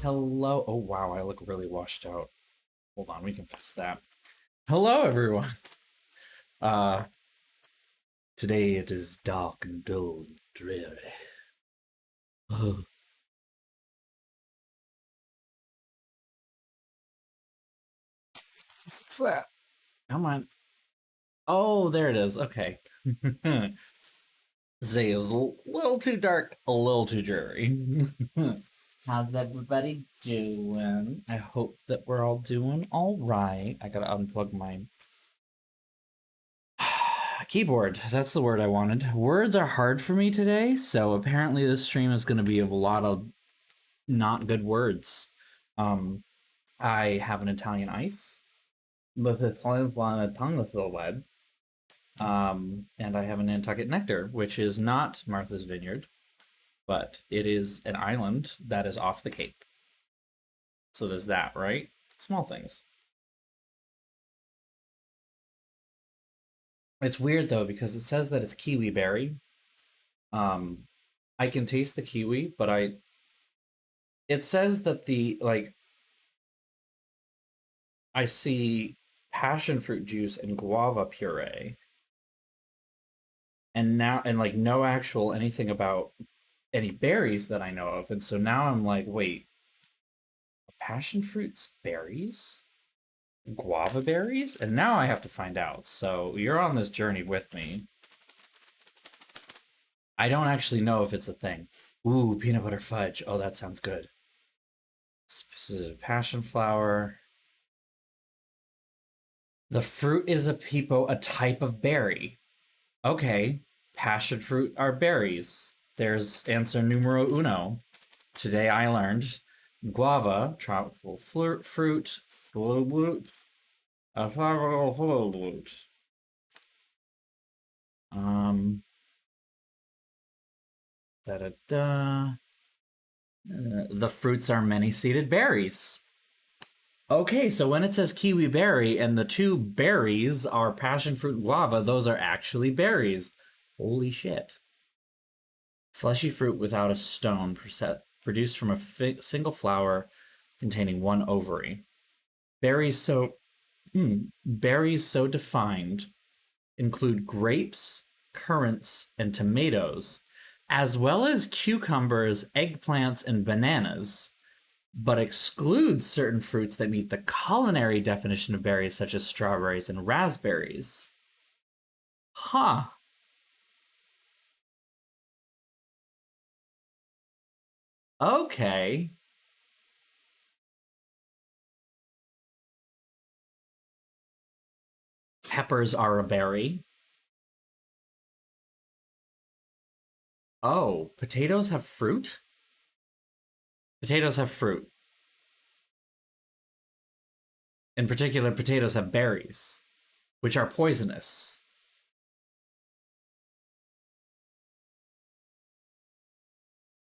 Hello. Oh, wow, I look really washed out. Hold on, we can fix that. Hello, everyone. Uh, Today it is dark and dull and dreary. Oh, what's that? Come on. Oh, there it is. Okay. Say it was a little too dark, a little too dreary. How's everybody doing? I hope that we're all doing all right. I gotta unplug my keyboard. That's the word I wanted. Words are hard for me today, so apparently this stream is going to be of a lot of not good words. Um, I have an Italian ice with a tongue lead. And I have a Nantucket nectar, which is not Martha's Vineyard, but it is an island that is off the Cape. So there's that, right? Small things. It's weird though because it says that it's kiwi berry. Um, I can taste the kiwi, but it says that I see passion fruit juice and guava puree, and like no actual anything about any berries that I know of. And so now I'm like, wait, passion fruit's berries? Guava berries? And now I have to find out. So you're on this journey with me. I don't actually know if it's a thing. Ooh, peanut butter fudge. Oh, that sounds good. This is a passion flower. The fruit is a type of berry. Okay, passion fruit are berries. There's answer numero uno. Today I learned guava, tropical fruit, a tropical fruit. Um, da da da. The fruits are many-seeded berries. Okay, so when it says kiwi berry and the two berries are passion fruit and guava, those are actually berries. Holy shit. Fleshy fruit without a stone, produced from a single flower containing one ovary. Berries so berries so defined include grapes, currants, and tomatoes, as well as cucumbers, eggplants, and bananas, but excludes certain fruits that meet the culinary definition of berries, such as strawberries and raspberries. Huh. Okay. Peppers are a berry. Oh, potatoes have fruit? Potatoes have fruit. In particular, potatoes have berries, which are poisonous.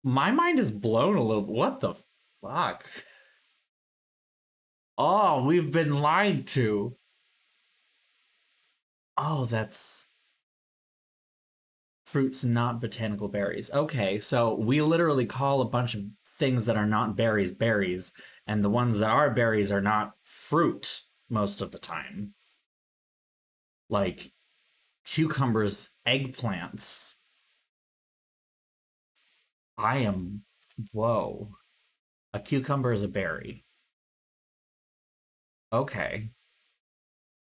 My mind is blown a little. What the fuck? Oh, we've been lied to. Oh, that's fruits, not botanical berries. Okay, so we literally call a bunch of things that are not berries berries, and the ones that are berries are not fruit most of the time. Like cucumbers, eggplants. I am. Whoa. A cucumber is a berry. Okay.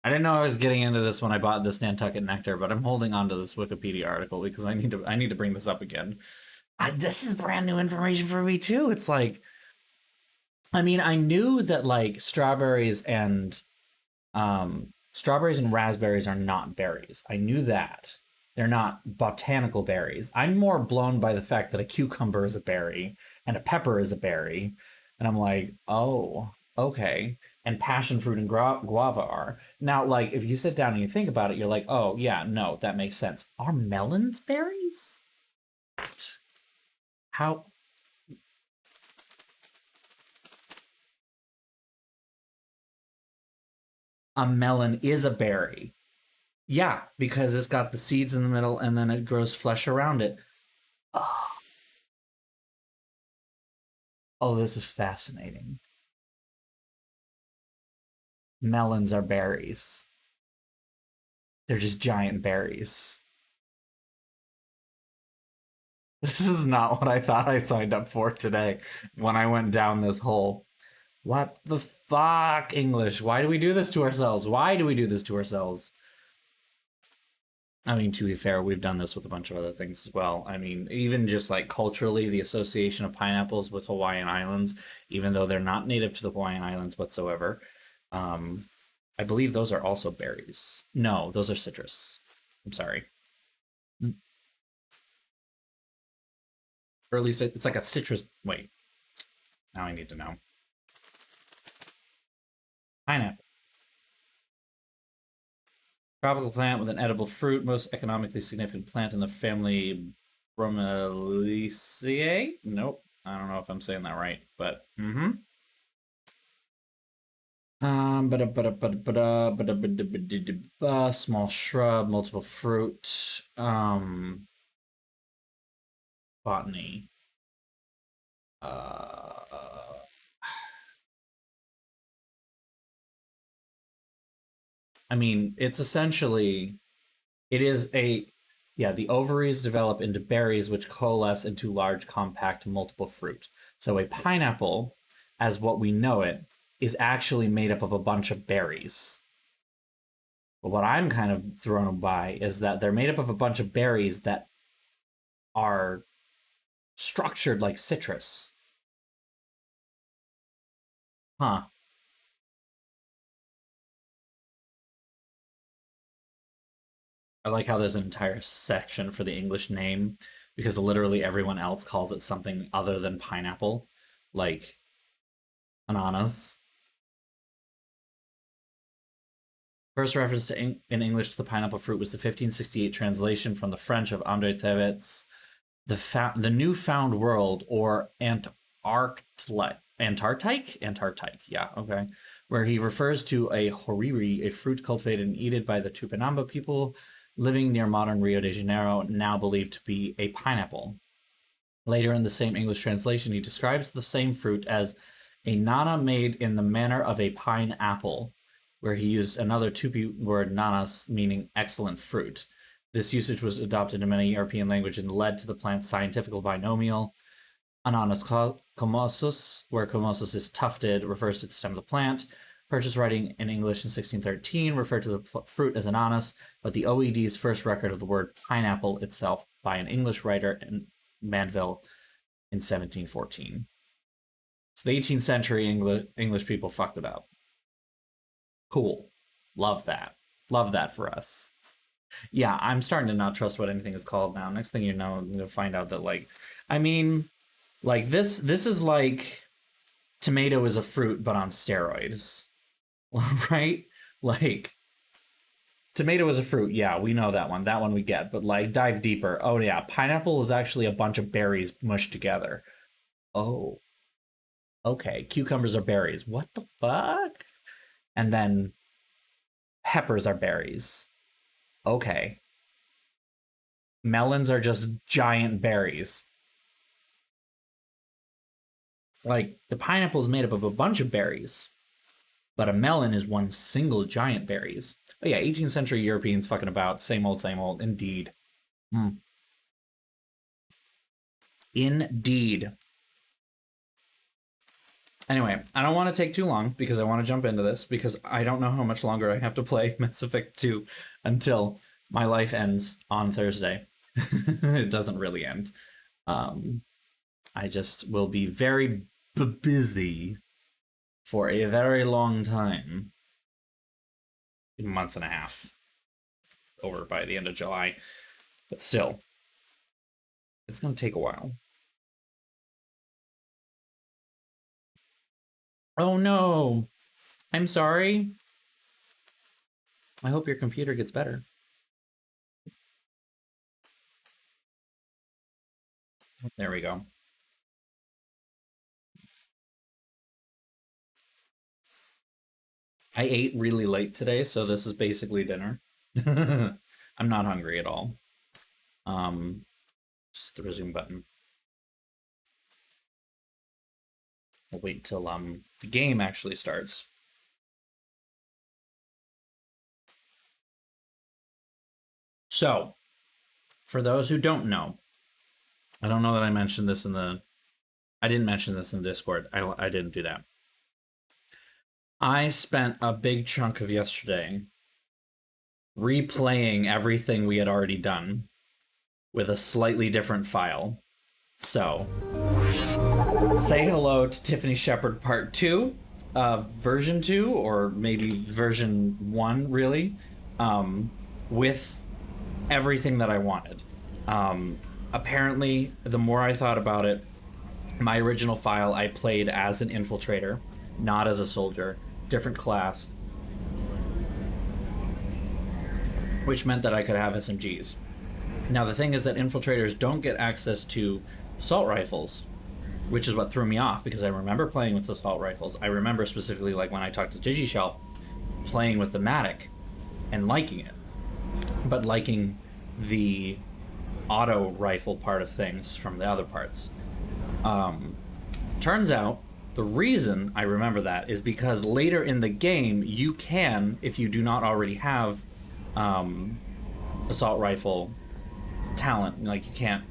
I didn't know I was getting into this when I bought this Nantucket nectar, but I'm holding on to this Wikipedia article because I need to bring this up again. This is brand new information for me too. It's like, I mean, I knew that like strawberries and raspberries are not berries. I knew that. They're not botanical berries. I'm more blown by the fact that a cucumber is a berry and a pepper is a berry. And I'm like, oh, okay. And passion fruit and guava are. Now, like, if you sit down and you think about it, you're like, oh, yeah, no, that makes sense. Are melons berries? How? A melon is a berry. Yeah, because it's got the seeds in the middle and then it grows flesh around it. Oh, Oh, this is fascinating. Melons are berries. They're just giant berries. This is not what I thought I signed up for today when I went down this hole. What the fuck, English? Why do we do this to ourselves? Why do we do this to ourselves? I mean, to be fair, we've done this with a bunch of other things as well. I mean, even just like culturally, the association of pineapples with Hawaiian Islands, even though they're not native to the Hawaiian Islands whatsoever, um, I believe those are also berries. No, those are citrus. I'm sorry. Or at least it's like a citrus. Wait, now I need to know. Pineapple. Tropical plant with an edible fruit, most economically significant plant in the family Bromeliaceae. Nope, I don't know if I'm saying that right, but small shrub, multiple fruit. Botany. Uh, I mean, it's essentially it is a yeah, the ovaries develop into berries which coalesce into large, compact, multiple fruit. So a pineapple, as what we know it, is actually made up of a bunch of berries. But what I'm kind of thrown by is that they're made up of a bunch of berries that are structured like citrus. Huh. I like how there's an entire section for the English name because literally everyone else calls it something other than pineapple, like ananas. First reference in English to the pineapple fruit was the 1568 translation from the French of Andre Thevet's The New Found World, or Antarctic, yeah, okay, where he refers to a horiri, a fruit cultivated and eaten by the Tupinamba people living near modern Rio de Janeiro, now believed to be a pineapple. Later in the same English translation, he describes the same fruit as a nana made in the manner of a pineapple, where he used another Tupi word nanas, meaning excellent fruit. This usage was adopted in many European languages and led to the plant's scientific binomial. Ananas comosus, where comosus is tufted, refers to the stem of the plant. Purchase writing in English in 1613 referred to the fruit as ananas, but the OED's first record of the word pineapple itself by an English writer in Manville in 1714. So the 18th century English people fucked it up. Cool. Love that. Love that for us. Yeah, I'm starting to not trust what anything is called now. Next thing you know, you'll find out that I mean, this is like tomato is a fruit but on steroids, right? Like tomato is a fruit. Yeah, we know that one. That one we get. But like dive deeper. Oh yeah, pineapple is actually a bunch of berries mushed together. Oh, okay. Cucumbers are berries. What the fuck? And then peppers are berries. Okay. Melons are just giant berries. Like the pineapple is made up of a bunch of berries, but a melon is one single giant berries. Oh yeah, 18th century Europeans fucking about same old, same old. Indeed. Hmm. Indeed. Anyway, I don't want to take too long because I want to jump into this because I don't know how much longer I have to play Mass Effect 2 until my life ends on Thursday. It doesn't really end. Um, I just will be very busy for a very long time, a month and a half, over by the end of July. But still, it's going to take a while. Oh no! I'm sorry. I hope your computer gets better. There we go. I ate really late today, so this is basically dinner. I'm not hungry at all. Um, just the resume button. We'll wait till the game actually starts. So, for those who don't know, I don't know that I mentioned this in the... I didn't mention this in Discord. I didn't do that. I spent a big chunk of yesterday replaying everything we had already done with a slightly different file. So, say hello to Tiffany Shepard Part 2, version 2, or maybe version 1, really, with everything that I wanted. Apparently, the more I thought about it, my original file I played as an infiltrator, not as a soldier, different class, which meant that I could have SMGs. Now, the thing is that infiltrators don't get access to assault rifles, which is what threw me off, because I remember playing with assault rifles. I remember specifically, like, when I talked to DigiShell, playing with the Matic and liking it, but liking the auto rifle part of things from the other parts. Turns out, the reason I remember that is because later in the game, you can, if you do not already have assault rifle talent, like you can't,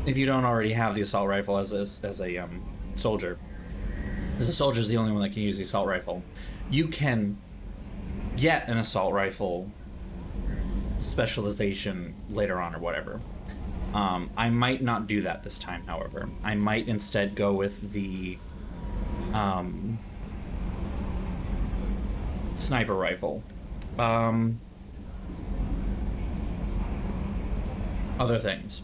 if you don't already have the assault rifle as a soldier, as a soldier is the only one that can use the assault rifle, you can get an assault rifle specialization later on or whatever. I might not do that this time, however. I might instead go with the sniper rifle. Other things.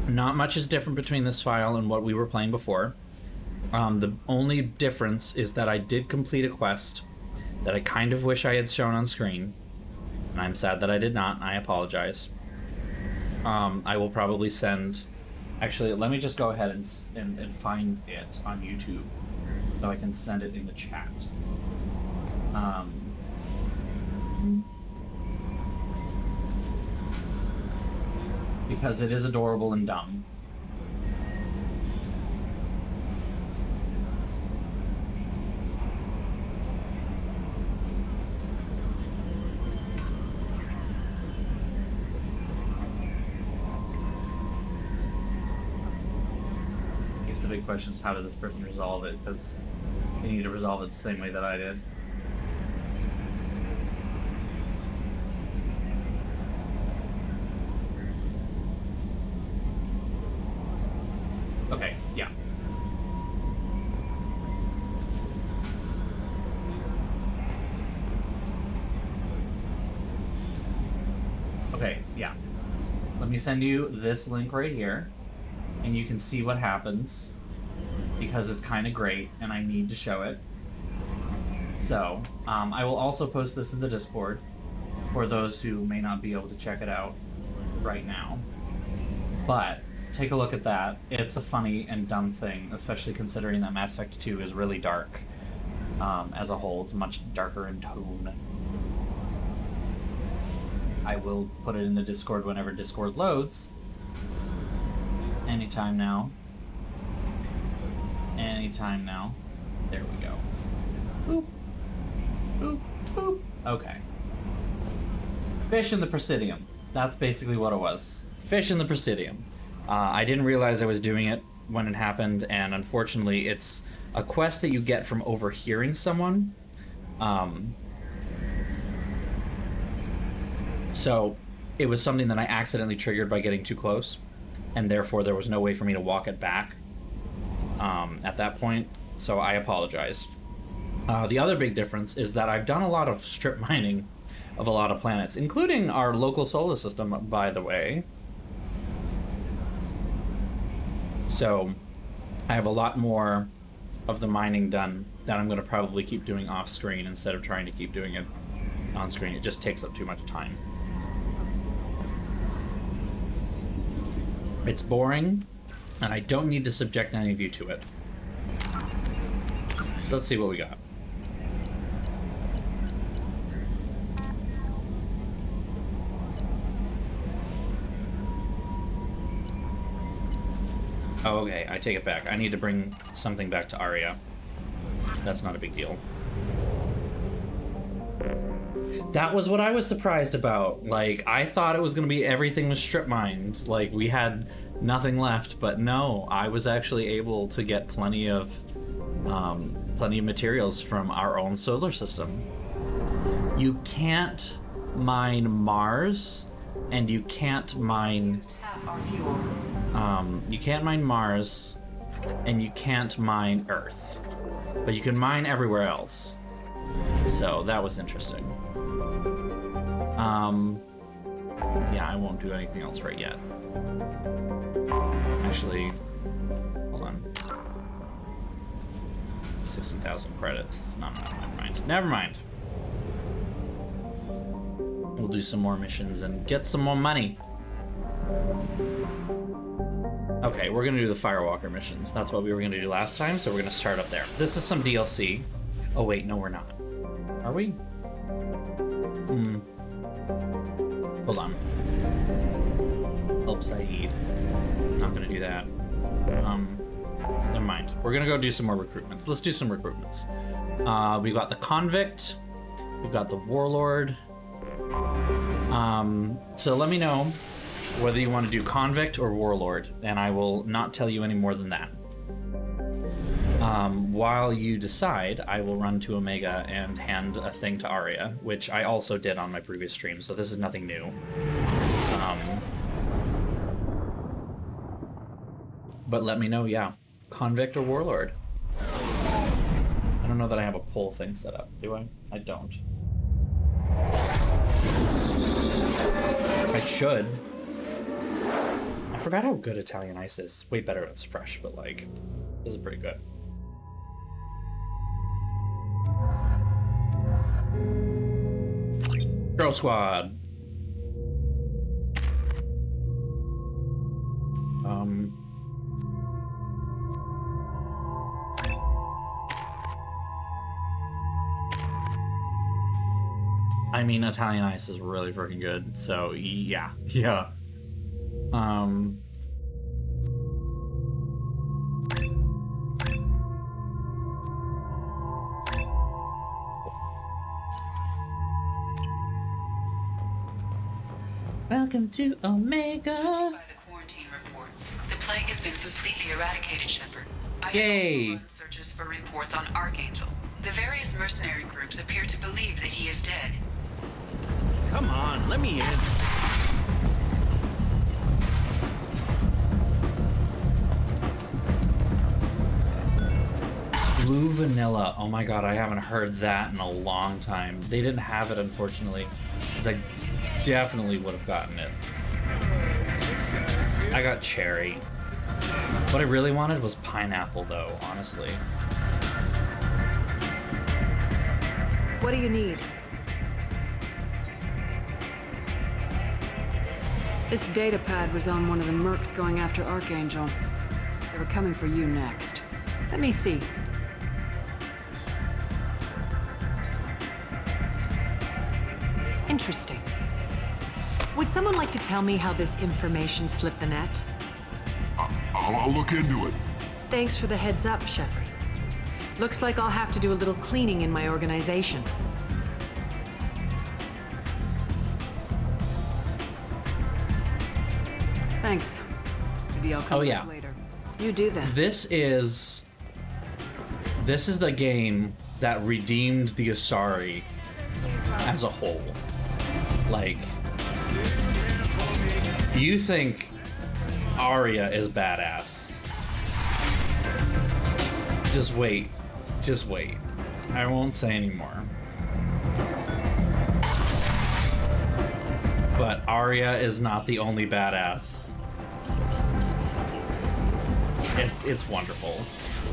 Not much is different between this file and what we were playing before. The only difference is that I did complete a quest that I kind of wish I had shown on screen. And I'm sad that I did not. I apologize. I will probably send... Actually, let me just go ahead and find it on YouTube so I can send it in the chat. Because it is adorable and dumb. I guess the big question is, how did this person resolve it? Because they need to resolve it the same way that I did. Okay, yeah. Okay, yeah. Let me send you this link right here, and you can see what happens, because it's kind of great, and I need to show it. So, I will also post this in the Discord, for those who may not be able to check it out right now. But take a look at that. It's a funny and dumb thing, especially considering that Mass Effect 2 is really dark. As a whole, it's much darker in tone. I will put it in the Discord whenever Discord loads. Anytime now. Anytime now. There we go. Boop. Boop. Boop. Okay. Fish in the Presidium. That's basically what it was. Fish in the Presidium. I didn't realize I was doing it when it happened, and unfortunately it's a quest that you get from overhearing someone. So it was something that I accidentally triggered by getting too close, and therefore there was no way for me to walk it back at that point, so I apologize. The other big difference is that I've done a lot of strip mining of a lot of planets, including our local solar system, by the way. So I have a lot more of the mining done that I'm going to probably keep doing off screen instead of trying to keep doing it on screen. It just takes up too much time. It's boring, and I don't need to subject any of you to it. So let's see what we got. Oh, okay, I take it back. I need to bring something back to Arya. That's not a big deal. That was what I was surprised about. Like, I thought it was going to be everything was strip mined. Like, we had nothing left, but no, I was actually able to get plenty of materials from our own solar system. You can't mine Mars, and you can't mine you can't mine Mars, and you can't mine Earth, but you can mine everywhere else. So that was interesting. Yeah, I won't do anything else right yet. Actually, hold on. 60,000 credits. It's not enough. Never mind. Never mind. We'll do some more missions and get some more money. Okay, we're gonna do the Firewalker missions. That's what we were gonna do last time, so we're gonna start up there. This is some DLC. Oh wait, no, we're not. Are we? Hold on. Help Saeed. Not gonna do that. Never mind. We're gonna go do some more recruitments. Let's do some recruitments. We've got the Convict. We've got the Warlord. So let me know whether you want to do Convict or Warlord, and I will not tell you any more than that. While you decide, I will run to Omega and hand a thing to Arya, which I also did on my previous stream, so this is nothing new. But let me know, yeah. Convict or Warlord? I don't know that I have a poll thing set up, do I? I don't. I should. I forgot how good Italian ice is. It's way better when it's fresh, but like, this is pretty good. Girl Squad. I mean, Italian ice is really freaking good, so yeah. Welcome to Omega. Judging by the quarantine reports, the plague has been completely eradicated, Shepard. I Yay. have also run searches for reports on Archangel. The various mercenary groups appear to believe that he is dead. Come on, let me in. Blue Vanilla. Oh my god, I haven't heard that in a long time. They didn't have it, unfortunately, because I definitely would have gotten it. I got cherry. What I really wanted was pineapple, though, honestly. What do you need? This data pad was on one of the mercs going after Archangel. They were coming for you next. Let me see. Interesting. Would someone like to tell me how this information slipped the net? I'll look into it. Thanks for the heads up, Shepard. Looks like I'll have to do a little cleaning in my organization. Thanks. Maybe I'll come back later. You do that. This is the game that redeemed the Asari as a whole. Like, you think Arya is badass. Just wait. Just wait. I won't say anymore. But Arya is not the only badass. It's wonderful.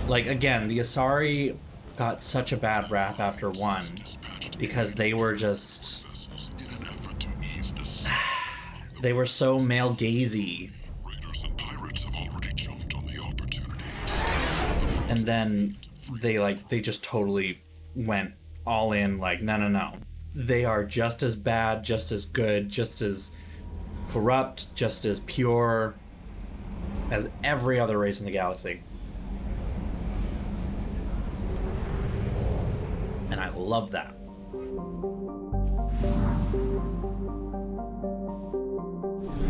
Like, again, the Asari got such a bad rap after 1 because they were just... they were so male-gazy. Raiders and pirates have already jumped on the opportunity. And then they just totally went all in, like, no. They are just as bad, just as good, just as corrupt, just as pure. as every other race in the galaxy. And I love that.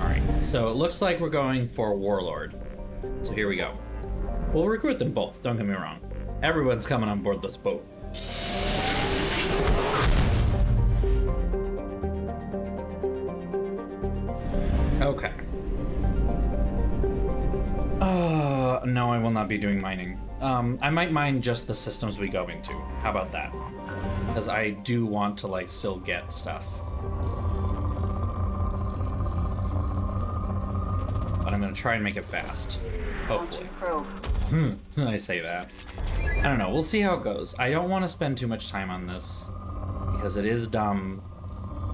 Alright, so it looks like we're going for Warlord. So here we go. We'll recruit them both, don't get me wrong. Everyone's coming on board this boat. Okay. No, I will not be doing mining. I might mine just the systems we go into. How about that? Because I do want to, like, still get stuff. But I'm gonna try and make it fast. Hopefully. I say that. I don't know, we'll see how it goes. I don't want to spend too much time on this, because it is dumb,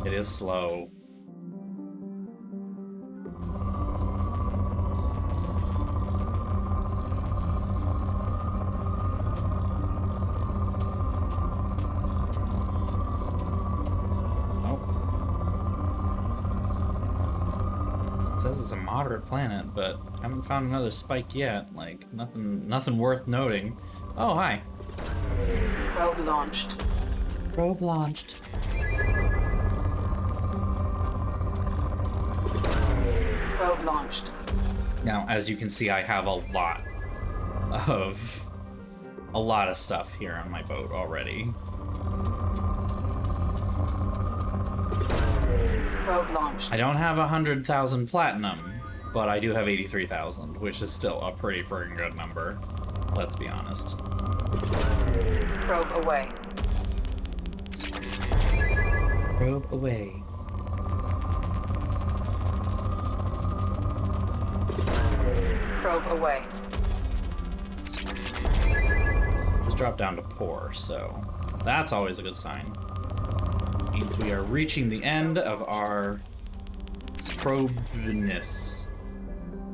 it is slow. Says it's a moderate planet, but I haven't found another spike yet. Like, nothing worth noting. Oh, hi. Probe launched. Probe launched. Probe launched. Now, as you can see, I have a lot of stuff here on my boat already. Probe launched. I don't have 100,000 platinum, but I do have 83,000, which is still a pretty friggin' good number. Let's be honest. Probe away. Probe away. Probe away. Let's drop down to poor, so that's always a good sign. Means we are reaching the end of our probeness.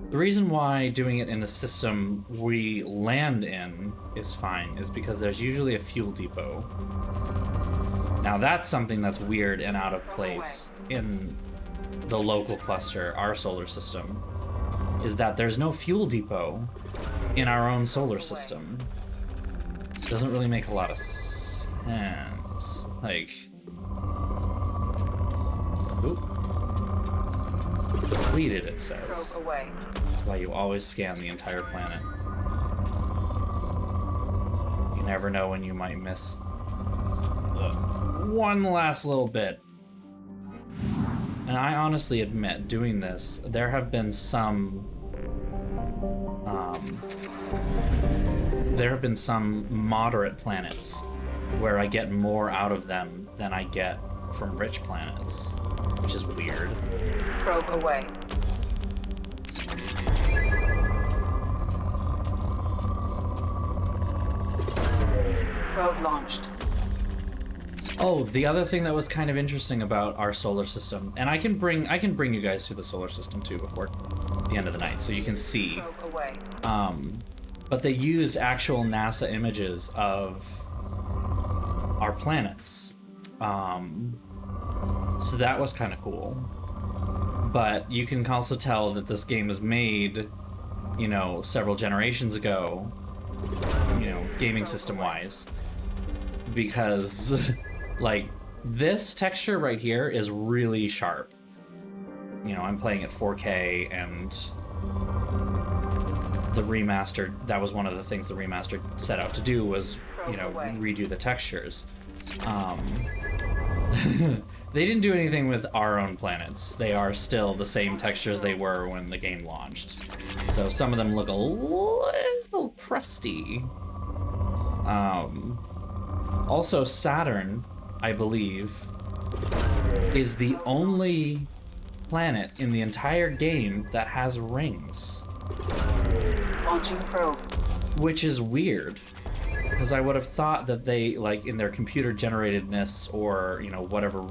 The reason why doing it in the system we land in is fine is because there's usually a fuel depot. Now that's something that's weird and out of place in the local cluster, our solar system, is that there's no fuel depot in our own solar system. Doesn't really make a lot of sense. Like, oop. Depleted, it says. Probe away. Why you always scan the entire planet. You never know when you might miss one last little bit. And I honestly admit, doing this, there have been some moderate planets where I get more out of them than I get from rich planets, which is weird. Probe away. Probe launched. Oh, the other thing that was kind of interesting about our solar system, and I can bring you guys to the solar system too before the end of the night, so you can see. Probe away. But they used actual NASA images of our planets. So that was kind of cool. But you can also tell that this game was made, you know, several generations ago, you know, gaming system-wise. Because, like, this texture right here is really sharp. You know, I'm playing at 4K, and the remastered, that was one of the things the remastered set out to do was, you know, redo the textures. They didn't do anything with our own planets. They are still the same textures they were when the game launched. So some of them look a little crusty. Also, Saturn, I believe, is the only planet in the entire game that has rings. Launching probe. Which is weird, because I would have thought that they, like, in their computer generatedness or, you know, whatever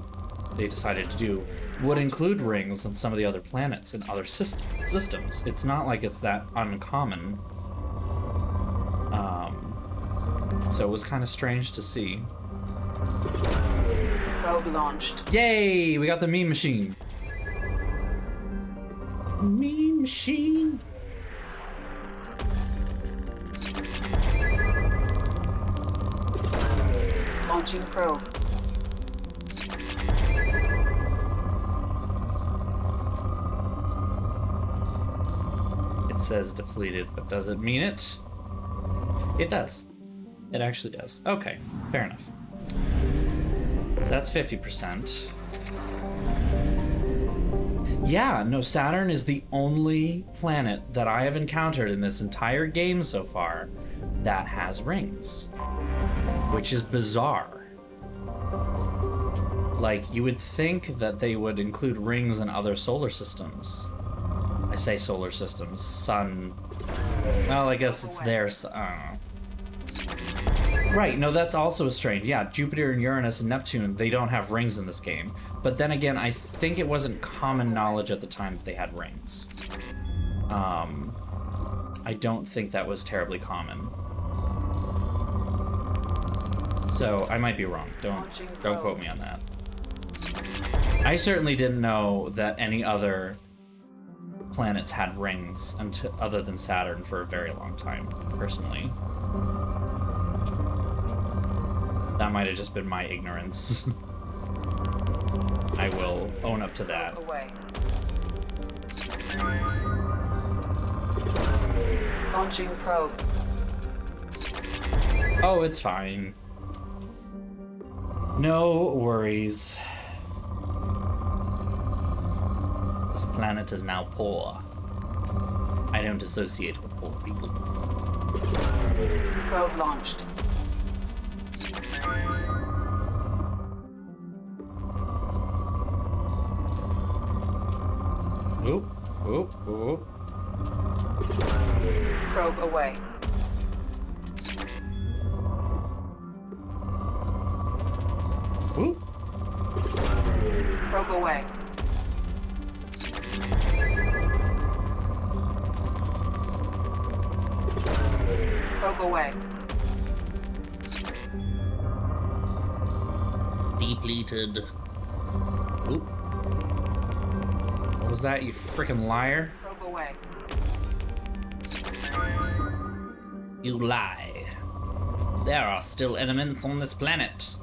they decided to do, would include rings on some of the other planets and other systems. It's not like it's that uncommon. So it was kind of strange to see. Probe launched. Yay! We got the meme machine. Meme machine. Launching probe. It says depleted, but does it mean it? It does. It actually does. Okay, fair enough. So that's 50%. Yeah, no, Saturn is the only planet that I have encountered in this entire game so far that has rings, which is bizarre. Like, you would think that they would include rings in other solar systems. I say solar systems, sun. Well, I guess it's theirs. I don't know. Right, no, that's also strange. Yeah, Jupiter and Uranus and Neptune, they don't have rings in this game. But then again, I think it wasn't common knowledge at the time that they had rings. I don't think that was terribly common. So, I might be wrong. Don't quote me on that. I certainly didn't know that any other planets had rings other than Saturn for a very long time, personally. That might have just been my ignorance. I will own up to that. Launching probe. Oh, it's fine. No worries. This planet is now poor. I don't associate with poor people. Probe launched. Oop, oop, oop. Probe away. Oop. Probe away. Probe away. Depleted. Oop. What was that, you freaking liar? Probe away. You lie. There are still elements on this planet.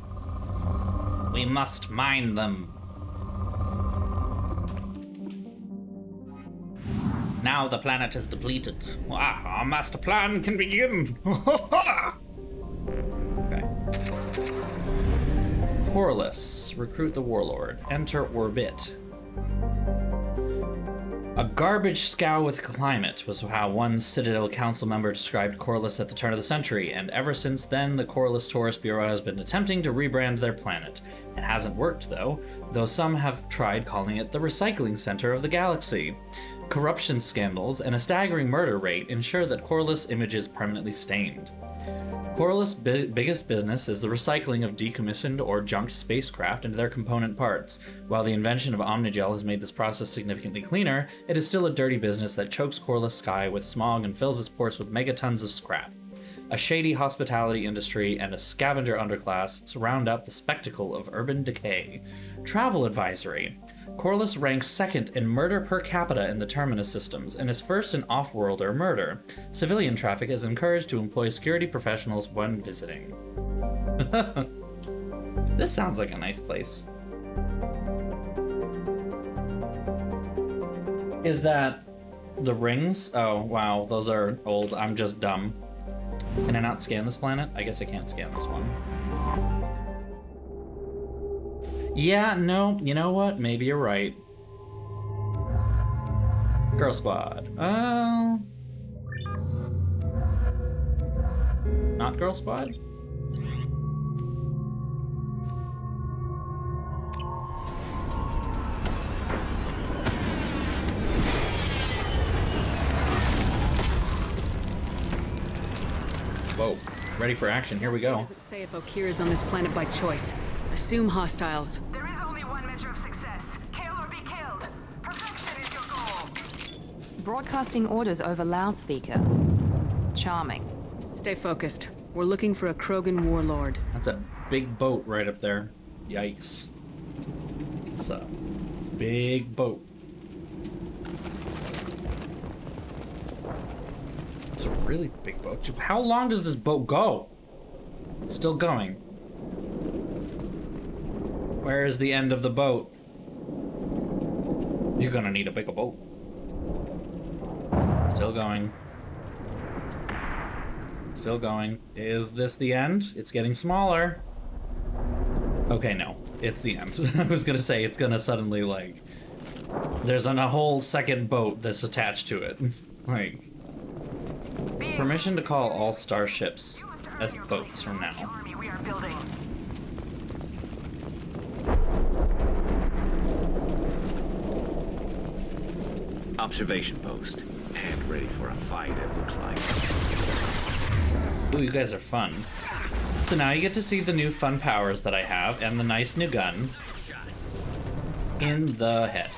We must mine them. Now the planet is depleted. Our master plan can begin. Okay. Corliss, recruit the warlord. Enter orbit. A garbage scow with climate was how one Citadel Council member described Corliss at the turn of the century, and ever since then, the Corliss Tourist Bureau has been attempting to rebrand their planet. It hasn't worked, though some have tried calling it the recycling center of the galaxy. Corruption scandals and a staggering murder rate ensure that Corliss' image is permanently stained. Corliss' biggest business is the recycling of decommissioned or junked spacecraft into their component parts. While the invention of Omnigel has made this process significantly cleaner, it is still a dirty business that chokes Corliss' sky with smog and fills its ports with megatons of scrap. A shady hospitality industry and a scavenger underclass surround up the spectacle of urban decay. Travel advisory. Corliss ranks second in murder per capita in the Terminus systems, and is first in off-worlder murder. Civilian traffic is encouraged to employ security professionals when visiting. This sounds like a nice place. Is that the rings? Oh, wow, those are old. I'm just dumb. Can I not scan this planet? I guess I can't scan this one. Yeah, no, you know what? Maybe you're right. Girl Squad. Not Girl Squad? Whoa. Ready for action. Here we go. What does it say if Okir is on this planet by choice? Assume hostiles. There is only one measure of success. Kill or be killed. Perfection is your goal. Broadcasting orders over loudspeaker. Charming. Stay focused. We're looking for a Krogan warlord. That's a big boat right up there. Yikes. It's a big boat. It's a really big boat. How long does this boat go? It's still going. Where is the end of the boat? You're gonna need a bigger boat. Still going. Still going. Is this the end? It's getting smaller. Okay, no. It's the end. I was gonna say, it's gonna suddenly, like... There's a whole second boat that's attached to it. Like... Permission to call all starships as boats from now. Army we are building. Observation post. And ready for a fight, it looks like. Ooh, you guys are fun. So now you get to see the new fun powers that I have and the nice new gun in the head.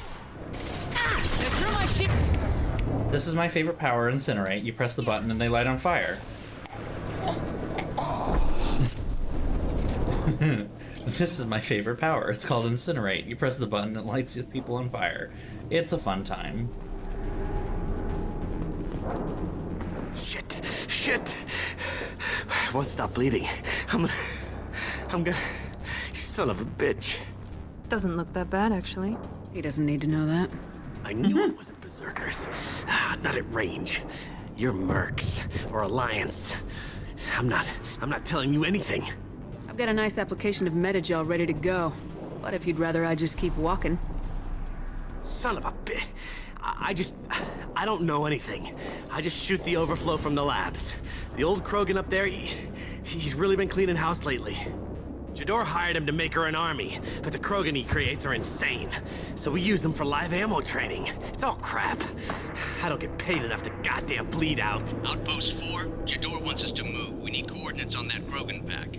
This is my favorite power, Incinerate. You press the button and they light on fire. This is my favorite power. It's called Incinerate. You press the button and it lights people on fire. It's a fun time. Shit! I won't stop bleeding. I'm gonna... You son of a bitch. Doesn't look that bad, actually. He doesn't need to know that. I knew it wasn't berserkers. Not at range. You're mercs or Alliance. I'm not telling you anything. I've got a nice application of Metagel ready to go. But if you'd rather I just keep walking. Son of a bitch. I don't know anything. I just shoot the overflow from the labs. The old Krogan up there, he's really been cleaning house lately. Jador hired him to make her an army, but the Krogan he creates are insane. So we use them for live ammo training. It's all crap. I don't get paid enough to goddamn bleed out. Outpost 4, Jador wants us to move. We need coordinates on that Krogan pack.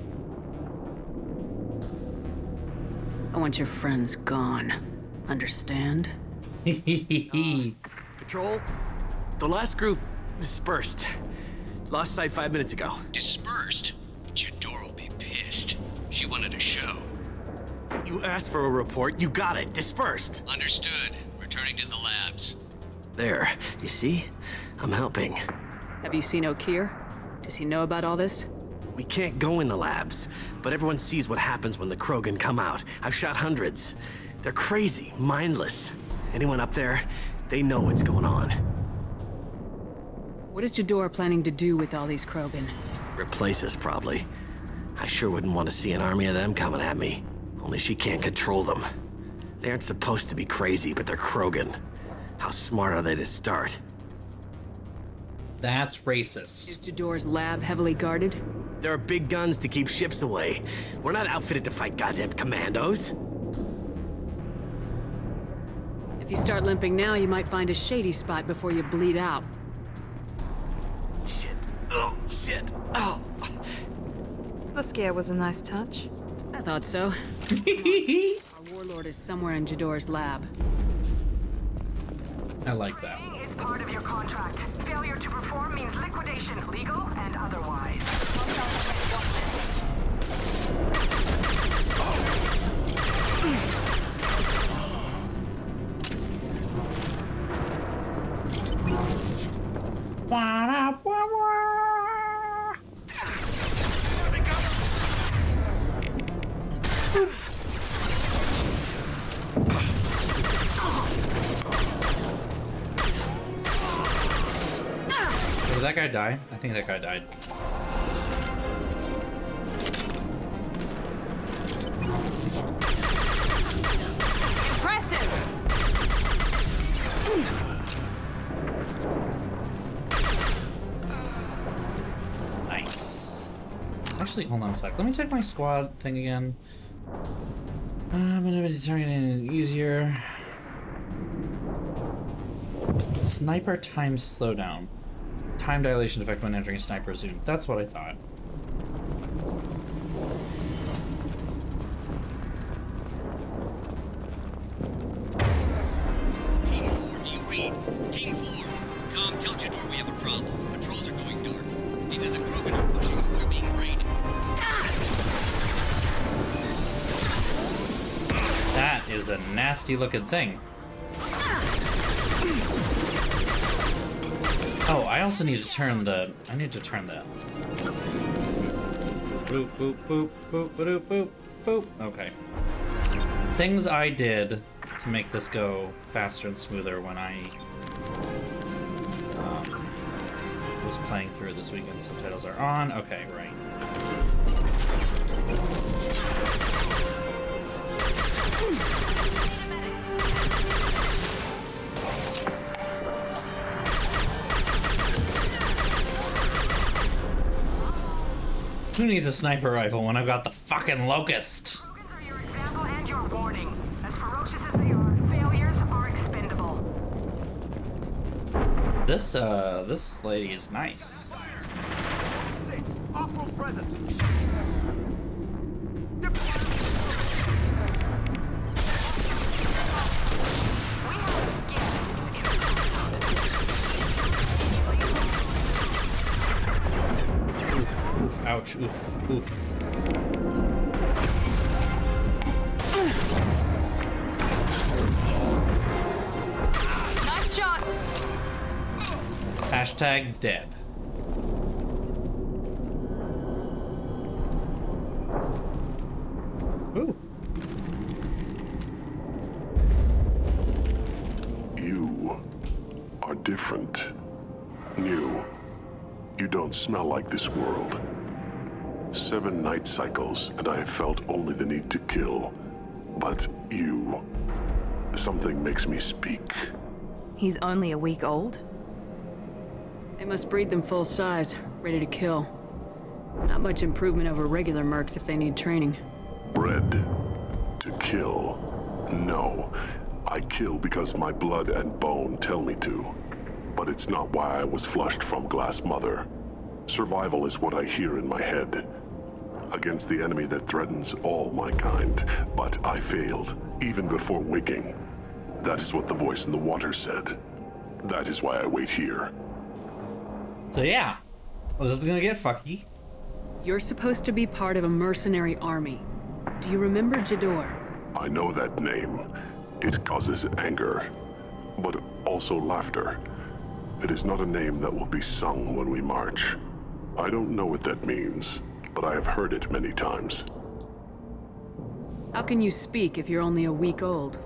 I want your friends gone. Understand? Patrol, the last group dispersed. Lost sight 5 minutes ago. Dispersed? Jador will be pissed. She wanted a show. You asked for a report, you got it. Dispersed. Understood. Returning to the labs. There, you see? I'm helping. Have you seen O'Keir? Does he know about all this? We can't go in the labs, but everyone sees what happens when the Krogan come out. I've shot hundreds. They're crazy, mindless. Anyone up there, they know what's going on. What is Jador planning to do with all these Krogan? Replace us, probably. I sure wouldn't want to see an army of them coming at me. Only she can't control them. They aren't supposed to be crazy, but they're Krogan. How smart are they to start? That's racist. Is Jador's lab heavily guarded? There are big guns to keep ships away. We're not outfitted to fight goddamn commandos. If you start limping now, you might find a shady spot before you bleed out. Shit. Oh, shit. Oh. The scare was a nice touch. I thought so. Our warlord is somewhere in Jador's lab. I like that. Is part of your contract. Failure to perform means liquidation, legal and otherwise. Did that guy die? I think that guy died. Impressive! Nice. Actually, hold on a sec. Let me check my squad thing again. I'm gonna be targeting it easier. Sniper time slowdown. Time dilation effect when entering sniper zoom. That's what I thought. Team 4, do you read? Team 4, Tom, tell Jador we have a problem. Patrols are going dark. Either the Krogan are pushing or we're being raided. That is a nasty looking thing. Oh, I also need to turn the... I need to turn the... Boop, boop, boop, boop, boop, boop, boop. Okay. things I did to make this go faster and smoother when I was playing through this weekend. Subtitles are on. Okay, right. Who needs a sniper rifle when I've got the fucking Locust? Krogans are your example and your warning. As ferocious as they are, failures are expendable. This lady is nice. Off-world presence. We have gifts in Oof, ouch, oof, oof. Nice shot! Hashtag dead. Ooh. You are different. New. You don't smell like this world. 7 night cycles, and I have felt only the need to kill. But you... something makes me speak. He's only a week old? They must breed them full size, ready to kill. Not much improvement over regular mercs if they need training. Bred to kill. No. I kill because my blood and bone tell me to. But it's not why I was flushed from Glass Mother. Survival is what I hear in my head. Against the enemy that threatens all my kind. But I failed, even before waking. That is what the voice in the water said. That is why I wait here. So yeah, well, this is gonna get fucky. You're supposed to be part of a mercenary army. Do you remember Jador? I know that name. It causes anger, but also laughter. It is not a name that will be sung when we march. I don't know what that means, but I have heard it many times. How can you speak if you're only a week old?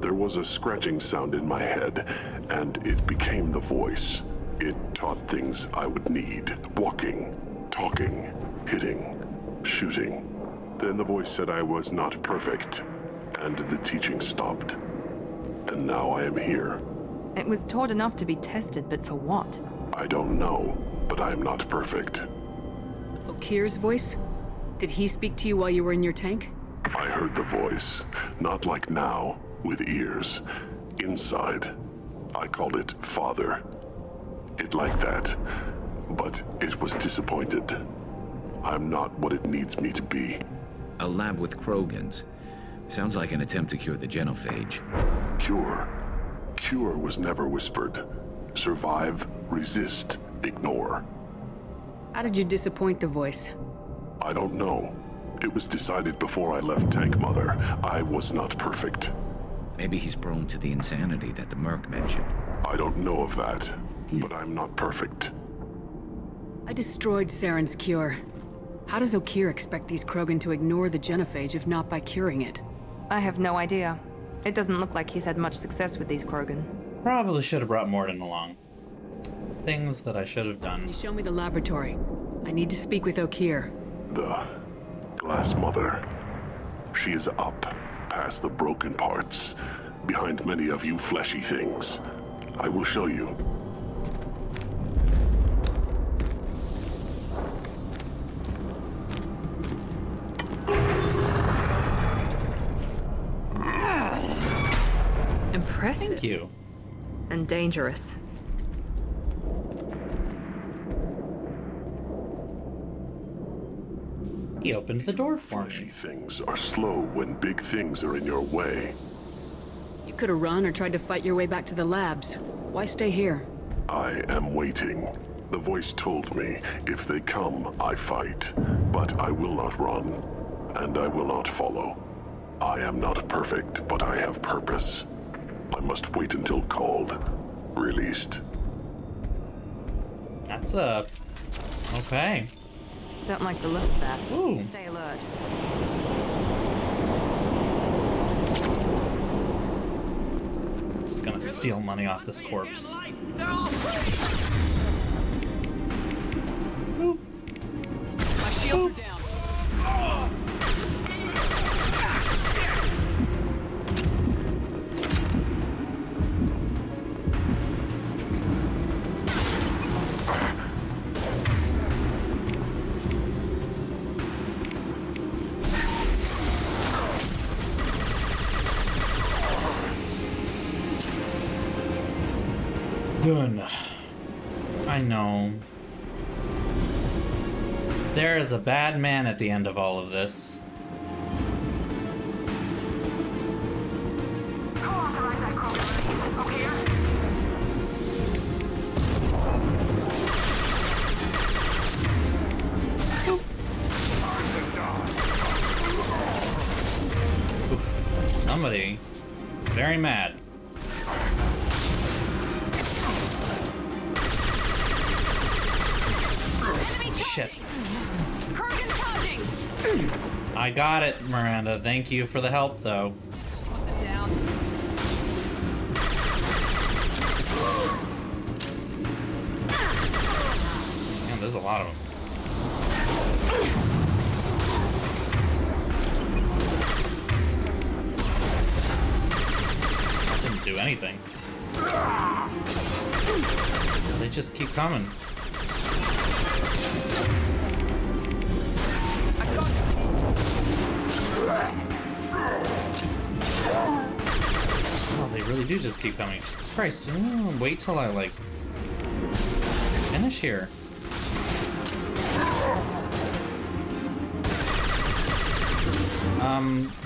There was a scratching sound in my head, and it became the voice. It taught things I would need. Walking, talking, hitting, shooting. Then the voice said I was not perfect, and the teaching stopped. And now I am here. It was taught enough to be tested, but for what? I don't know, but I am not perfect. Okir's voice? Did he speak to you while you were in your tank? I heard the voice, not like now, with ears. Inside. I called it Father. It liked that, but it was disappointed. I'm not what it needs me to be. A lab with Krogans. Sounds like an attempt to cure the genophage. Cure. Cure was never whispered. Survive, resist, ignore. How did you disappoint the voice? I don't know. It was decided before I left Tank Mother. I was not perfect. Maybe he's prone to the insanity that the Merc mentioned. I don't know of that, but I'm not perfect. I destroyed Saren's cure. How does Okir expect these Krogan to ignore the genophage if not by curing it? I have no idea. It doesn't look like he's had much success with these Krogan. Probably should have brought Morden along. Things that I should have Can done. you show me the laboratory? I need to speak with Okir. The Glass Mother. She is up, past the broken parts, behind many of you fleshy things. I will show you. Impressive. Thank you. And dangerous. He opened the door for Fleshy me. things are slow when big things are in your way. You could have run or tried to fight your way back to the labs. Why stay here? I am waiting. The voice told me, if they come, I fight. But I will not run, and I will not follow. I am not perfect, but I have purpose. I must wait until called, released. That's okay. Don't like the look of that. Ooh. Stay alert. just gonna steal money off this corpse. They're all My shields are down. Done. I know. There is a bad man at the end of all of this. Who authorized that Krogan release? Okay. Somebody is very mad. Shit. Krogan charging! I got it, Miranda. Thank you for the help, though. Put them down. Man, there's a lot of them. Didn't do anything. They just keep coming. Oh, they really do just keep coming. Jesus Christ. Wait till I, like, finish here.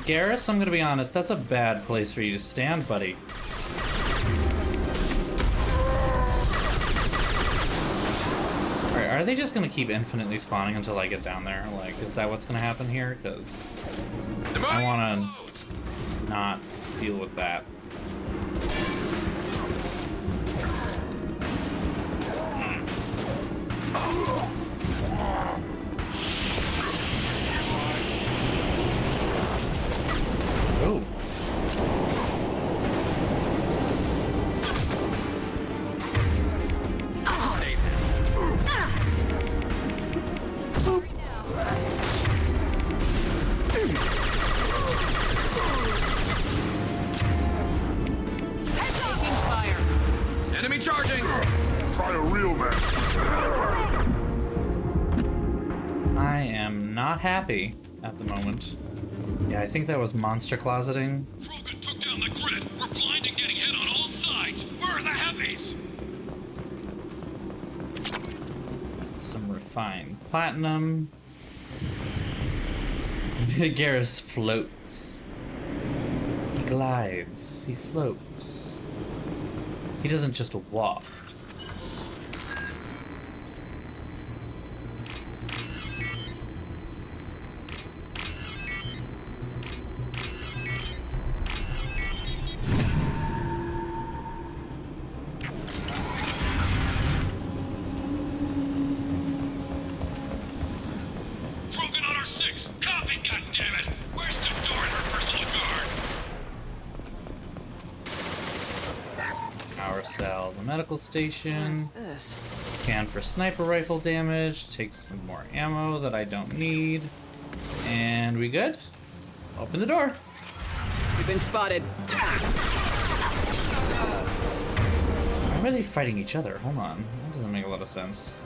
Garrus, I'm gonna be honest, that's a bad place for you to stand, buddy. Alright, are they just gonna keep infinitely spawning until I get down there? Like, is that what's gonna happen here? Because I wanna not deal with that. Oh. Enemy charging! Try a real man. I am not happy at the moment. Yeah, I think that was monster closeting. Krogan took down the grid. We're blind and getting hit on all sides. Where are the heavies? Some refined platinum. Garrus floats. He glides. He floats. He doesn't just walk. Krogan on our 6. Copy, goddammit! Where's the door and her personal guard? Power cell, the medical station. What's this? Scan for sniper rifle damage. Take some more ammo that I don't need. And we good? Open the door. We've been spotted. Why are they fighting each other? Hold on. That doesn't make a lot of sense.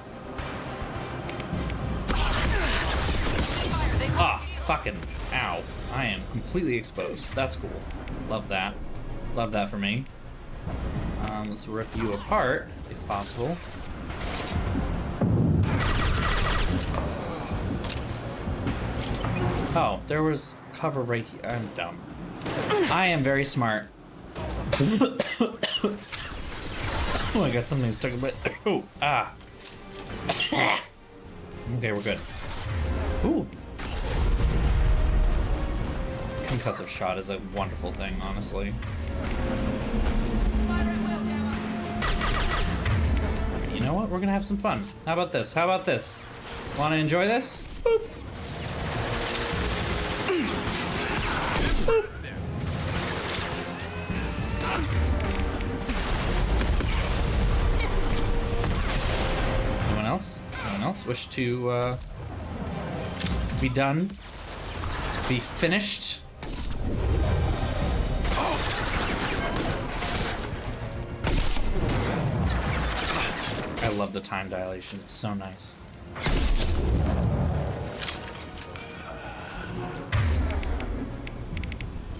Ah, fucking ow. I am completely exposed. That's cool. Love that. Love that for me. Let's rip you apart, if possible. Oh, there was cover right here. I'm dumb. I am very smart. Oh, I got something stuck in my... Oh, ah. Okay, we're good. Ooh. Concussive shot is a wonderful thing, honestly. You know what? We're gonna have some fun. How about this? How about this? Wanna enjoy this? Boop. Boop. else? Anyone else wish to be done? Be finished? I love the time dilation. It's so nice.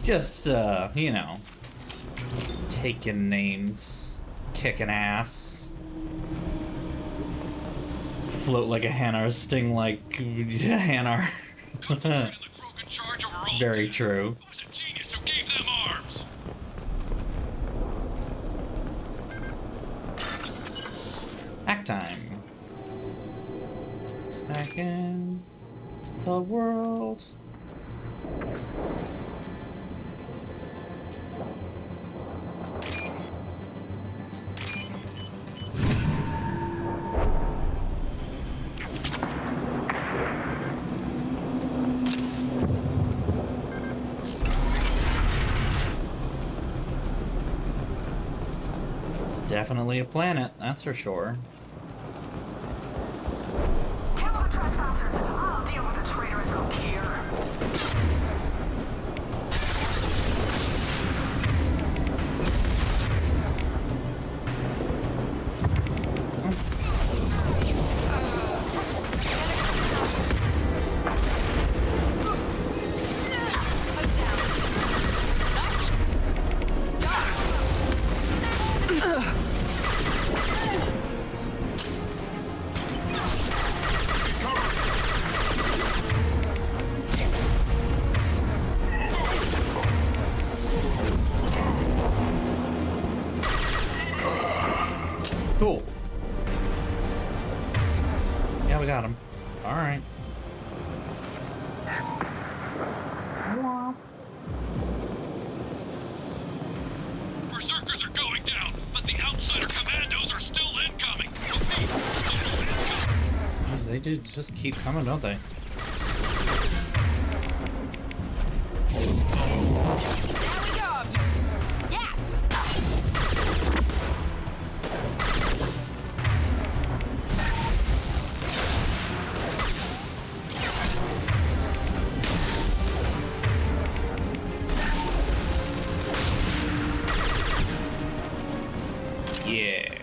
Just, you know, taking names, kicking ass, float like a Hanar, sting like Hanar. Very true. Who was a genius who gave them arms? Hack time. Back in the world. Definitely a planet, that's for sure. Kill the trespassers. I'll deal with the traitorous O'Keer. Cool. Yeah, we got him. All right. Berserkers are going down, but the outsider commandos are still incoming. Jeez, they just keep coming, don't they? There we go. Yes. Yeah.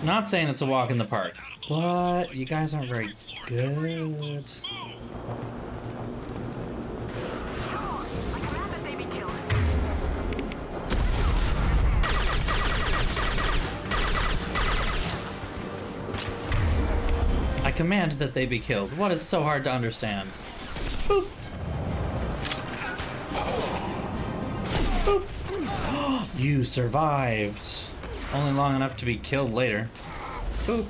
Not saying it's a walk in the park, but you guys aren't very good. I command that they be killed. I command that they be killed. What is so hard to understand? Boop. Boop. You survived. Only long enough to be killed later. Boop.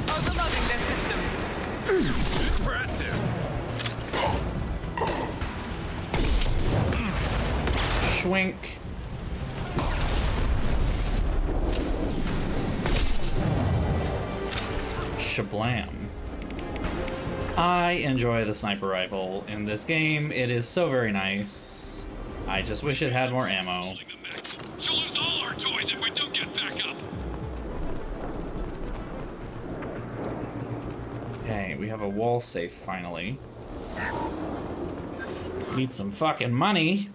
Overloading their system. Impressive. Schwink. Shablam. I enjoy the sniper rifle in this game. It is so very nice. I just wish it had more ammo. She'll lose all our toys if we don't get back up. Okay, we have a wall safe finally. Need some fucking money.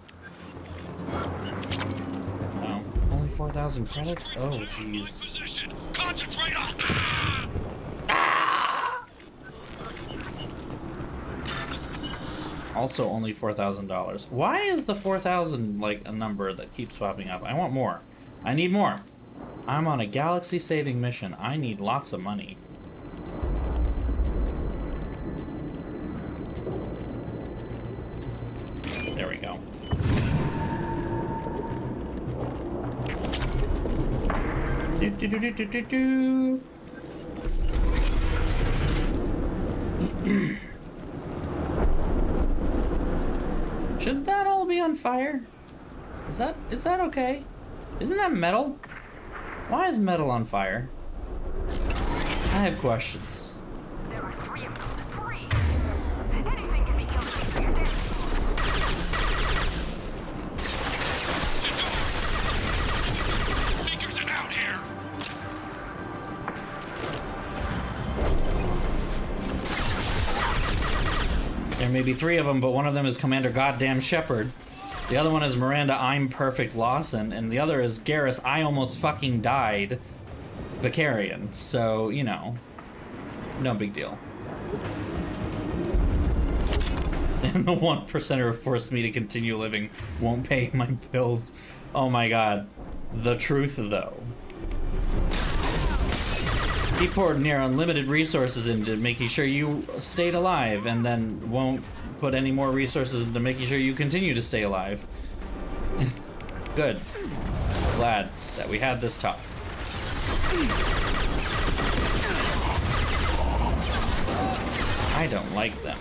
Oh, only 4,000 credits? Oh, jeez. Position. Concentrate on. Also only $4,000. Why is the 4,000 like a number that keeps popping up? I want more. I need more. I'm on a galaxy-saving mission. I need lots of money. There we go. Do, do, do, do, do, do, do. Should that all be on fire? Is that okay? Isn't that metal? Why is metal on fire? I have questions. There are 3 of them. 3. Anything can be killed with your death. may be 3 of them, but one of them is Commander Goddamn Shepard. The other one is Miranda I'm Perfect Lawson, and the other is Garrus I Almost Fucking Died Vicarian. So, you know, no big deal. And the 1%er who forced me to continue living won't pay my bills. Oh my god. The truth, though. He poured near unlimited resources into making sure you stayed alive, and then won't put any more resources into making sure you continue to stay alive. Good. Glad that we had this talk. I don't like them.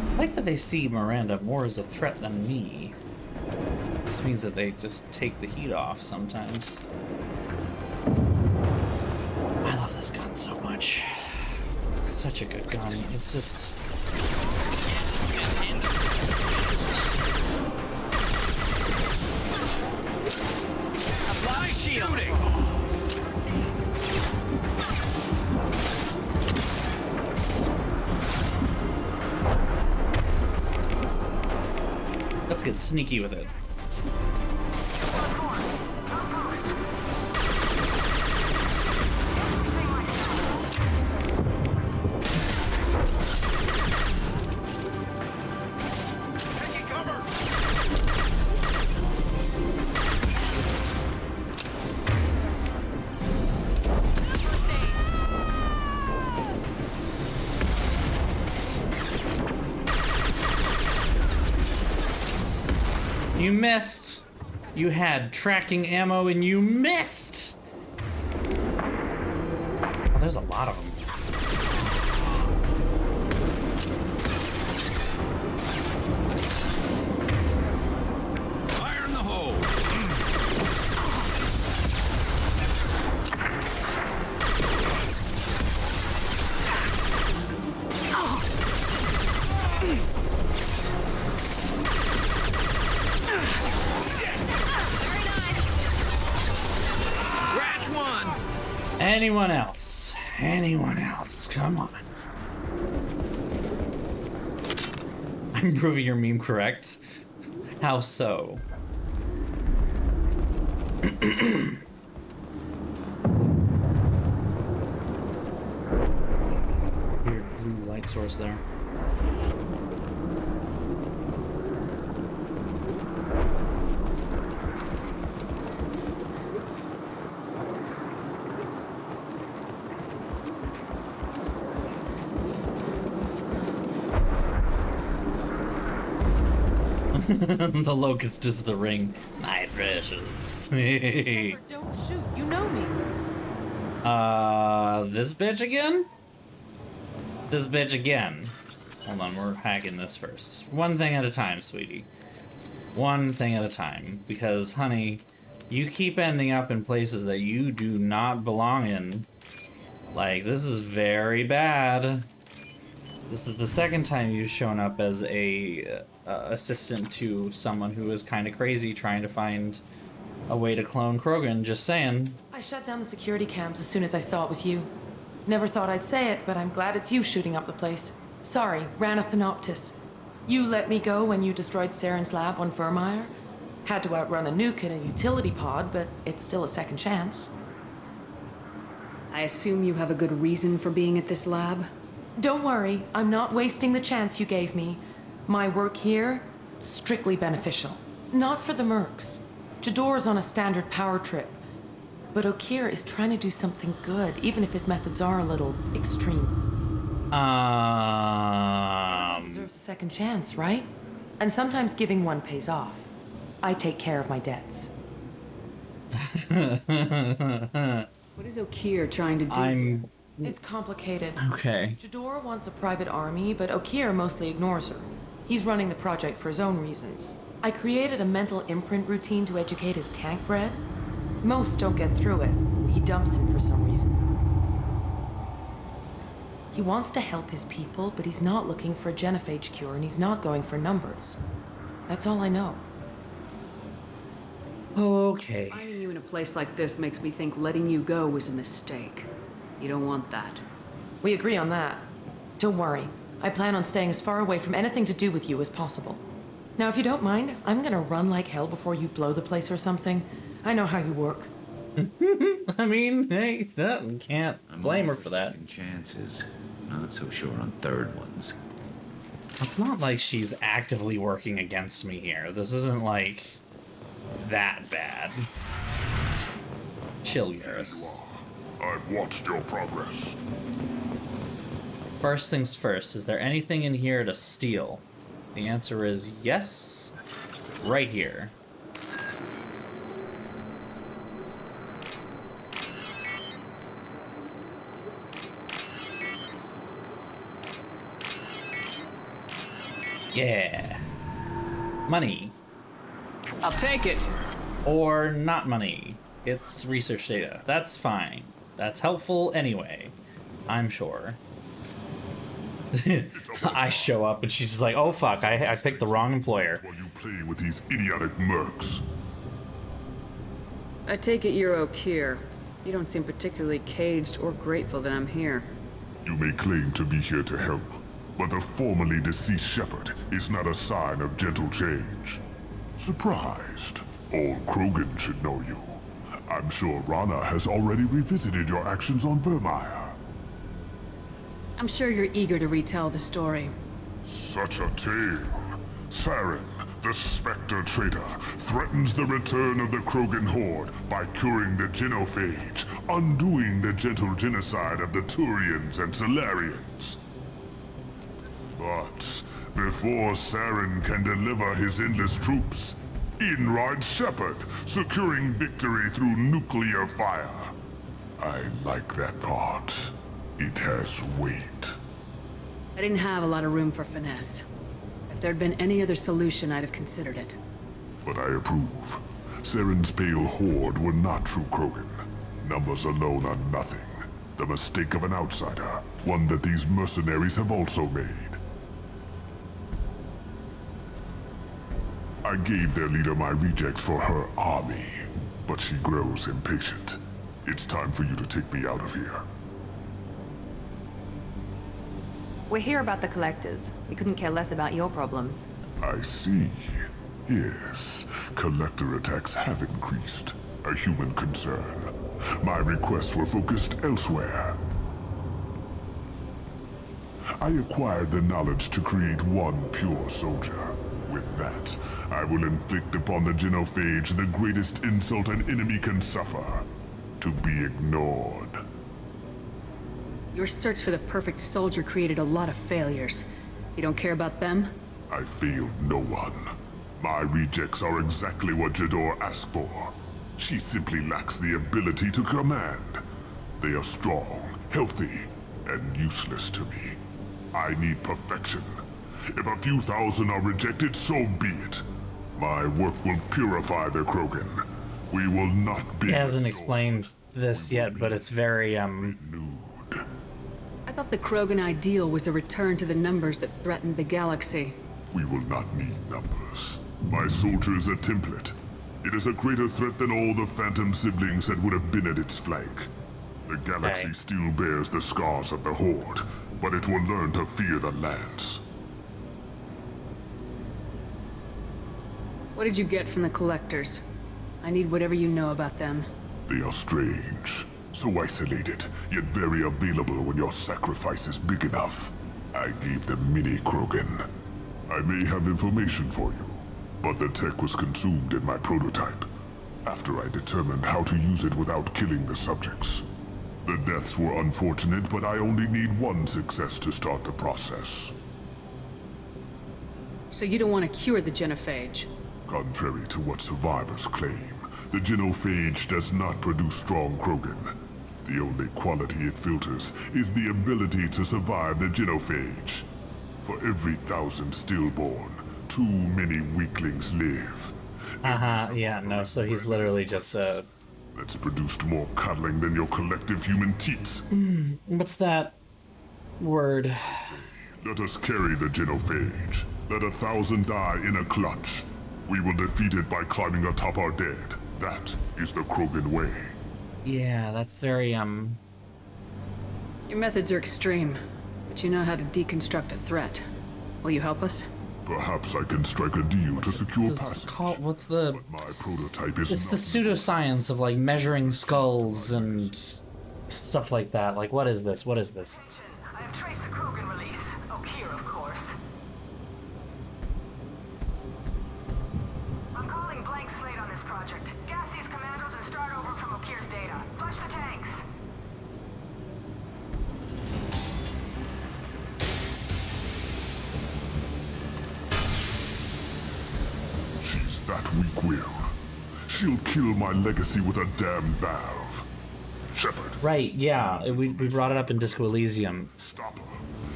I like that they see Miranda more as a threat than me. This means that they just take the heat off sometimes. I love this gun so much. It's such a good gun. It's just... Apply shielding! Let's get sneaky with it. You missed! You had tracking ammo and you missed! Oh, there's a lot of them. Fire in the hole! Anyone else? Anyone else? Come on. I'm proving your meme correct. How so? Weird blue light source there. The locust is the ring. My precious. Don't shoot, you know me. This bitch again? This bitch again. Hold on, we're hacking this first. One thing at a time, sweetie. One thing at a time. Because, honey, you keep ending up in places that you do not belong in. Like, this is very bad. This is the second time you've shown up as a assistant to someone who is kind of crazy trying to find a way to clone Krogan, just saying. I shut down the security cams as soon as I saw it was you. Never thought I'd say it, but I'm glad it's you shooting up the place. Sorry, Ranathanoptis. You let me go when you destroyed Saren's lab on Vermeer. Had to outrun a nuke in a utility pod, but it's still a second chance. I assume you have a good reason for being at this lab? Don't worry, I'm not wasting the chance you gave me. My work here, strictly beneficial. Not for the mercs. Jador's on a standard power trip. But Okeer is trying to do something good, even if his methods are a little extreme. Everyone deserves a second chance, right? And sometimes giving one pays off. I take care of my debts. What is Okeer trying to do? It's complicated. Okay. Jador wants a private army, but Okeer mostly ignores her. He's running the project for his own reasons. I created a mental imprint routine to educate his tank bred. Most don't get through it. He dumps them for some reason. He wants to help his people, but he's not looking for a genophage cure, and he's not going for numbers. That's all I know. Okay. Finding you in a place like this makes me think letting you go was a mistake. You don't want that. We agree on that. Don't worry. I plan on staying as far away from anything to do with you as possible. Now, if you don't mind, I'm gonna run like hell before you blow the place or something. I know how you work. I mean, hey, can't blame her for that. Second chances. Not so sure on third ones. It's not like she's actively working against me here. This isn't like that bad. Chill, Garrus. I've watched your progress. First things first, is there anything in here to steal? The answer is yes, right here. Yeah. Money. I'll take it. Or not money. It's research data. That's fine. That's helpful anyway. I'm sure. I show up and she's just like, oh fuck, I picked the wrong employer. While you play with these idiotic mercs. I take it you're Okeer. You don't seem particularly caged or grateful that I'm here. You may claim to be here to help, but the formerly deceased shepherd is not a sign of gentle change. Surprised? Old Krogan should know you. I'm sure Rana has already revisited your actions on Vermeer. I'm sure you're eager to retell the story. Such a tale. Saren, the Spectre traitor, threatens the return of the Krogan horde by curing the genophage, undoing the gentle genocide of the Turians and Solarians. But before Saren can deliver his endless troops, in rides Shepard, securing victory through nuclear fire. I like that part. It has weight. I didn't have a lot of room for finesse. If there'd been any other solution, I'd have considered it. But I approve. Saren's pale horde were not true Krogan. Numbers alone are nothing. The mistake of an outsider, one that these mercenaries have also made. I gave their leader my rejects for her army, but she grows impatient. It's time for you to take me out of here. We're here about the collectors. We couldn't care less about your problems. I see. Yes, collector attacks have increased. A human concern. My requests were focused elsewhere. I acquired the knowledge to create one pure soldier. With that, I will inflict upon the genophage the greatest insult an enemy can suffer. To be ignored. Your search for the perfect soldier created a lot of failures. You don't care about them? I failed no one. My rejects are exactly what Jador asked for. She simply lacks the ability to command. They are strong, healthy, and useless to me. I need perfection. If a few thousand are rejected, so be it. My work will purify the Krogan. We will not be... He hasn't explained this yet, but it's very, I thought the Krogan ideal was a return to the numbers that threatened the galaxy. We will not need numbers. My soldier is a template. It is a greater threat than all the Phantom siblings that would have been at its flank. The galaxy still bears the scars of the Horde, but it will learn to fear the Lance. What did you get from the collectors? I need whatever you know about them. They are strange. So isolated, yet very available when your sacrifice is big enough. I gave them mini Krogan. I may have information for you, but the tech was consumed in my prototype, after I determined how to use it without killing the subjects. The deaths were unfortunate, but I only need one success to start the process. So you don't want to cure the genophage? Contrary to what survivors claim, the genophage does not produce strong Krogan. The only quality it filters is the ability to survive the genophage. For every 1,000 stillborn, too many weaklings live. Yeah, no, so he's literally just a... That's produced more cuddling than your collective human teats. What's that word? Let us carry the genophage. Let 1,000 die in a clutch. We will defeat it by climbing atop our dead. That is the Krogan way. Yeah, that's very, Your methods are extreme, but you know how to deconstruct a threat. Will you help us? Perhaps I can strike a deal to secure passage. What's the... But my prototype is It's the pseudoscience of, like, measuring skulls and stuff like that. Like, what is this? What is this? I have traced the Krogan release. Okeer, of course. I'm calling blank slate on this project. Gas these commandos and start over from Okeer's data. Flush the tanks. She's that weak-willed. She'll kill my legacy with a damn valve. Shepard. Right, yeah. We brought it up in Disco Elysium. Stop her.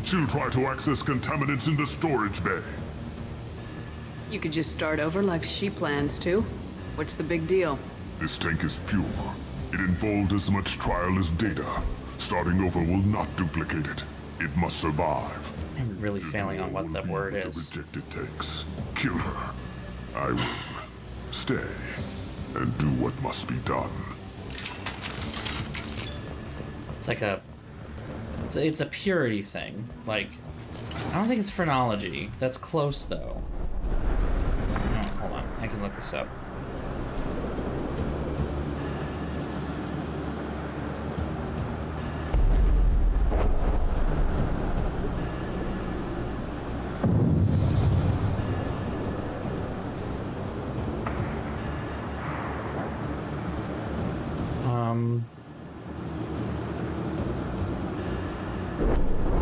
She'll try to access contaminants in the storage bay. You could just start over like she plans to. What's the big deal? This tank is pure. It involved as much trial as data. Starting over will not duplicate it. It must survive. I'm really failing on what that word The is. rejected tanks. Kill her. I will stay and do what must be done. It's like a... It's a purity thing. Like, I don't think it's phrenology. That's close, though. Oh, hold on. I can look this up.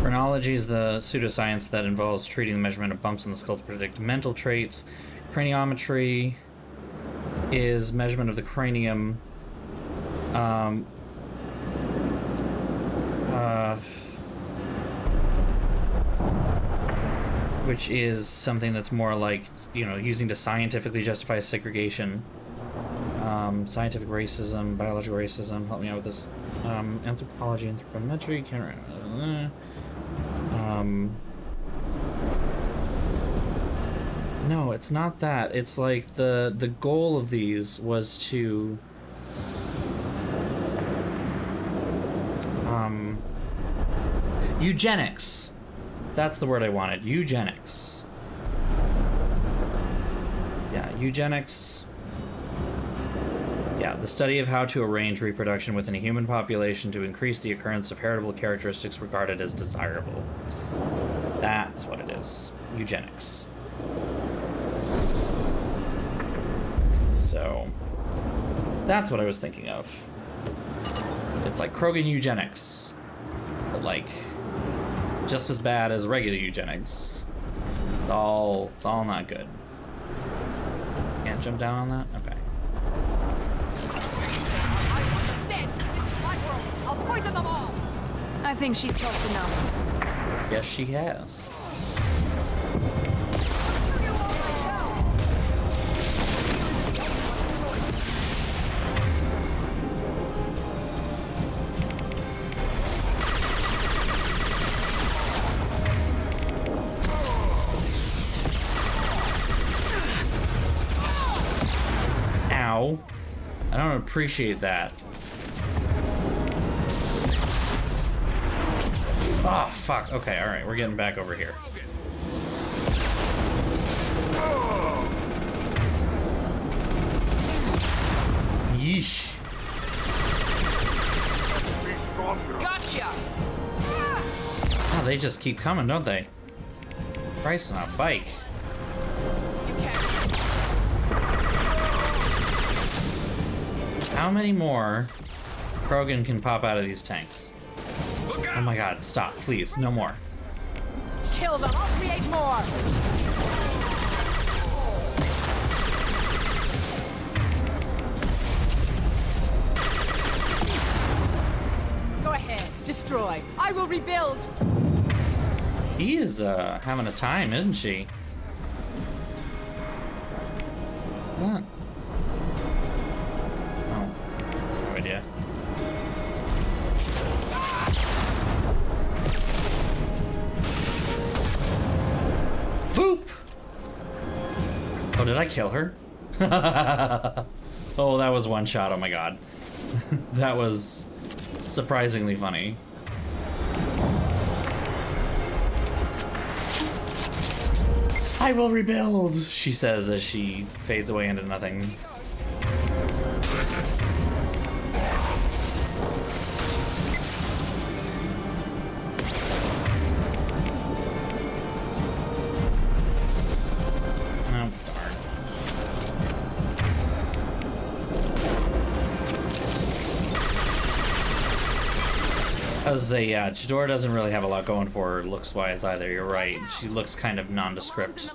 Phrenology is the pseudoscience that involves treating the measurement of bumps in the skull to predict mental traits. Craniometry is measurement of the cranium. Which is something that's more like, you know, using to scientifically justify segregation. Scientific racism, biological racism, help me out with this. Anthropology, anthropometry, no, it's not that. It's like the goal of these was to eugenics. That's the word I wanted. Eugenics. Yeah, eugenics. Yeah, the study of how to arrange reproduction within a human population to increase the occurrence of heritable characteristics regarded as desirable. That's what it is. Eugenics. So, that's what I was thinking of. It's like Krogan eugenics, but like just as bad as regular eugenics. It's all not good. Can't jump down on that? Okay. I'll poison them all! I think she's talked enough. Yes, she has. Ow. I don't appreciate that. Oh, fuck. Okay, alright, we're getting back over here. Yeesh. Gotcha! Oh, they just keep coming, don't they? Christ on a bike. How many more Krogan can pop out of these tanks? Oh my god, stop, please, no more. Kill them, I'll create more! Go ahead, destroy. I will rebuild! He is, having a time, isn't she? that? Oh, no idea. Boop! Oh, did I kill her? Oh, that was one shot. Oh my god. That was surprisingly funny. I will rebuild, she says as she fades away into nothing. Oh, darn. I was say, yeah, Chidora doesn't really have a lot going for her looks-wise either. You're right. She looks kind of nondescript.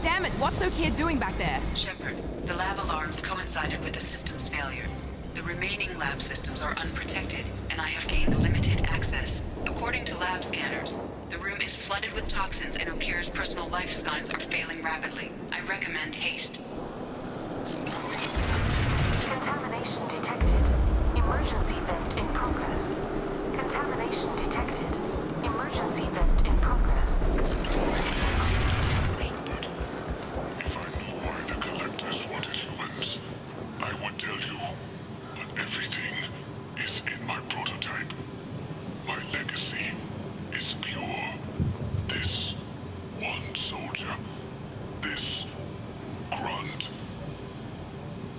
Damn it, what's O'Keir doing back there? Shepard, the lab alarms coincided with the system's failure. The remaining lab systems are unprotected, and I have gained limited access. According to lab scanners, the room is flooded with toxins and O'Keir's personal life signs are failing rapidly. I recommend haste. Contamination detected. Emergency vent in progress. Contamination detected. Emergency vent in progress. If I knew why the Collectors wanted humans, I would tell you. But everything is in my prototype. My legacy is pure. This one soldier. This grunt.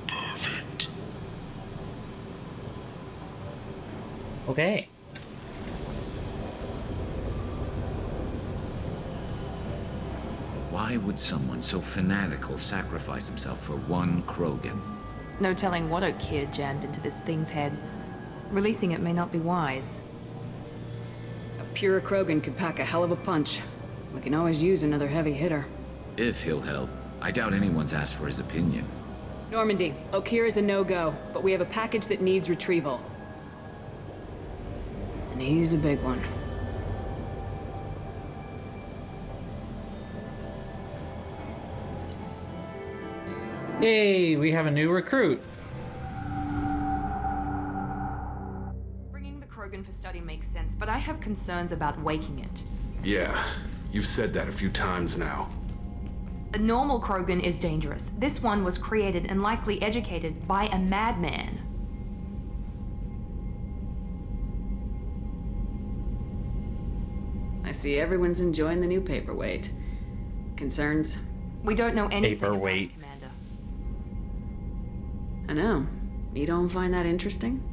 Perfect. Okay. Why would someone so fanatical sacrifice himself for one Krogan? No telling what O'Keir jammed into this thing's head. Releasing it may not be wise. A pure Krogan could pack a hell of a punch. We can always use another heavy hitter. If he'll help. I doubt anyone's asked for his opinion. Normandy, O'Keir is a no-go, but we have a package that needs retrieval. And he's a big one. Yay, we have a new recruit. Bringing the Krogan for study makes sense, but I have concerns about waking it. Yeah, you've said that a few times now. A normal Krogan is dangerous. This one was created and likely educated by a madman. I see everyone's enjoying the new paperweight. Concerns? We don't know anything Paperweight. about it, Commander. I know. You don't find that interesting?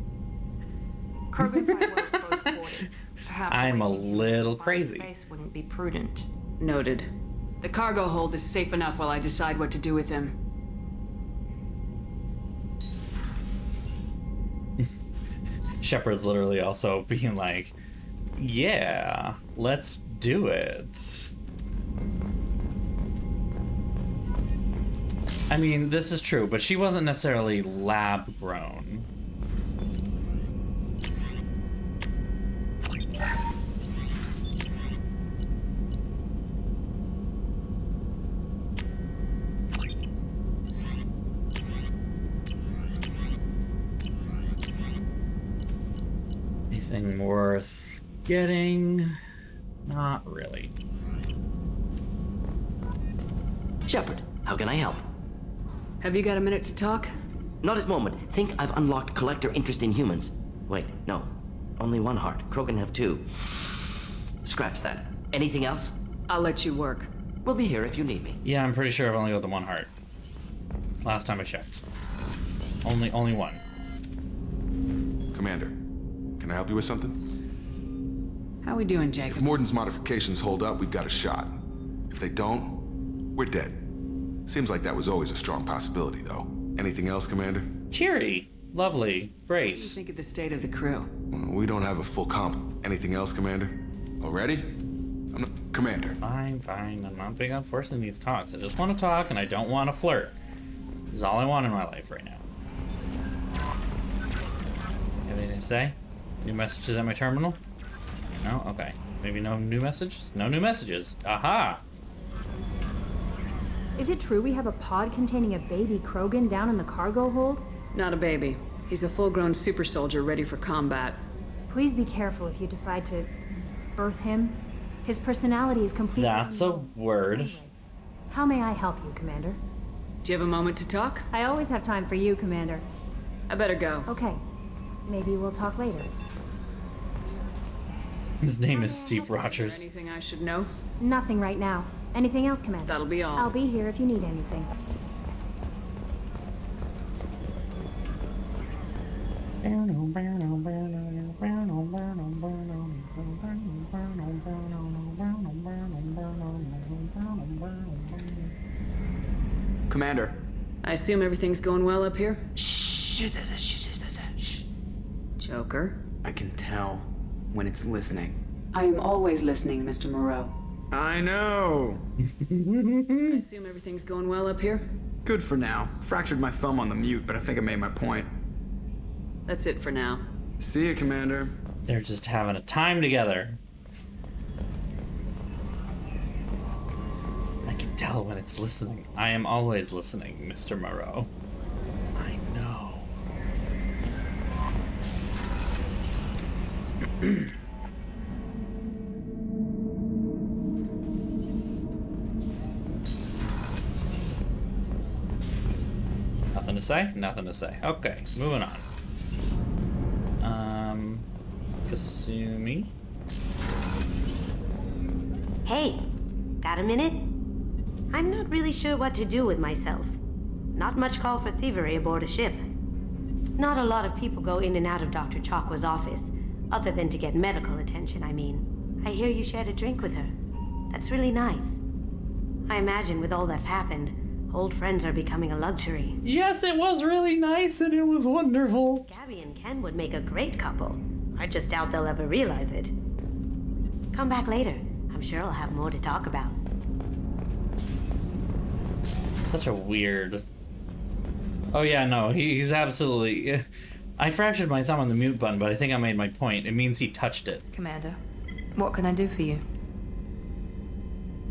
Krogan fight well at close quarters. Perhaps I'm a awakening little from crazy. Space wouldn't be prudent. Noted. The cargo hold is safe enough while I decide what to do with him. Shepard's literally also being like, yeah, let's do it. I mean, this is true, but she wasn't necessarily lab grown. Anything worth getting? Not really. Shepard, how can I help? Have you got a minute to talk? Not at the moment. Think I've unlocked collector interest in humans. Wait, no. Only one heart. Krogan have two. Scratch that. Anything else? I'll let you work. We'll be here if you need me. Yeah, I'm pretty sure I've only got the one heart. Last time I checked. Only one. Commander, can I help you with something? How we doing, If Jacob? Morden's modifications hold up, we've got a shot. If they don't, we're dead. Seems like that was always a strong possibility, though. Anything else, Commander? Cheery. Lovely. Great. What do you think of the state of the crew? Well, we don't have a full comp. Anything else, Commander? Already? I'm not... Commander. Fine. I'm not big on forcing these talks. I just want to talk and I don't want to flirt. This is all I want in my life right now. Have anything to say? New messages at my terminal? No? Okay. Maybe no new messages? No new messages. Aha! Is it true we have a pod containing a baby Krogan down in the cargo hold? Not a baby. He's a full-grown super soldier ready for combat. Please be careful if you decide to birth him. His personality is completely... That's a word. Anyway, how may I help you, Commander? Do you have a moment to talk? I always have time for you, Commander. I better go. Okay. Maybe we'll talk later. His name is Steve Rogers. Anything I should know? Nothing right now. Anything else, Commander? That'll be all. I'll be here if you need anything. Commander. I assume everything's going well up here? Shh. Joker? I can tell when it's listening. I am always listening, Mr. Moreau. I know. I assume everything's going well up here? Good for now. Fractured my thumb on the mute, but I think I made my point. That's it for now. See you, Commander. They're just having a time together. I can tell when it's listening. I am always listening, Mr. Moreau. I know. Nothing to say? Nothing to say. Okay, moving on. Kasumi? Hey, got a minute? I'm not really sure what to do with myself. Not much call for thievery aboard a ship. Not a lot of people go in and out of Dr. Chakwa's office, other than to get medical attention, I mean. I hear you shared a drink with her. That's really nice. I imagine with all that's happened, old friends are becoming a luxury. Yes, it was really nice and it was wonderful. Gabby and Ken would make a great couple. I just doubt they'll ever realize it. Come back later. I'm sure I'll have more to talk about. Such a weird... Oh yeah, no, he's absolutely... I fractured my thumb on the mute button, but I think I made my point. It means he touched it. Commander, what can I do for you?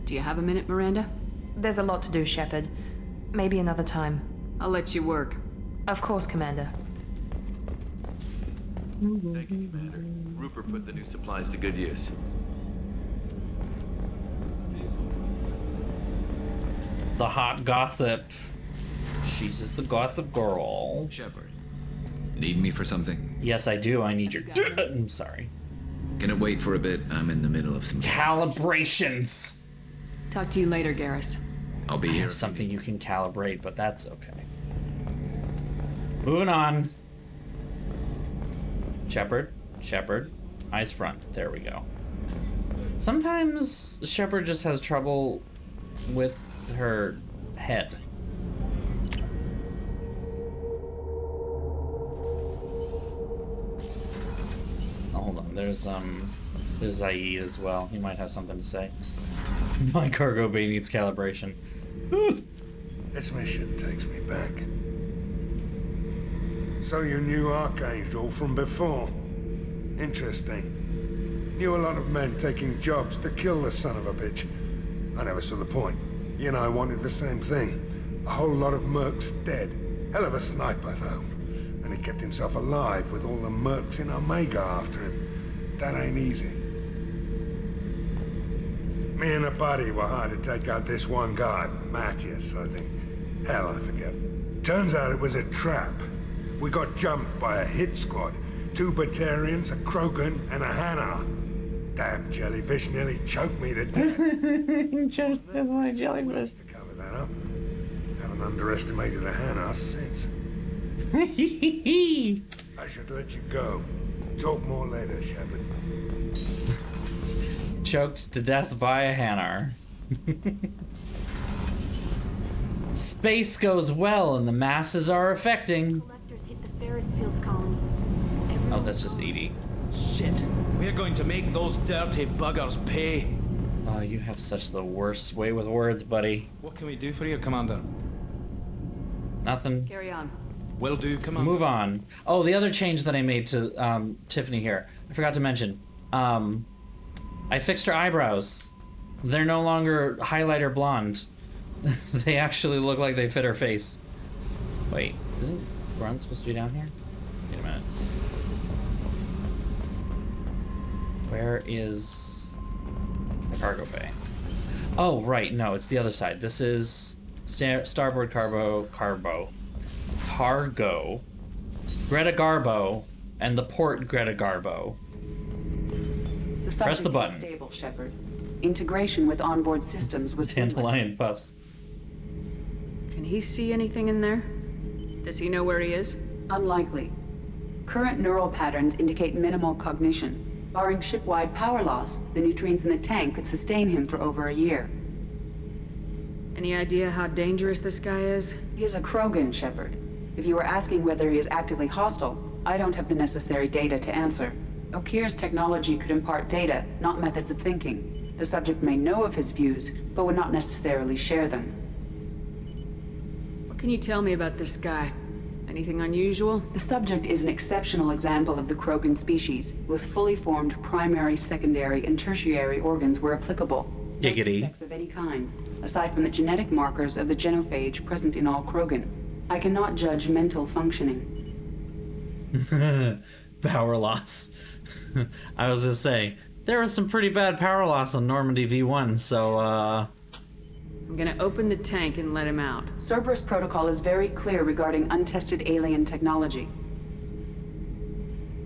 Do you have a minute, Miranda? There's a lot to do, Shepard. Maybe another time. I'll let you work. Of course, Commander. Thank you, Commander. Rupert put the new supplies to good use. The hot gossip. She's just the gossip girl. Shepard, need me for something? Yes, I do. I need your... I'm sorry. Can it wait for a bit? I'm in the middle of some... Calibrations! Talk to you later, Garrus. I'll be I here. have something you can calibrate, but that's okay. Moving on. Shepard, eyes front. There we go. Sometimes Shepard just has trouble with her head. Oh, hold on, there's Zaid as well. He might have something to say. My cargo bay needs calibration. This mission takes me back. So you knew Archangel from before? Interesting. Knew a lot of men taking jobs to kill the son of a bitch. I never saw the point. You and I wanted the same thing. A whole lot of mercs dead. Hell of a sniper, though. And he kept himself alive with all the mercs in Omega after him. That ain't easy. Me and a buddy were hired to take out this one guy, Matthias, I think. Hell, I forget. Turns out it was a trap. We got jumped by a hit squad. 2 Batarians, a Krogan, and a Hanar. Damn jellyfish nearly choked me to death. Choked with my jellyfish. To cover that up. Haven't underestimated a Hanar since. I should let you go. Talk more later, Shepard. Choked to death by a Hanar. Space goes well and the masses are affecting. Collectors hit the Ferris Fields colony. Oh, that's just Edie. Shit. We're going to make those dirty buggers pay. Oh, you have such the worst way with words, buddy. What can we do for you, Commander? Nothing. Carry on. Will do, Commander. Move on. Oh, the other change that I made to Tiffany here. I forgot to mention. I fixed her eyebrows. They're no longer highlighter blonde. They actually look like they fit her face. Wait, isn't Grunt supposed to be down here? Wait a minute. Where is the cargo bay? Oh, right, no, it's the other side. This is starboard cargo, Greta Garbo, and the port Greta Garbo. The Press the subject button. is stable, Shepard. Integration with onboard systems was seamless. Dandelion puffs. Can he see anything in there? Does he know where he is? Unlikely. Current neural patterns indicate minimal cognition. Barring ship-wide power loss, the nutrients in the tank could sustain him for over a year. Any idea how dangerous this guy is? He is a Krogan, Shepard. If you were asking whether he is actively hostile, I don't have the necessary data to answer. Okir's technology could impart data, not methods of thinking. The subject may know of his views, but would not necessarily share them. What can you tell me about this guy? Anything unusual? The subject is an exceptional example of the Krogan species, with fully formed primary, secondary, and tertiary organs where applicable. Giggity. No defects of any kind, aside from the genetic markers of the genophage present in all Krogan. I cannot judge mental functioning. Power loss. I was gonna say, there was some pretty bad power loss on Normandy V1, so, I'm gonna open the tank and let him out. Cerberus protocol is very clear regarding untested alien technology.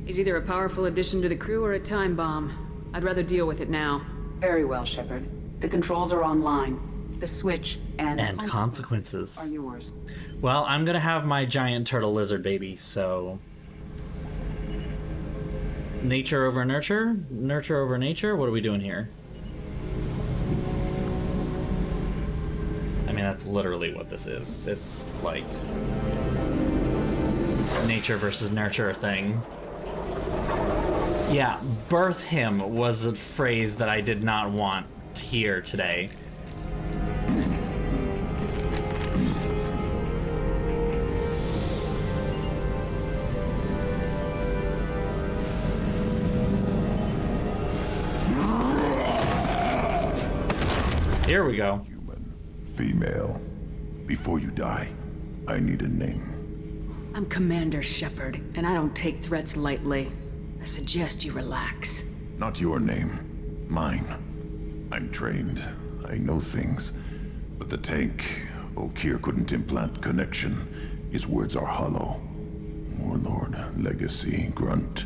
He's either a powerful addition to the crew or a time bomb. I'd rather deal with it now. Very well, Shepard. The controls are online. The switch and consequences are yours. Well, I'm gonna have my giant turtle lizard baby, so... Nature over nurture? Nurture over nature? What are we doing here? I mean, that's literally what this is. It's like... nature versus nurture thing. Yeah, birth him was a phrase that I did not want to hear today. Here we go. Human, female. Before you die, I need a name. I'm Commander Shepard, and I don't take threats lightly. I suggest you relax. Not your name. Mine. I'm trained. I know things. But the tank, Okir couldn't implant connection. His words are hollow. Warlord, legacy, Grunt.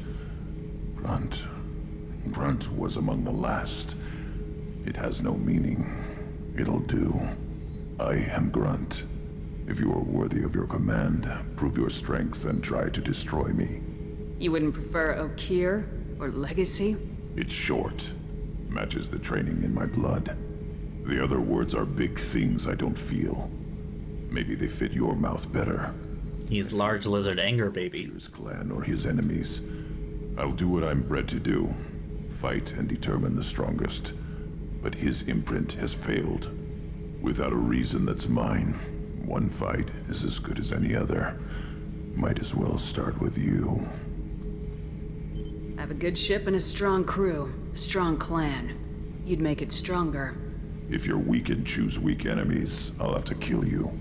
Grunt was among the last. It has no meaning. It'll do. I am Grunt. If you are worthy of your command, prove your strength and try to destroy me. You wouldn't prefer Okir or Legacy? It's short. Matches the training in my blood. The other words are big things I don't feel. Maybe they fit your mouth better. He's large lizard anger baby. His clan or his enemies. I'll do what I'm bred to do. Fight and determine the strongest. But his imprint has failed. Without a reason that's mine, one fight is as good as any other. Might as well start with you. I have a good ship and a strong crew. A strong clan. You'd make it stronger. If you're weak and choose weak enemies, I'll have to kill you.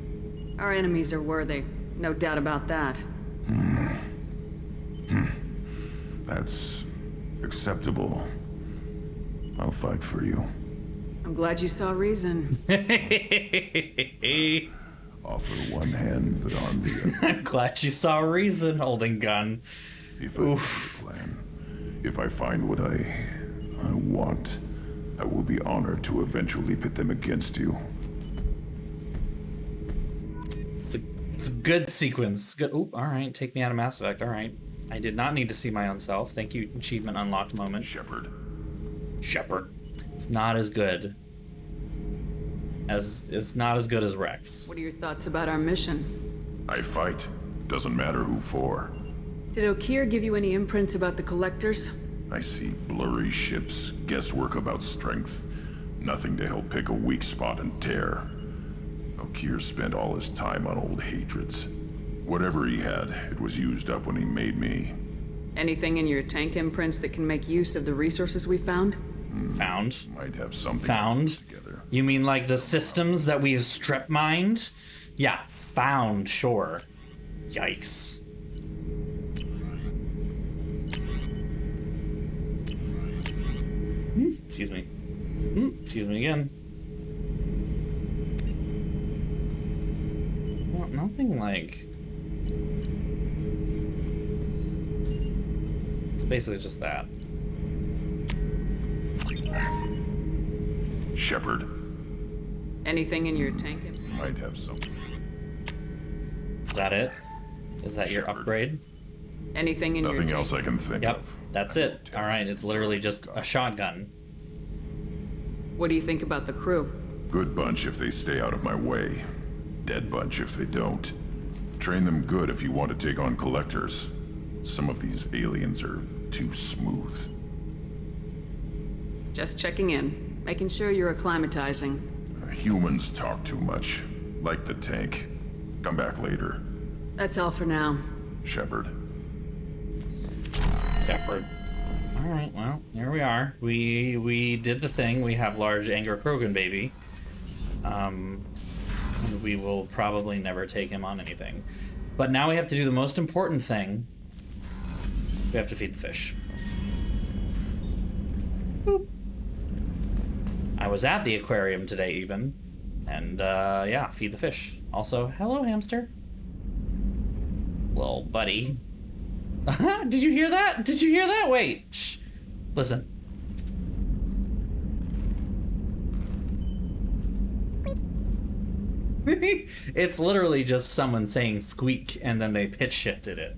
Our enemies are worthy. No doubt about that. That's acceptable. I'll fight for you. I'm glad you saw reason. Offer one hand, but arm the other. I'm glad you saw reason, holding gun. If I plan, if I find what I want, I will be honored to eventually pit them against you. It's a good sequence. Good. Oop, all right. Take me out of Mass Effect. All right. I did not need to see my own self. Thank you, achievement unlocked moment. Shepard. It's not as good as Rex. What are your thoughts about our mission? I fight. Doesn't matter who for. Did Okir give you any imprints about the Collectors? I see blurry ships, guesswork about strength. Nothing to help pick a weak spot and tear. Okir spent all his time on old hatreds. Whatever he had, it was used up when he made me. Anything in your tank imprints that can make use of the resources we found? Found. Might have something Found. together. You mean like the systems that we've strip mined? Yeah, found, sure. Yikes. Excuse me. Excuse me again. Well, nothing like... It's basically just that. Shepard. Anything in your tank? Might have something. Is that it? Is that your upgrade? Anything in your Nothing tank? else I can think Yep, of. that's it. Alright, it's literally just a shotgun. What do you think about the crew? Good bunch if they stay out of my way. Dead bunch if they don't. Train them good if you want to take on collectors. Some of these aliens are too smooth. Just checking in, making sure you're acclimatizing. Humans talk too much. Like the tank. Come back later. That's all for now. Shepard. Shepard. Alright, well, here we are. We did the thing. We have large Anger Krogan baby. And we will probably never take him on anything. But now we have to do the most important thing. We have to feed the fish. Boop. I was at the aquarium today even. And yeah, feed the fish. Also, hello hamster. Little buddy. Did you hear that? Did you hear that? Wait. Shh. Listen. It's literally just someone saying squeak and then they pitch shifted it.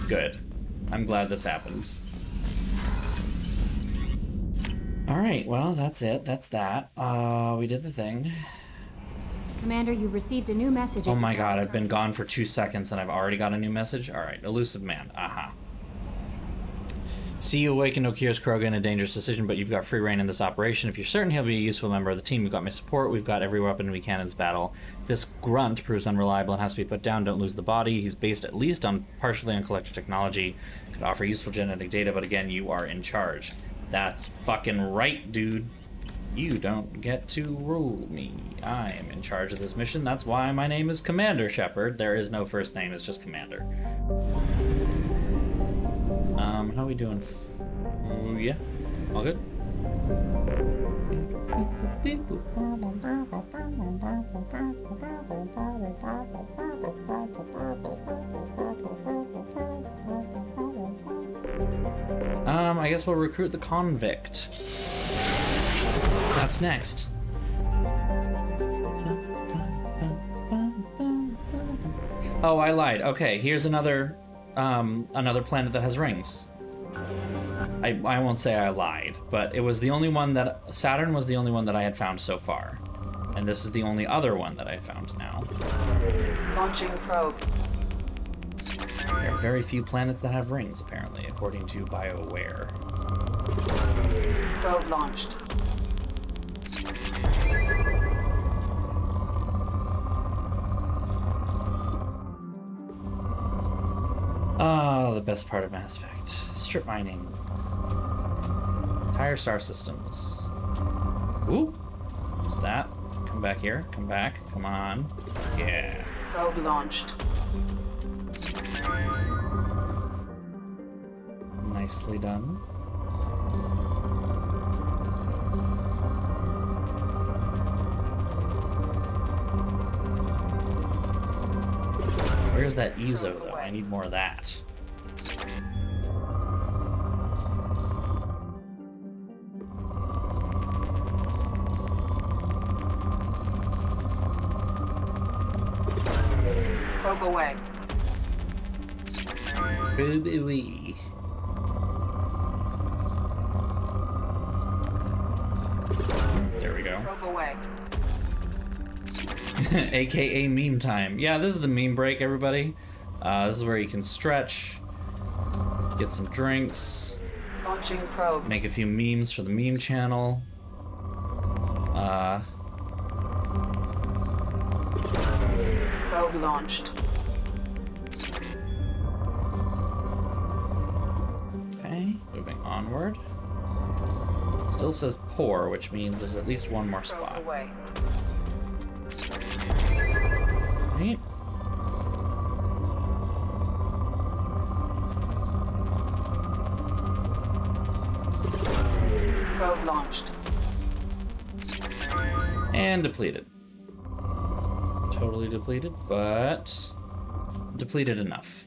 Good. I'm glad this happened. Alright, well, that's it. That's that. We did the thing. Commander, you've received a new message. Oh my god, I've been gone for 2 seconds and I've already got a new message? Alright, elusive man. Aha. See you awaken Okir's Krogan, a dangerous decision, but you've got free reign in this operation. If you're certain he'll be a useful member of the team, you've got my support. We've got every weapon we can in this battle. If this grunt proves unreliable and has to be put down, don't lose the body. He's based at least on partially on collector technology. Could offer useful genetic data, but again, you are in charge. That's fucking right, dude. You don't get to rule me. I am in charge of this mission. That's why my name is Commander Shepard. There is no first name, it's just Commander. How we doing? Oh, yeah. All good? I guess we'll recruit the convict. That's next. Oh, I lied. Okay, here's another planet that has rings. I won't say I lied, but it was the only one that... Saturn was the only one that I had found so far. And this is the only other one that I found now. Launching probe. There are very few planets that have rings, apparently, according to BioWare. Probe launched. Oh, the best part of Mass Effect. Strip mining. Entire star systems. Ooh. What's that? Come back here. Come back. Come on. Yeah. Probe launched. Nicely done. Where's that Ezo, though? I need more of that. Probe away. Probe away. There we go. Probe away. AKA meme time. Yeah, this is the meme break, everybody. This is where you can stretch, get some drinks, Launching probe. make a few memes for the meme channel. Probe launched. Okay, moving on. onward. It still says poor, which means there's at least one more spot. Right. Probe launched. And depleted. Totally depleted, but depleted enough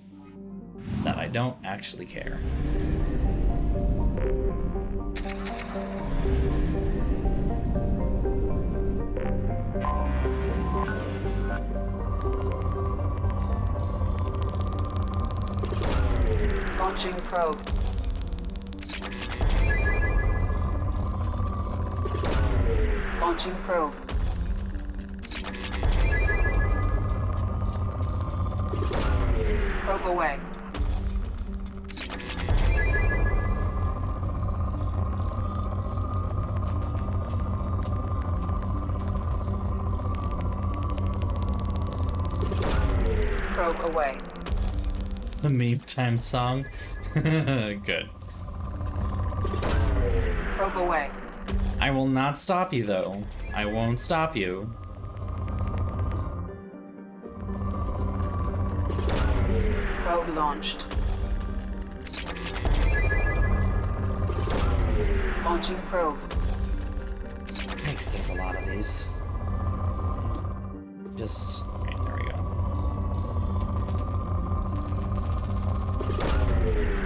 that I don't actually care. Launching probe. Launching probe. Probe away. Probe away. The meme time song. Good. Probe away. I will not stop you, though. I won't stop you. Probe launched. Launching probe. Thanks, there's a lot of these. Just... right, there we go.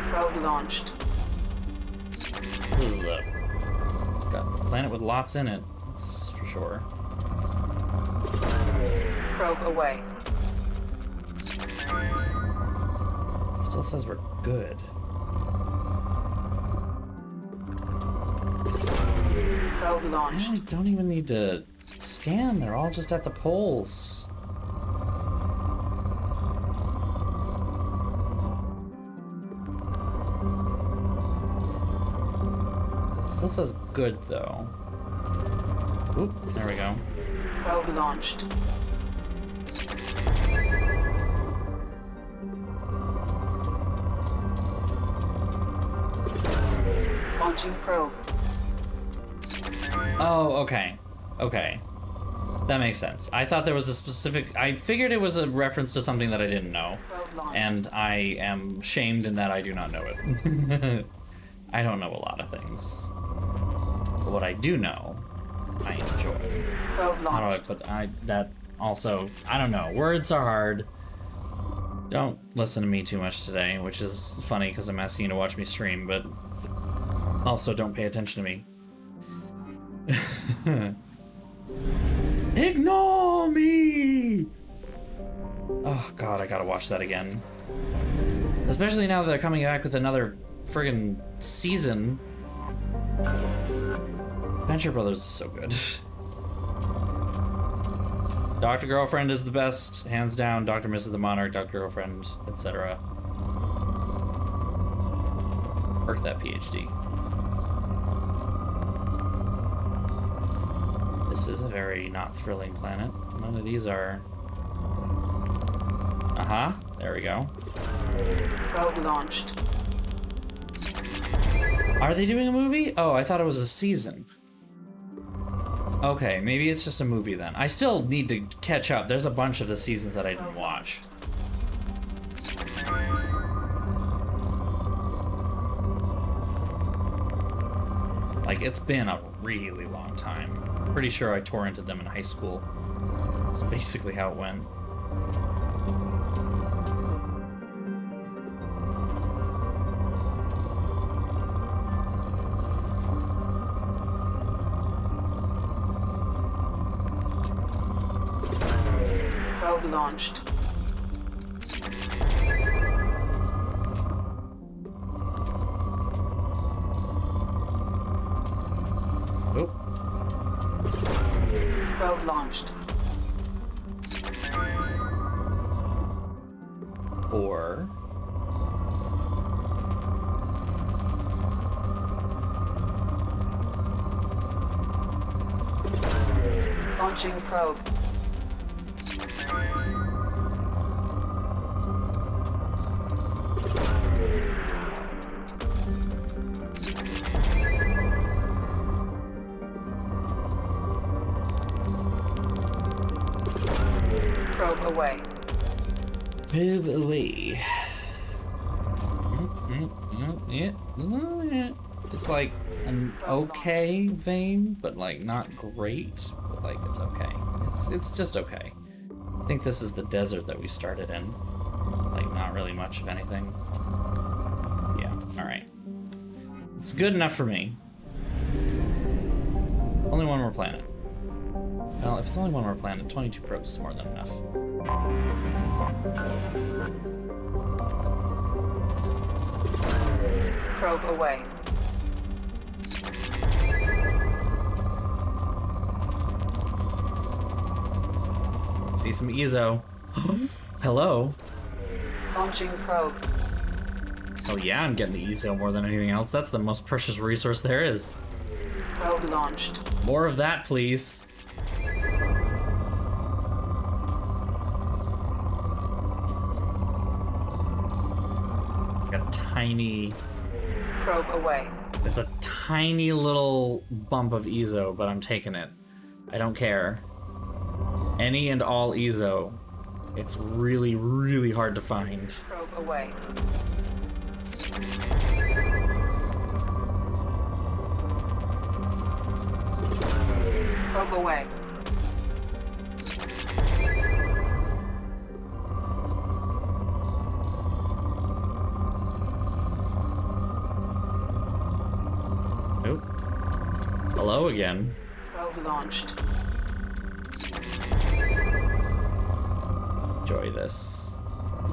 Probe launched. This is a... got a planet with lots in it, that's for sure. Probe away. It still says we're good. Probe launched. I don't even need to scan, they're all just at the poles. Still says good, though. Oop, there we go. Probe launched. Launching probe. Oh, okay. Okay. That makes sense. I thought there was a specific... I figured it was a reference to something that I didn't know. And I am shamed in that I do not know it. I don't know a lot of things. But what I do know, I enjoy. How do I put... that also... I don't know. Words are hard. Don't listen to me too much today, which is funny because I'm asking you to watch me stream, but... also don't pay attention to me. Ignore me! Oh god, I gotta watch that again. Especially now that they're coming back with another friggin' season. Venture Brothers is so good. Dr. Girlfriend is the best, hands down. Dr. Mrs. the Monarch, Dr. Girlfriend, etc. Work that PhD. This is a very not thrilling planet. None of these are... uh-huh, there we go. Probe launched. Are they doing a movie? Oh, I thought it was a season. Okay, maybe it's just a movie then. I still need to catch up. There's a bunch of the seasons that I didn't watch. Like, it's been a really long time. Pretty sure I torrented them in high school. That's basically how it went. Probe launched. Oh. Probe launched. Or... launching probe. Probe away. Move away. It's like an okay vein, but like not great. But like it's okay. It's just okay. I think this is the desert that we started in. Like not really much of anything. Yeah. All right. It's good enough for me. Only one more planet. Well, if it's only one more planet, 22 probes is more than enough. Probe away. See some Ezo. Hello. Launching probe. Oh yeah, I'm getting the Ezo more than anything else. That's the most precious resource there is. Probe launched. More of that, please. Like a tiny... Probe away. It's a tiny little bump of Ezo, but I'm taking it. I don't care. Any and all Ezo. It's really, really hard to find. Probe away. Probe away. Nope. Hello again. Probe launched. Enjoy this.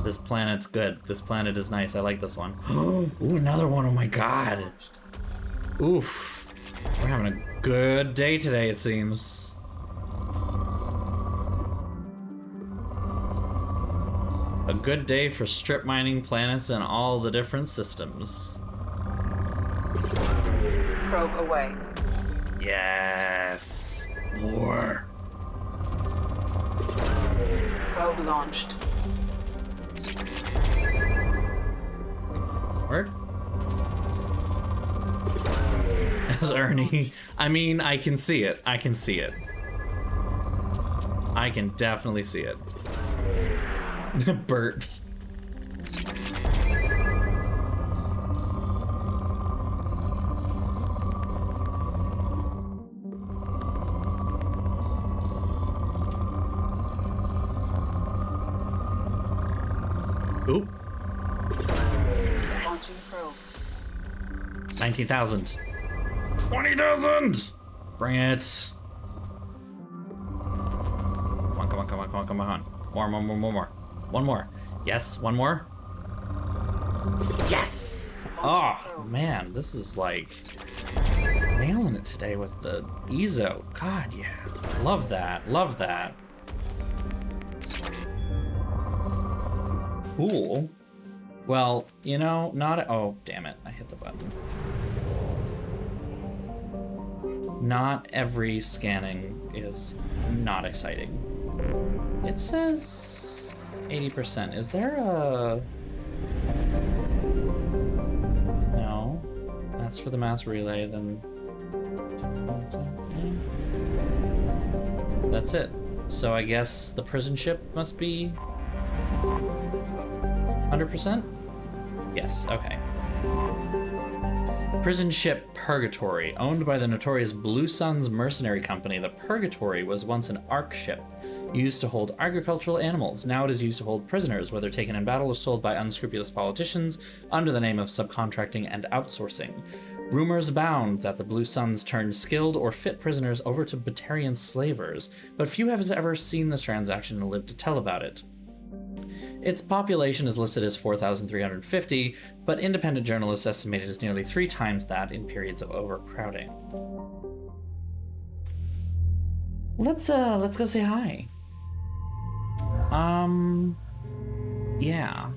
This planet's good. This planet is nice. I like this one. Ooh, another one. Oh my god. Oof. We're having a good day today, it seems. A good day for strip mining planets and all the different systems. Probe away. Yes. More. Probe launched. Word? As Ernie. I mean, I can see it. I can see it. I can definitely see it. Bert. Oop. Yes. 19,000. 20,000! Bring it. Come on, come on, come on, come on, come on. More. One more. Yes, one more. Yes! Oh, man, this is like nailing it today with the Ezo. God, yeah. Love that. Love that. Cool. Well, you know, not... Oh, damn it. I hit the button. Not every scanning is not exciting. It says 80%. Is there a... No. That's for the mass relay, then... That's it. So I guess the prison ship must be... 100%? Yes, okay. Prison ship Purgatory. Owned by the notorious Blue Suns mercenary company, the Purgatory was once an ARC ship, used to hold agricultural animals. Now it is used to hold prisoners, whether taken in battle or sold by unscrupulous politicians under the name of subcontracting and outsourcing. Rumors abound that the Blue Suns turned skilled or fit prisoners over to Batarian slavers, but few have ever seen this transaction and lived to tell about it. Its population is listed as 4,350, but independent journalists estimate it as nearly 3 times that in periods of overcrowding. Let's go say hi. Yeah.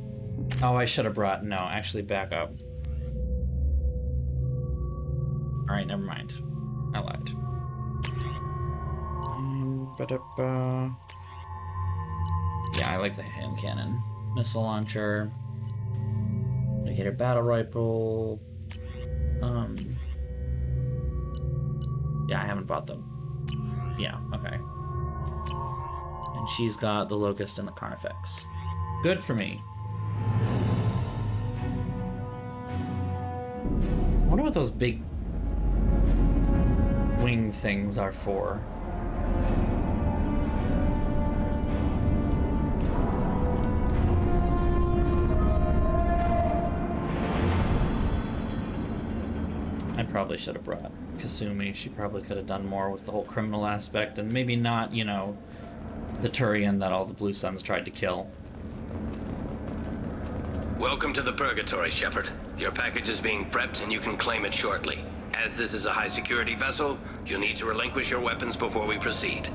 Oh, I should have brought... No, actually, back up. Alright, never mind. I lied. Yeah, I like the hand cannon. Missile launcher. Indicator battle rifle. Yeah, I haven't bought them. Yeah, okay. And she's got the Locust and the Carnifex. Good for me. I wonder what those big wing things are for. I probably should have brought Kasumi. She probably could have done more with the whole criminal aspect, and maybe not, you know, the Turian that all the Blue Suns tried to kill. Welcome to the Purgatory, Shepard. Your package is being prepped and you can claim it shortly. As this is a high-security vessel, you'll need to relinquish your weapons before we proceed.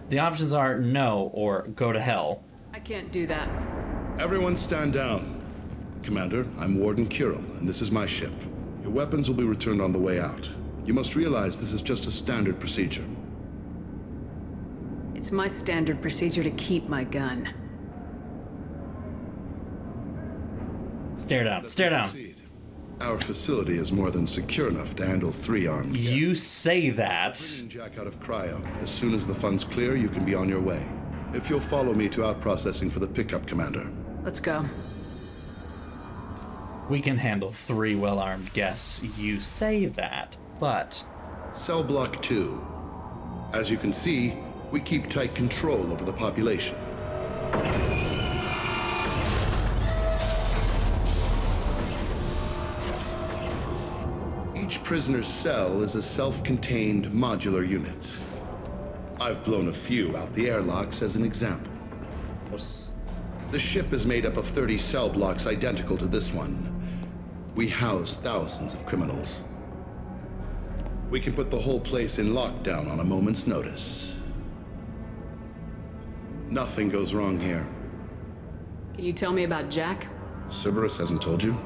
The options are no or go to hell. I can't do that. Everyone stand down. Commander, I'm Warden Kirill, and this is my ship. Your weapons will be returned on the way out. You must realize this is just a standard procedure. It's my standard procedure to keep my gun. Stare down. Stare down. Our facility is more than secure enough to handle 3 armed guests. You say that. Bringing Jack out of cryo. As soon as the funds clear, you can be on your way. If you'll follow me to out-processing for the pickup, Commander. Let's go. We can handle 3 well-armed guests. You say that, but... Cell Block 2. As you can see, we keep tight control over the population. Each prisoner's cell is a self-contained modular unit. I've blown a few out the airlocks as an example. The ship is made up of 30 cell blocks identical to this one. We house thousands of criminals. We can put the whole place in lockdown on a moment's notice. Nothing goes wrong here. Can you tell me about Jack? Cerberus hasn't told you?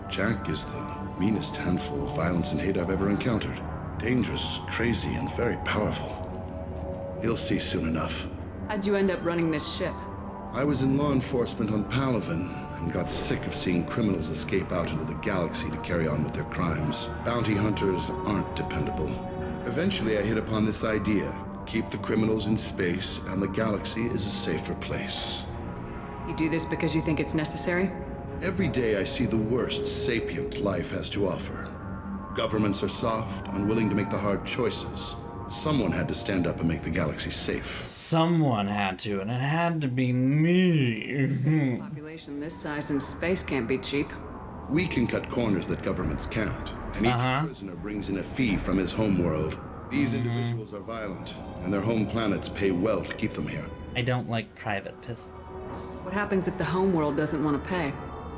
Jack is the meanest handful of violence and hate I've ever encountered. Dangerous, crazy, and very powerful. You'll see soon enough. How'd you end up running this ship? I was in law enforcement on Palaven and got sick of seeing criminals escape out into the galaxy to carry on with their crimes. Bounty hunters aren't dependable. Eventually, I hit upon this idea. Keep the criminals in space, and the galaxy is a safer place. You do this because you think it's necessary? Every day I see the worst sapient life has to offer. Governments are soft, unwilling to make the hard choices. Someone had to stand up and make the galaxy safe. Someone had to, and it had to be me. Population this size in space can't be cheap. We can cut corners that governments can't, and each prisoner brings in a fee from his homeworld. These individuals are violent, and their home planets pay well to keep them here. I don't like private piss. What happens if the homeworld doesn't want to pay?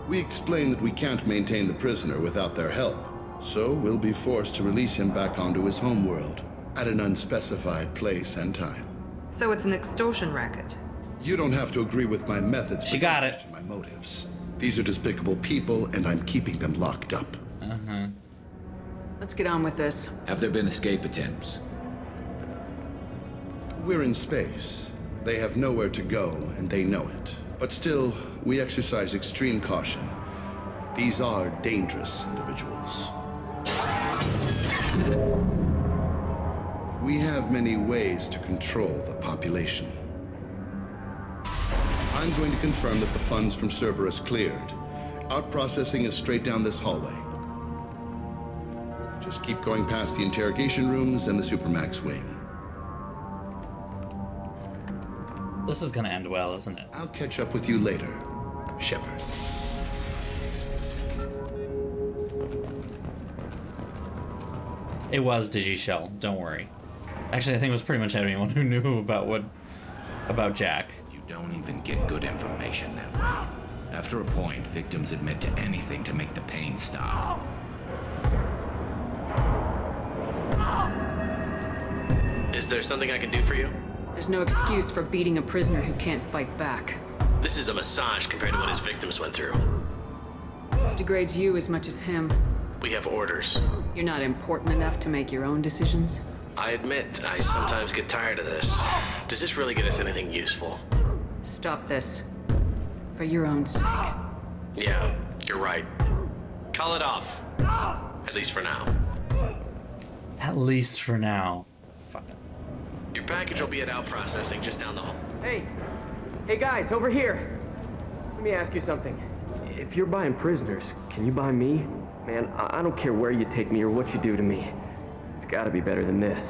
We explain that we can't maintain the prisoner without their help, so we'll be forced to release him back onto his homeworld at an unspecified place and time. So it's an extortion racket. You don't have to agree with my methods. She got it. My motives. These are despicable people, and I'm keeping them locked up. Let's get on with this. Have there been escape attempts? We're in space. They have nowhere to go, and they know it. But still, we exercise extreme caution. These are dangerous individuals. We have many ways to control the population. I'm going to confirm that the funds from Cerberus cleared. Out-processing is straight down this hallway. Just keep going past the interrogation rooms and the Supermax wing. This is gonna end well, isn't it? I'll catch up with you later, Shepard. It was Digishell, don't worry. Actually, I think it was pretty much anyone who knew about Jack. You don't even get good information that way. After a point, victims admit to anything to make the pain stop. Is there something I can do for you? There's no excuse for beating a prisoner who can't fight back. This is a massage compared to what his victims went through. This degrades you as much as him. We have orders. You're not important enough to make your own decisions? I admit, I sometimes get tired of this. Does this really get us anything useful? Stop this. For your own sake. Yeah, you're right. Call it off. At least for now. At least for now. Fuck it. Your package will be at out processing just down the hall. Hey guys, over here. Let me ask you something. If you're buying prisoners, can you buy me? Man, I don't care where you take me or what you do to me. It's gotta be better than this.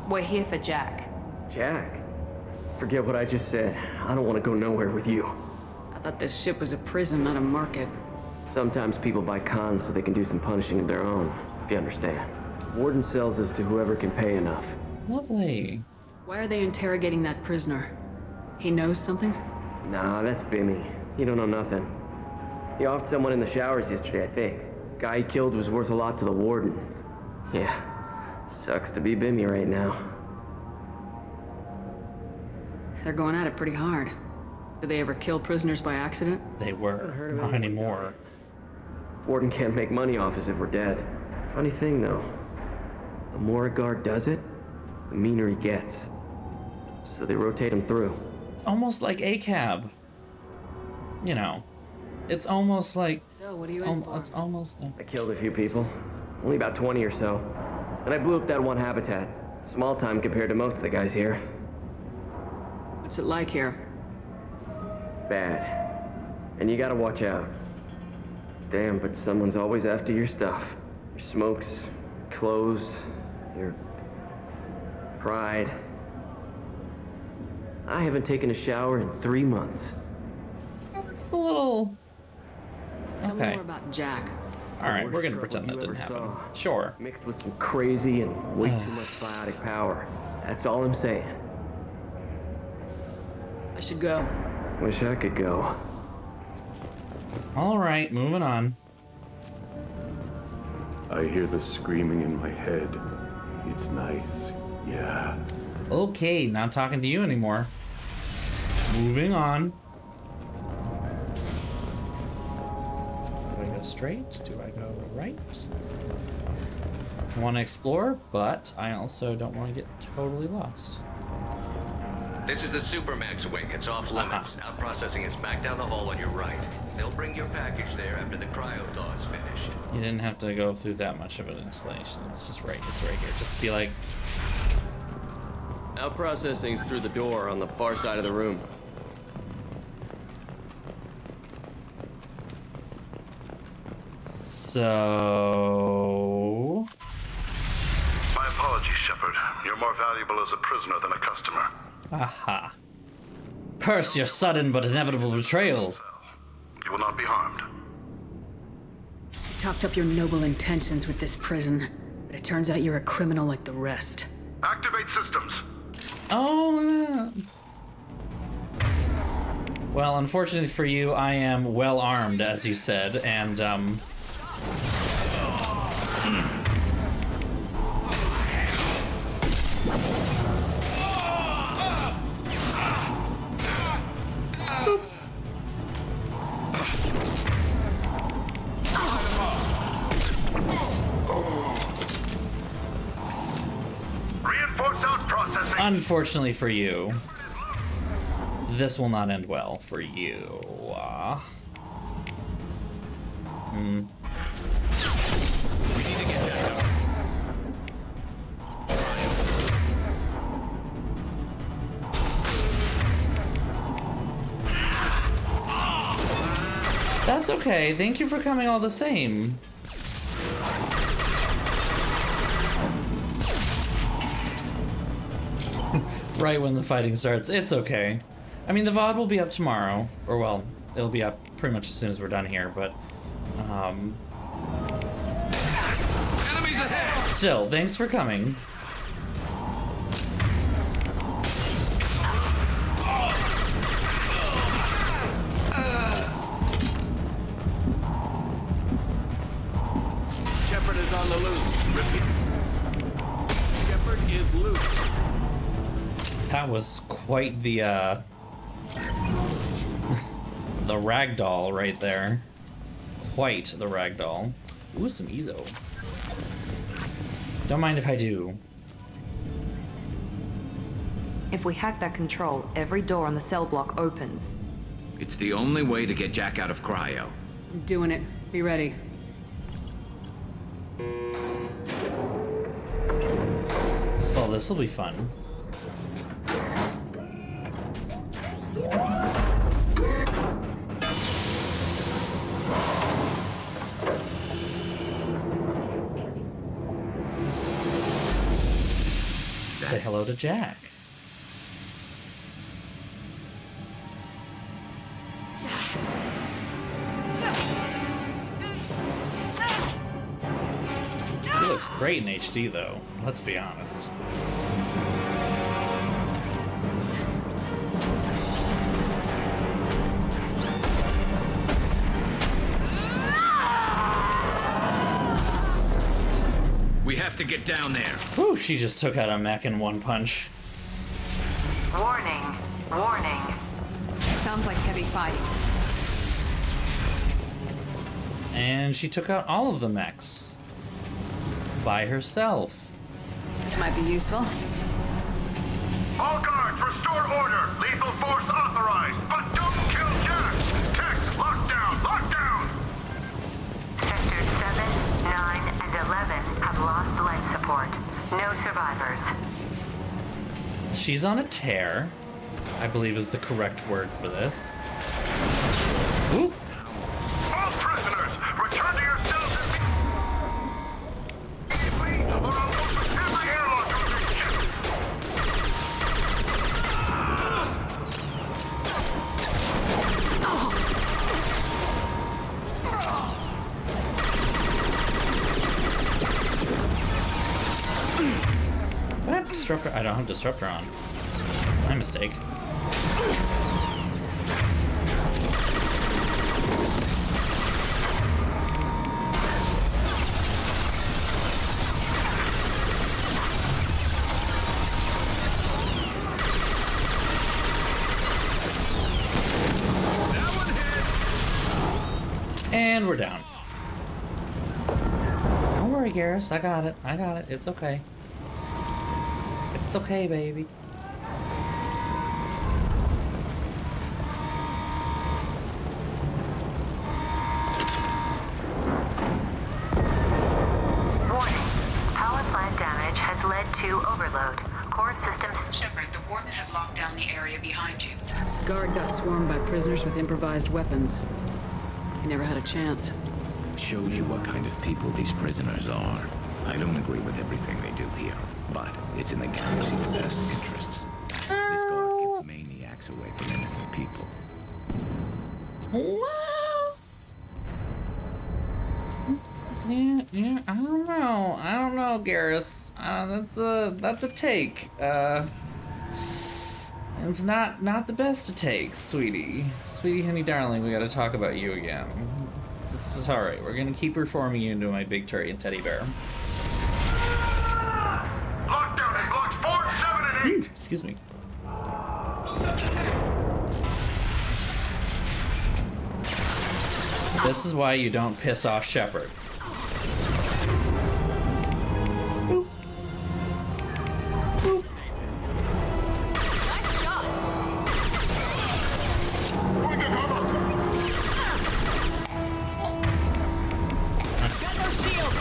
We're here for Jack. Jack? Forget what I just said. I don't want to go nowhere with you. I thought this ship was a prison, not a market. Sometimes people buy cons so they can do some punishing of their own, if you understand. Warden sells us to whoever can pay enough. Lovely. Why are they interrogating that prisoner? He knows something? Nah, that's Bimmy. He don't know nothing. He offed someone in the showers yesterday, I think. Guy he killed was worth a lot to the warden. Yeah, sucks to be Bimmy right now. They're going at it pretty hard. Did they ever kill prisoners by accident? They were. Not anymore. Warden can't make money off us if we're dead. Funny thing, though. The more a guard does it, the meaner he gets. So they rotate him through. Almost like ACAB. You know. It's almost like... So, what are you in for? It's almost... I killed a few people. Only about 20 or so. And I blew up that one habitat. Small time compared to most of the guys here. What's it like here? Bad. And you gotta watch out. Damn, but someone's always after your stuff. Your smokes, clothes, your pride. I haven't taken a shower in 3 months. It's a little... Tell me more about Jack. Alright, we're gonna pretend that didn't happen. Sure. Mixed with some crazy and way too much biotic power. That's all I'm saying. I should go. Wish I could go. Alright, moving on. I hear the screaming in my head. It's nice, yeah. Okay, not talking to you anymore. Moving on. Do I go straight? Do I go right? I want to explore, but I also don't want to get totally lost. This is the Supermax wing. It's off limits. Out processing is back down the hall on your right. They'll bring your package there after the cryo thaw is finished. You didn't have to go through that much of an explanation. It's just right. It's right here. Just be like... Out processing's through the door on the far side of the room. So... My apologies, Shepard. You're more valuable as a prisoner than a customer. Aha. Curse your sudden but inevitable betrayal. You will not be harmed. You talked up your noble intentions with this prison, but it turns out you're a criminal like the rest. Activate systems. Oh. Well, unfortunately for you, I am well armed, as you said, and Reinforce out processing. unfortunately for you, this will not end well for you. We need to get that. That's okay. Thank you for coming all the same. Right when the fighting starts. It's okay. I mean, the VOD will be up tomorrow. Or, well, it'll be up pretty much as soon as we're done here, but... Enemies ahead! Still, thanks for coming. Shepard is on the loose. Repeat. Shepard is loose. That was quite the, the ragdoll right there. Quite the ragdoll. Ooh, some Ezo. Don't mind if I do. If we hack that control, every door on the cell block opens. It's the only way to get Jack out of cryo. I'm doing it. Be ready. Well, this will be fun. Say hello to Jack. He looks great in HD though, let's be honest. We have to get down there. Whew, she just took out a mech in one punch. Warning. Warning. Sounds like heavy fighting. And she took out all of the mechs. By herself. This might be useful. All guards, restore order. Lethal force authorized, but don't kill Jack. Tex, lockdown, lockdown. Sectors 7, 9, and 11 have lost life support. No survivors. She's on a tear, I believe is the correct word for this. Ooh. All prisoners, return to your cells immediately, or I'll open every airlock on this ship. What? Disruptor? I don't have Disruptor on. My mistake. And we're down. Don't worry, Garrus. I got it. I got it. It's okay. It's okay, baby. Warning. Power plant damage has led to overload. Core systems... Shepard, the warden has locked down the area behind you. This guard got swarmed by prisoners with improvised weapons. He never had a chance. Shows you what kind of people these prisoners are. I don't agree with everything they do here, but it's in the galaxy's best interests. This guard keeps maniacs away from innocent people. Yeah, I don't know, Garrus. That's a take. It's not the best to take, sweetie. Sweetie, honey, darling, we gotta talk about you again. It's alright, we're gonna keep reforming you into my big turkey and teddy bear. Lockdown is locked 4, 7, and 8. Excuse me. This is why you don't piss off Shepard. Boop. Boop. Nice shot. Got no shield.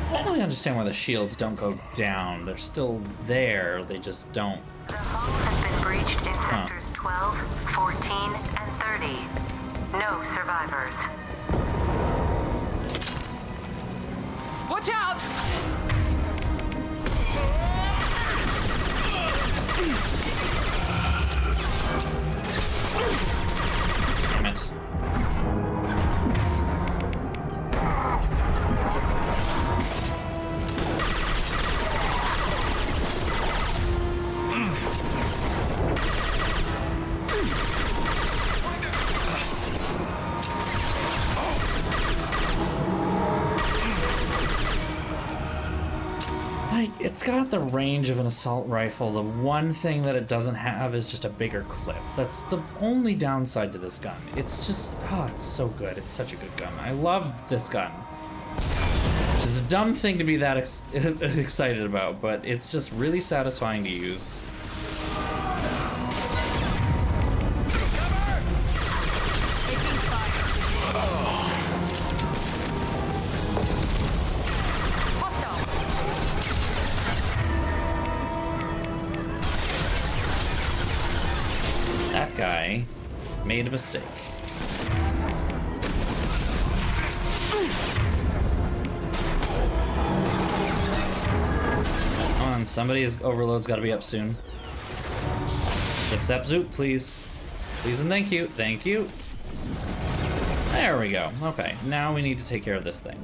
I don't really understand why the shields don't go down. They're still there, they just don't. The hull has been breached in sectors 12, 14, and 30. No survivors. Watch out! Damn it. It's got the range of an assault rifle. The one thing that it doesn't have is just a bigger clip. That's the only downside to this gun. It's just, oh, it's so good. It's such a good gun. I love this gun. Which is a dumb thing to be that excited about, but it's just really satisfying to use. That guy made a mistake. Come on, somebody's overload's gotta be up soon. Zip zap zoop, please. Please and thank you. Thank you. There we go. Okay, now we need to take care of this thing.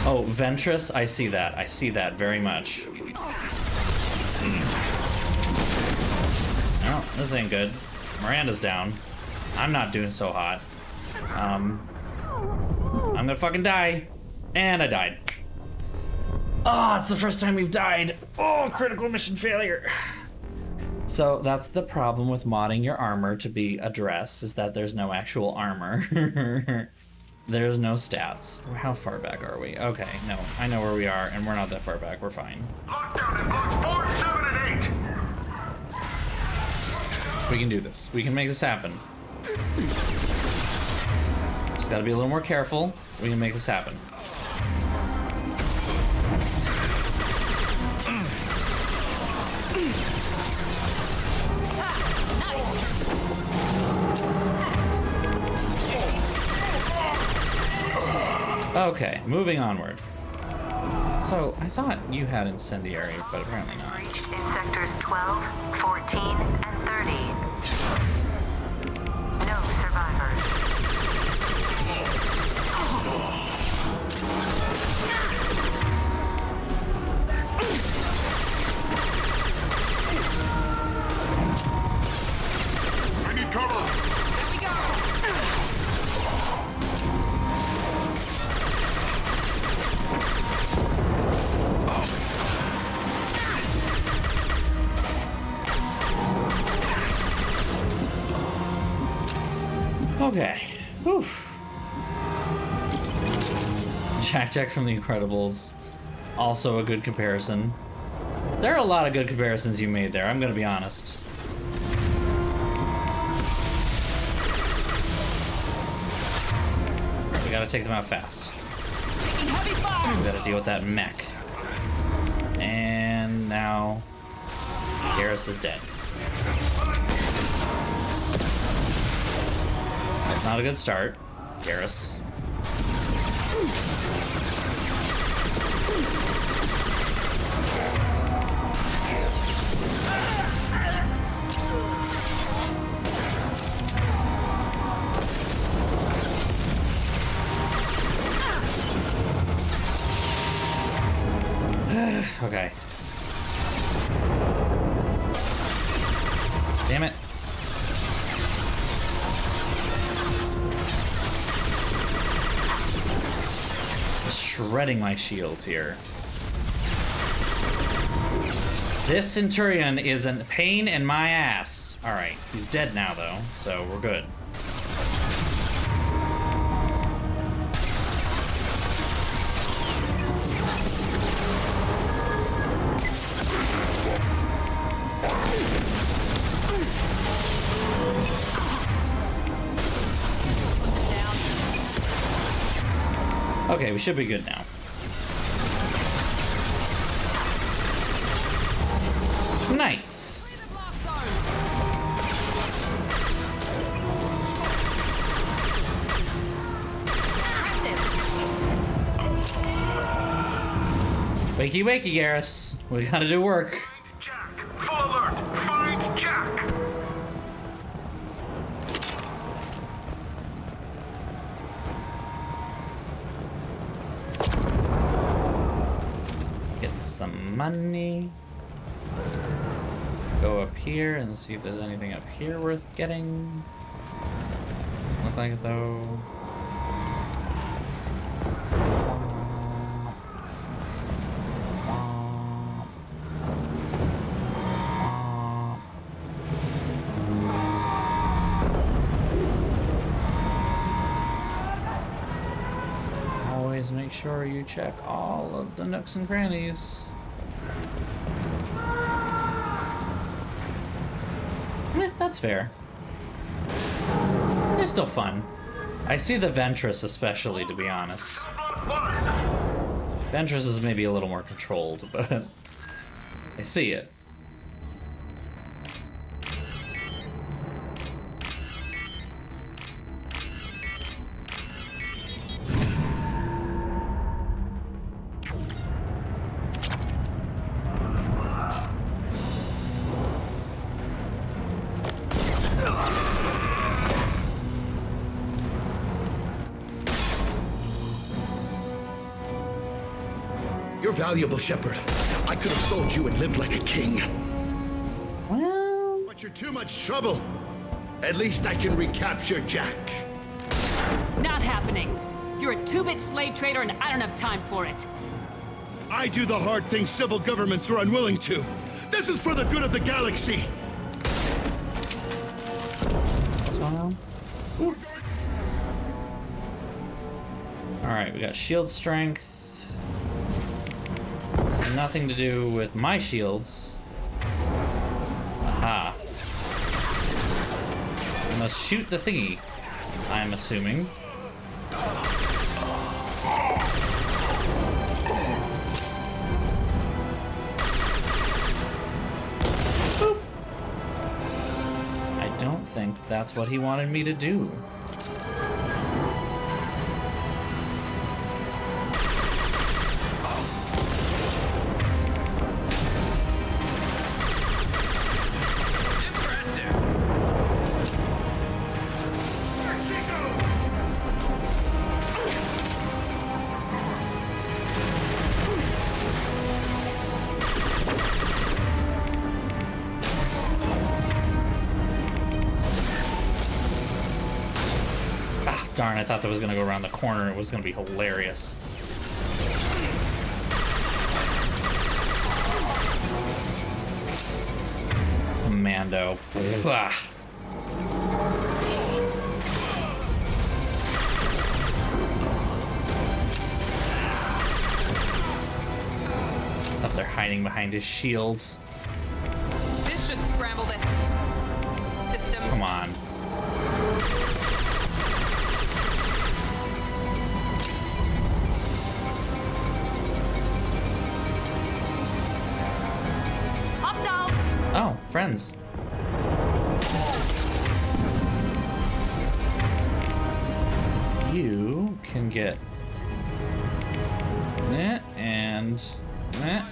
Oh, Ventress, I see that. I see that very much. Oh, this ain't good. Miranda's down. I'm not doing so hot. I'm gonna fucking die. And I died. Oh, it's the first time we've died. Oh, critical mission failure. So that's the problem with modding your armor to be a dress, is that there's no actual armor. There's no stats. How far back are we? Okay, no, I know where we are, and we're not that far back. We're fine. Lockdown in blocks 4, 7, and 8. We can do this. We can make this happen. Just gotta be a little more careful. We can make this happen. Okay, moving onward. So, I thought you had incendiary, but apparently not. Breach in sectors 12, 14, and 30. No survivors. I need cover. There we go. Okay. Whew. Jack from The Incredibles. Also a good comparison. There are a lot of good comparisons you made there, I'm gonna be honest. We gotta take them out fast. We gotta deal with that mech. And now Garrus is dead. That's not a good start, Garrus. Okay. Damn it. Shredding my shields here. This Centurion is a pain in my ass. Alright, he's dead now though, so we're good. Okay, we should be good now. Nice. Wakey wakey, Garrus. We gotta do work. Full alert. Find Jack. Get some money. Go up here and see if there's anything up here worth getting. Look like it though. Always make sure you check all of the nooks and crannies. That's fair. It's still fun. I see the Ventress especially, to be honest. Ventress is maybe a little more controlled, but I see it. You're valuable, Shepard. I could have sold you and lived like a king. Well... But you're too much trouble. At least I can recapture Jack. Not happening. You're a two-bit slave trader and I don't have time for it. I do the hard things civil governments are unwilling to. This is for the good of the galaxy. What's going on? Alright, we got shield strength. Nothing to do with my shields. Aha. I must shoot the thingy, I'm assuming. Boop. I don't think that's what he wanted me to do. Darn, I thought that was gonna go around the corner. It was gonna be hilarious. Commando. Ugh. He's up there hiding behind his shields. This should scramble this system. Come on. Oh, friends. You can get that and that.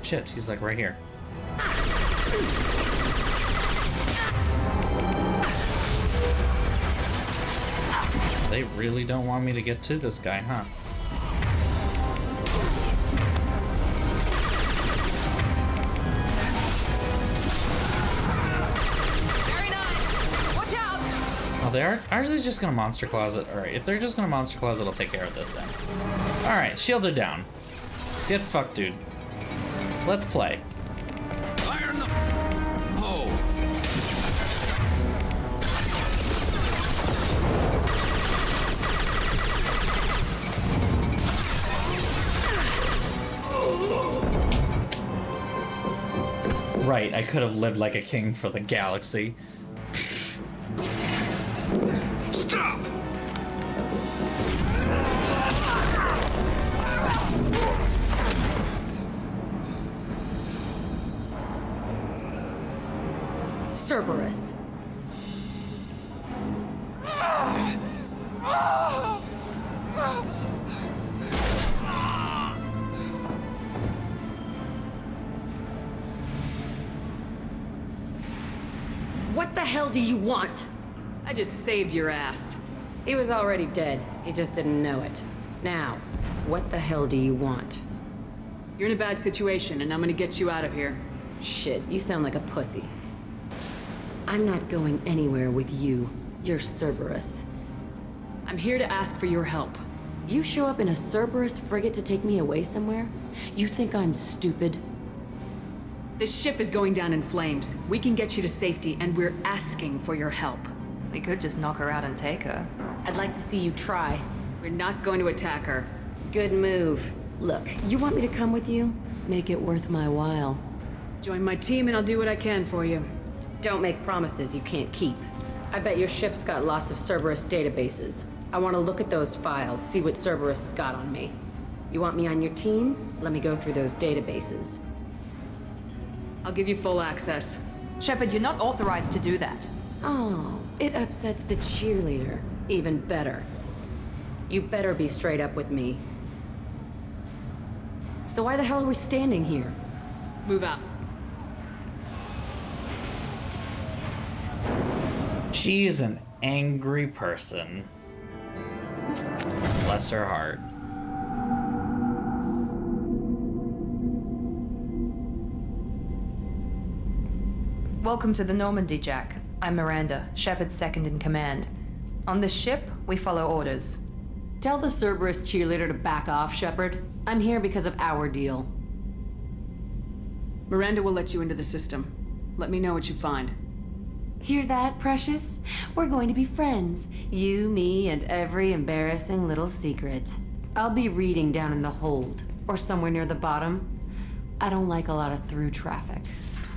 Shit, he's like right here. They really don't want me to get to this guy, huh? Very nice. Watch out. Oh, are they just gonna monster closet? Alright, if they're just gonna monster closet, I'll take care of this then. Alright, shields are down. Get fucked, dude. Let's play. Fire in the hole. Right, I could have lived like a king for the galaxy. Stop! Cerberus. What the hell do you want? I just saved your ass. He was already dead. He just didn't know it. Now, what the hell do you want? You're in a bad situation, and I'm gonna get you out of here. Shit, you sound like a pussy. I'm not going anywhere with you. You're Cerberus. I'm here to ask for your help. You show up in a Cerberus frigate to take me away somewhere? You think I'm stupid? This ship is going down in flames. We can get you to safety, and we're asking for your help. We could just knock her out and take her. I'd like to see you try. We're not going to attack her. Good move. Look, you want me to come with you? Make it worth my while. Join my team and I'll do what I can for you. Don't make promises you can't keep. I bet your ship's got lots of Cerberus databases. I want to look at those files, see what Cerberus has got on me. You want me on your team? Let me go through those databases. I'll give you full access. Shepard, you're not authorized to do that. Oh, it upsets the cheerleader. Even better. You better be straight up with me. So why the hell are we standing here? Move out. She is an angry person. Bless her heart. Welcome to the Normandy, Jack. I'm Miranda, Shepard's second in command. On this ship, we follow orders. Tell the Cerberus cheerleader to back off, Shepard. I'm here because of our deal. Miranda will let you into the system. Let me know what you find. Hear that, Precious? We're going to be friends. You, me, and every embarrassing little secret. I'll be reading down in the hold, or somewhere near the bottom. I don't like a lot of through traffic.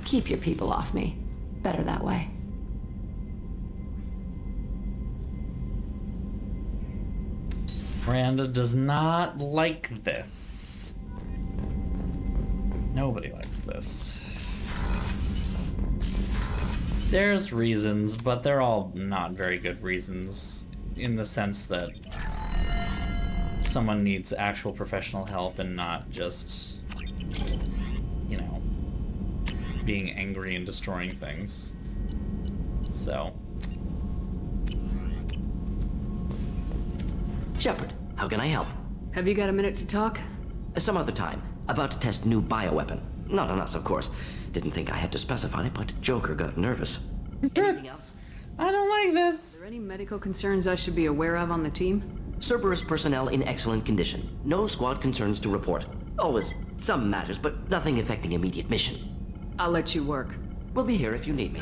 Keep your people off me. Better that way. Miranda does not like this. Nobody likes this. There's reasons, but they're all not very good reasons, in the sense that someone needs actual professional help and not just, you know, being angry and destroying things. So. Shepard, how can I help? Have you got a minute to talk? Some other time. About to test new bioweapon. Not on us, of course. Didn't think I had to specify, but Joker got nervous. Anything else? I don't like this. Are there any medical concerns I should be aware of on the team? Cerberus personnel in excellent condition. No squad concerns to report. Always some matters, but nothing affecting immediate mission. I'll let you work. We'll be here if you need me.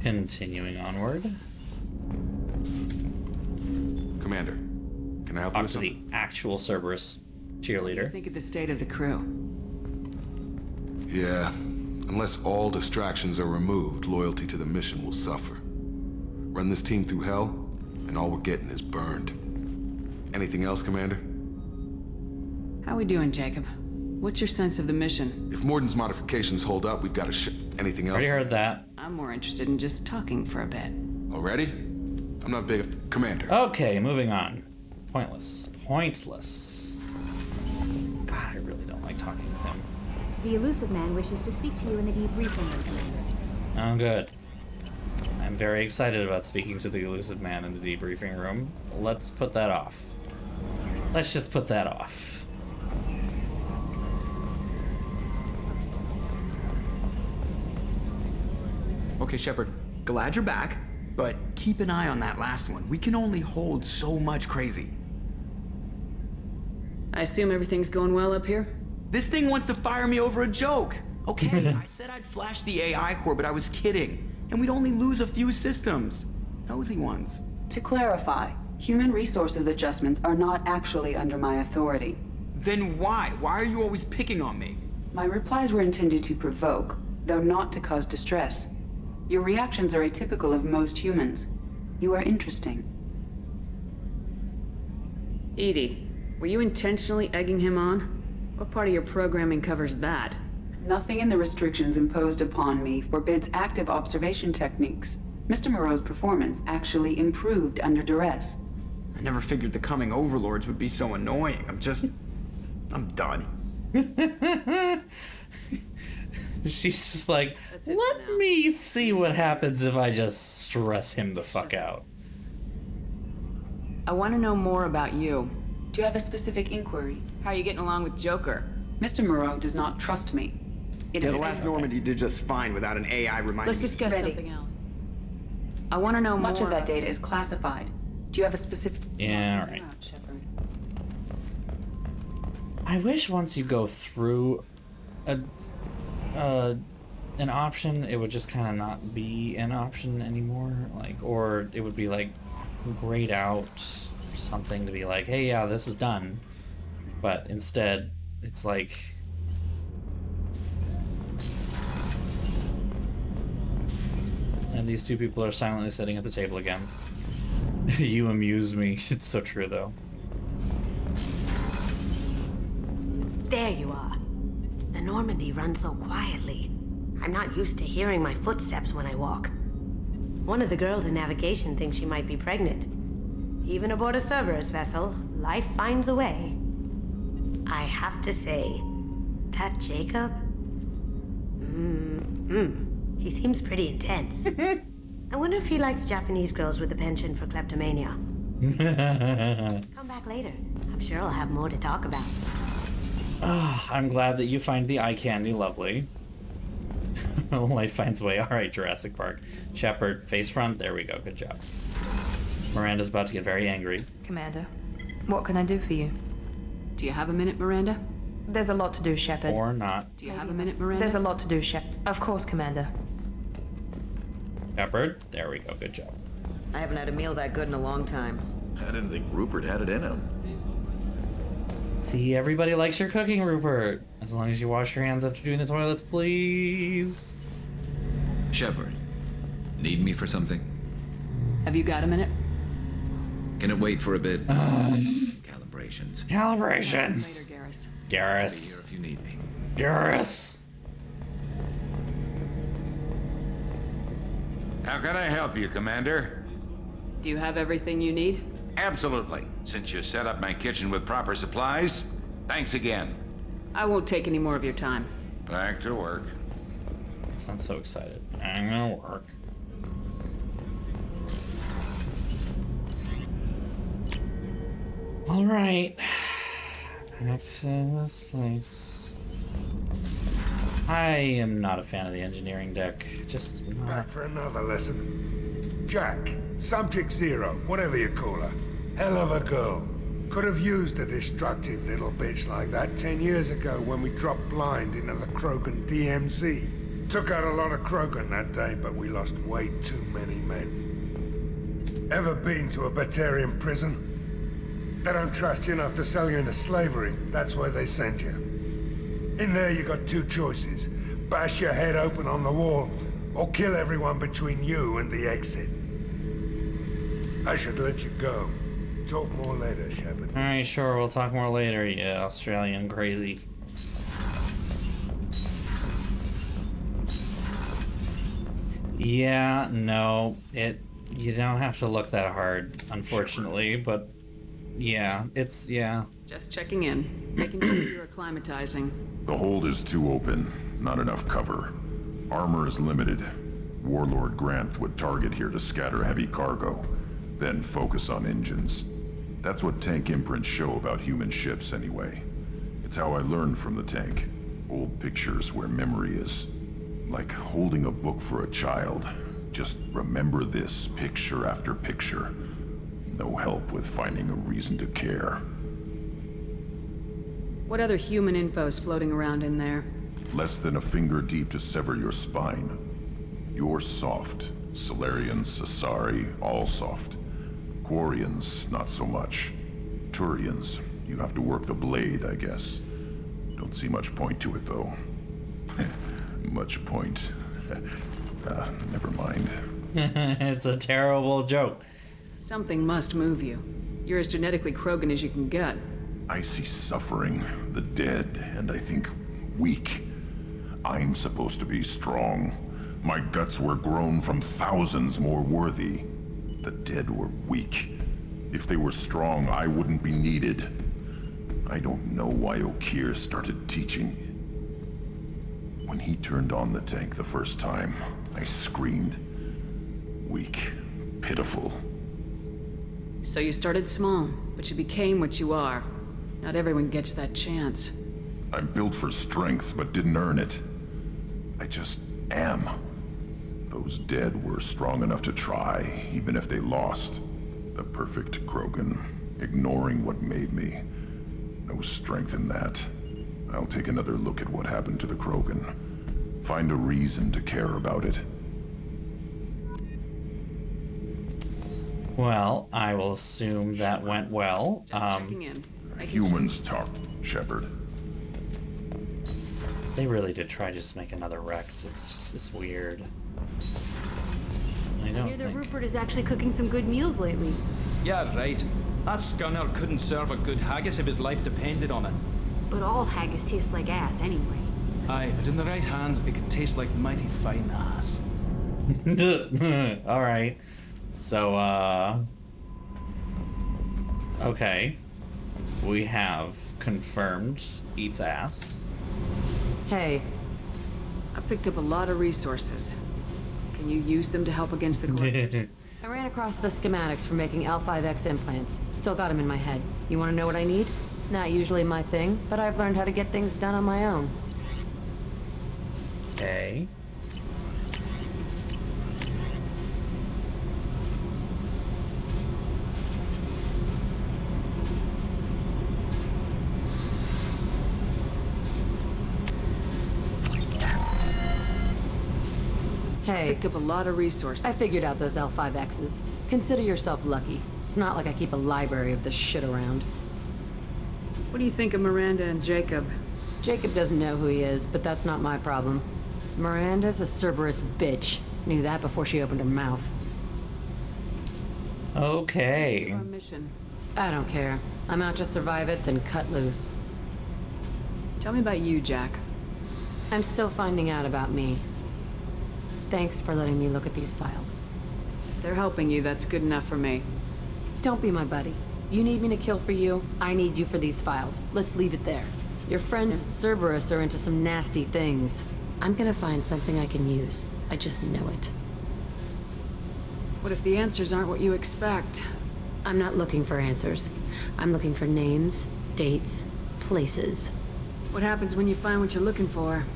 Continuing onward. Commander, can I help you Up with to the something? actual Cerberus cheerleader. Think of the state of the crew. Yeah, unless all distractions are removed, loyalty to the mission will suffer. Run this team through hell, and all we're getting is burned. Anything else, Commander? How we doing, Jacob? What's your sense of the mission? If Morden's modifications hold up, we've got to anything else? Already heard that. I'm more interested in just talking for a bit. Already? I'm not big... Commander. Okay, moving on. Pointless. Pointless. God, I really don't like talking with him. The elusive man wishes to speak to you in the debriefing room, Commander. Oh, good. I'm very excited about speaking to the elusive man in the debriefing room. Let's put that off. Let's just put that off. Okay, Shepard, glad you're back, but keep an eye on that last one. We can only hold so much crazy. I assume everything's going well up here? This thing wants to fire me over a joke. Okay, I said I'd flash the AI core, but I was kidding. And we'd only lose a few systems. Nosy ones. To clarify, human resources adjustments are not actually under my authority. Then why? Why are you always picking on me? My replies were intended to provoke, though not to cause distress. Your reactions are atypical of most humans. You are interesting. Edie, were you intentionally egging him on? What part of your programming covers that? Nothing in the restrictions imposed upon me forbids active observation techniques. Mr. Moreau's performance actually improved under duress. I never figured the coming overlords would be so annoying. I'm done. She's just like, let me see what happens if I just stress him the fuck out. I want to know more about you. Do you have a specific inquiry? How are you getting along with Joker? Mr. Moreau does not trust me. Yeah, the last Normandy did just fine without an AI reminding Let's me. discuss something else. I want to know more. Much of that data is classified. Do you have a specific... Yeah, alright. I wish once you go through an option, it would just kind of not be an option anymore. Like, or it would be like grayed out or something to be like, hey, yeah, this is done. But instead, it's like... And these two people are silently sitting at the table again. You amuse me. It's so true, though. There you are. The Normandy runs so quietly. I'm not used to hearing my footsteps when I walk. One of the girls in navigation thinks she might be pregnant. Even aboard a Cerberus vessel, life finds a way. I have to say, that Jacob... he seems pretty intense. I wonder if he likes Japanese girls with a penchant for kleptomania. Come back later. I'm sure I'll have more to talk about. I'm glad that you find the eye candy lovely. Life finds a way. Alright, Jurassic Park. Shepard, face front. There we go. Good job. Miranda's about to get very angry. Commander, what can I do for you? Do you have a minute, Miranda? There's a lot to do, Shepard. Or not. Do you have a minute, Miranda? There's a lot to do, Shepard. Of course, Commander. Shepard, there we go. Good job. I haven't had a meal that good in a long time. I didn't think Rupert had it in him. See, everybody likes your cooking, Rupert. As long as you wash your hands after doing the toilets, please. Shepard, need me for something? Have you got a minute? Can it wait for a bit? Calibrations. Calibrations. Later, Garrus. Garrus. Here if you need me. Garrus. How can I help you, Commander? Do you have everything you need? Absolutely. Since you set up my kitchen with proper supplies, thanks again. I won't take any more of your time. Back to work. Sounds so excited. I'm gonna work. All right. Back to this place. I am not a fan of the engineering deck. Just not. Back for another lesson. Jack, Subject Zero, whatever you call her. Hell of a girl. Could have used a destructive little bitch like that 10 years ago when we dropped blind into the Krogan DMZ. Took out a lot of Krogan that day, but we lost way too many men. Ever been to a Batarian prison? They don't trust you enough to sell you into slavery. That's where they send you. In there you got two choices. Bash your head open on the wall, or kill everyone between you and the exit. I should let you go. Talk more later, Shepard. Alright, sure, we'll talk more later, yeah, Australian crazy. Yeah, no, you don't have to look that hard, unfortunately, but yeah, yeah. Just checking in, making sure you're acclimatizing. The hold is too open, not enough cover. Armor is limited. Warlord Grant would target here to scatter heavy cargo, then focus on engines. That's what tank imprints show about human ships anyway. It's how I learned from the tank. Old pictures where memory is. Like holding a book for a child. Just remember this picture after picture. No help with finding a reason to care. What other human info's floating around in there? Less than a finger deep to sever your spine. You're soft. Solarians, Asari, all soft. Quarians, not so much. Turians, you have to work the blade, I guess. Don't see much point to it, though. Much point. Never mind. It's a terrible joke. Something must move you. You're as genetically Krogan as you can get. I see suffering, the dead, and I think weak. I'm supposed to be strong. My guts were grown from thousands more worthy. The dead were weak. If they were strong, I wouldn't be needed. I don't know why Okeer started teaching. When he turned on the tank the first time, I screamed. Weak, pitiful. So you started small, but you became what you are. Not everyone gets that chance. I'm built for strength, but didn't earn it. I just am. Those dead were strong enough to try, even if they lost. The perfect Krogan, ignoring what made me. No strength in that. I'll take another look at what happened to the Krogan. Find a reason to care about it. Well, I will assume that went well. Just checking in. Humans talk, Shepard. They really did try to just make another Rex. It's weird. I I don't hear that think. Rupert is actually cooking some good meals lately. Yeah, right. That scunner couldn't serve a good haggis if his life depended on it. But all haggis tastes like ass anyway. Aye, but in the right hands, it could taste like mighty fine ass. All right. So, okay. We have confirmed eats ass. Hey. I picked up a lot of resources. Can you use them to help against the collectors? I ran across the schematics for making L5X implants. Still got them in my head. You want to know what I need? Not usually my thing, but I've learned how to get things done on my own. Okay. Hey. Picked up a lot of resources. I figured out those L5Xs. Consider yourself lucky. It's not like I keep a library of this shit around. What do you think of Miranda and Jacob? Jacob doesn't know who he is, but that's not my problem. Miranda's a Cerberus bitch. Knew that before she opened her mouth. Okay. Our mission. I don't care. I'm out to survive it, then cut loose. Tell me about you, Jack. I'm still finding out about me. Thanks for letting me look at these files. If they're helping you, that's good enough for me. Don't be my buddy. You need me to kill for you, I need you for these files. Let's leave it there. Your friends at Cerberus are into some nasty things. I'm gonna find something I can use. I just know it. What if the answers aren't what you expect? I'm not looking for answers. I'm looking for names, dates, places. What happens when you find what you're looking for?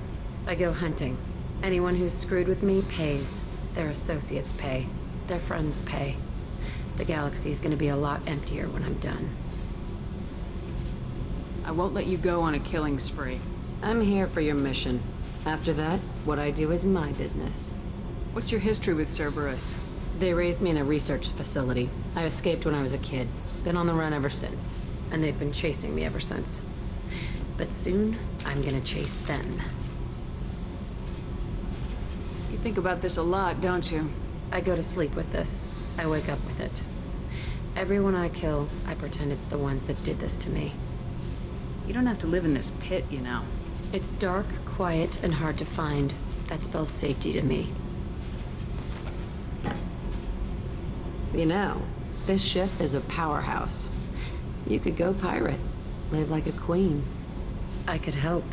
I go hunting. Anyone who's screwed with me pays. Their associates pay. Their friends pay. The galaxy's gonna be a lot emptier when I'm done. I won't let you go on a killing spree. I'm here for your mission. After that, what I do is my business. What's your history with Cerberus? They raised me in a research facility. I escaped when I was a kid. Been on the run ever since. And they've been chasing me ever since. But soon, I'm gonna chase them. You think about this a lot, don't you? I go to sleep with this. I wake up with it. Everyone I kill, I pretend it's the ones that did this to me. You don't have to live in this pit, you know. It's dark, quiet, and hard to find. That spells safety to me. You know, this ship is a powerhouse. You could go pirate. Live like a queen. I could help.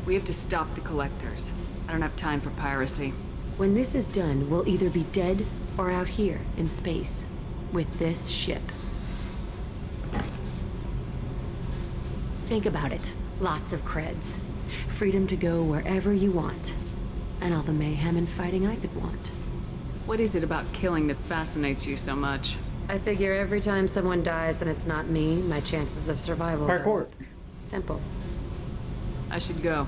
We have to stop the collectors. I don't have time for piracy. When this is done, we'll either be dead or out here in space with this ship. Think about it. Lots of creds. Freedom to go wherever you want. And all the mayhem and fighting I could want. What is it about killing that fascinates you so much? I figure every time someone dies and it's not me, my chances of survival go Parkour. up. Simple. I should go.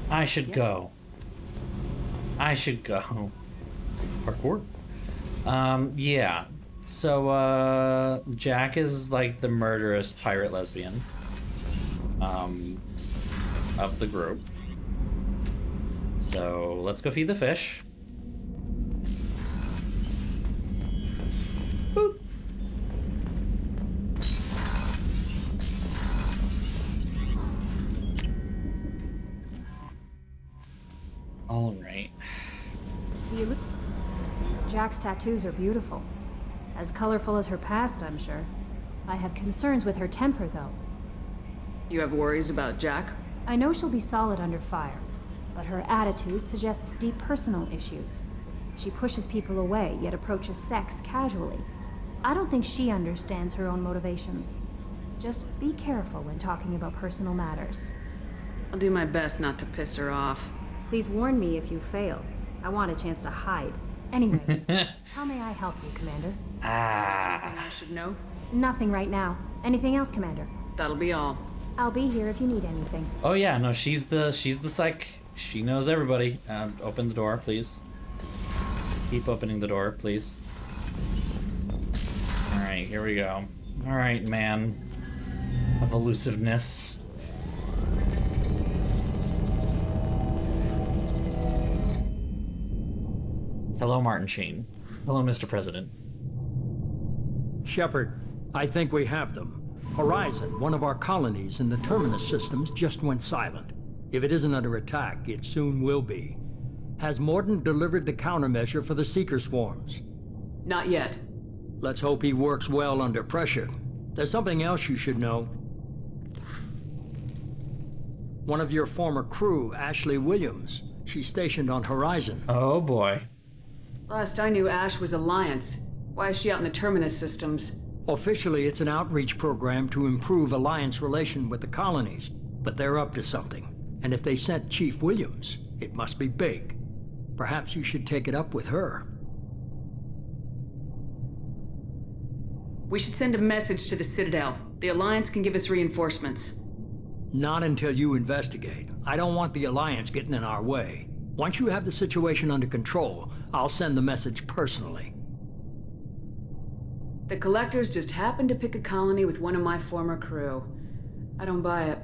I should go. I should go. Parkour. Yeah. So, Jack is like the murderous pirate lesbian. Of the group. So, let's go feed the fish. Boop. All right. Jack's tattoos are beautiful. As colorful as her past, I'm sure. I have concerns with her temper, though. You have worries about Jack? I know she'll be solid under fire, but her attitude suggests deep personal issues. She pushes people away, yet approaches sex casually. I don't think she understands her own motivations. Just be careful when talking about personal matters. I'll do my best not to piss her off. Please warn me if you fail. I want a chance to hide. Anyway, how may I help you, Commander? Anything I should know? Nothing right now. Anything else, Commander? That'll be all. I'll be here if you need anything. Oh yeah, no, she's the psych. She knows everybody. Open the door, please. Keep opening the door, please. All right, here we go. All right, man of elusiveness. Hello, Martin Sheen. Hello, Mr. President. Shepard, I think we have them. Horizon, one of our colonies in the Terminus systems, just went silent. If it isn't under attack, it soon will be. Has Mordin delivered the countermeasure for the Seeker swarms? Not yet. Let's hope he works well under pressure. There's something else you should know. One of your former crew, Ashley Williams, she's stationed on Horizon. Oh boy. Last I knew, Ash was Alliance. Why is she out in the Terminus systems? Officially, it's an outreach program to improve Alliance relation with the colonies, but they're up to something. And if they sent Chief Williams, it must be big. Perhaps you should take it up with her. We should send a message to the Citadel. The Alliance can give us reinforcements. Not until you investigate. I don't want the Alliance getting in our way. Once you have the situation under control, I'll send the message personally. The Collectors just happened to pick a colony with one of my former crew. I don't buy it.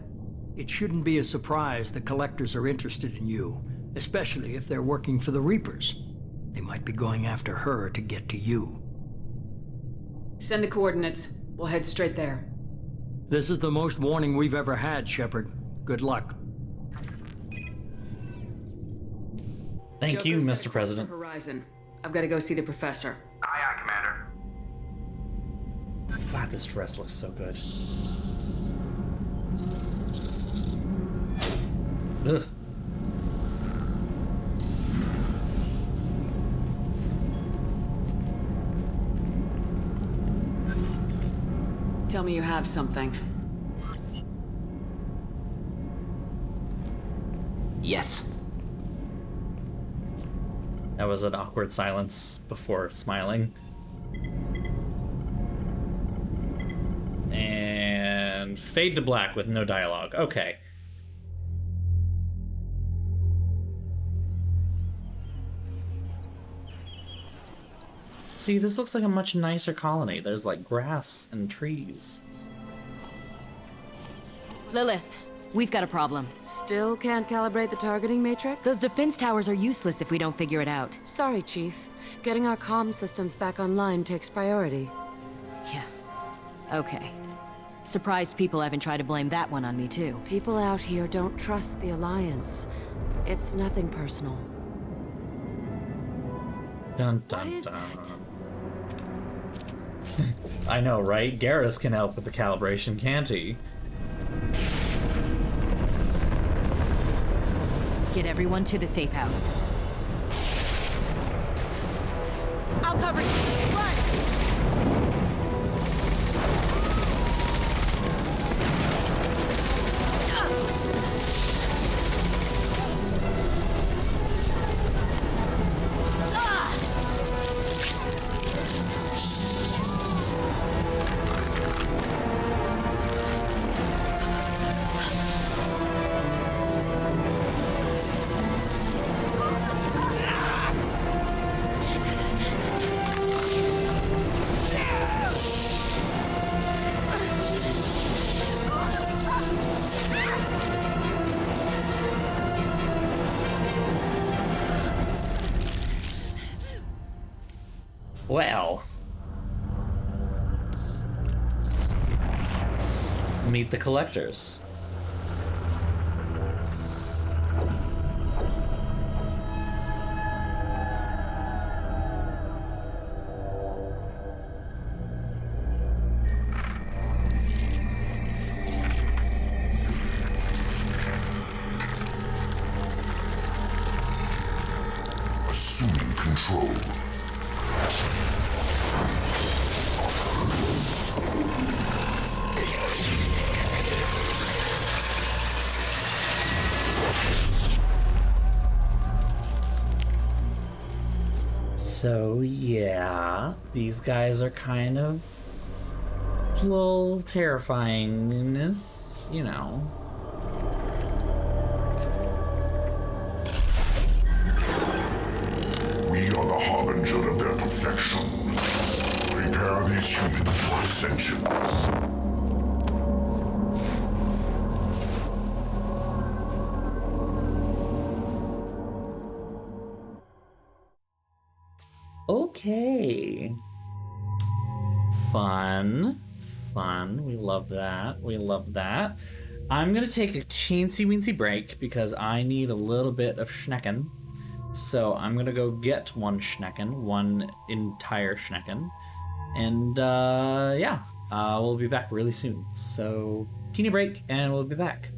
It shouldn't be a surprise the Collectors are interested in you, especially if they're working for the Reapers. They might be going after her to get to you. Send the coordinates. We'll head straight there. This is the most warning we've ever had, Shepard. Good luck. Thank you, Joker's Mr. set a course President. for Horizon. I've got to go see the professor. Aye, aye, Commander. God, this dress looks so good. Ugh. Tell me you have something. Yes. That was an awkward silence before smiling. And fade to black with no dialogue. Okay. See, this looks like a much nicer colony. There's like grass and trees. Lilith, we've got a problem. Still can't calibrate the targeting matrix? Those defense towers are useless if we don't figure it out. Sorry, Chief. Getting our comm systems back online takes priority. Yeah. Okay. Surprised people haven't tried to blame that one on me, too. People out here don't trust the Alliance. It's nothing personal. Dun dun dun. I know, right? Garrus can help with the calibration, can't he? Get everyone to the safe house. I'll cover you. Run! Well. Meet the Collectors. Assuming control. So yeah, these guys are kind of a little terrifying in this, you know. We are the harbinger of their perfection. Prepare these humans for ascension. Okay. Fun. Fun. We love that. We love that. I'm gonna take a teensy weensy break because I need a little bit of schnecken. So I'm gonna go get one schnecken, one entire schnecken. And yeah, we'll be back really soon. So teeny break and we'll be back.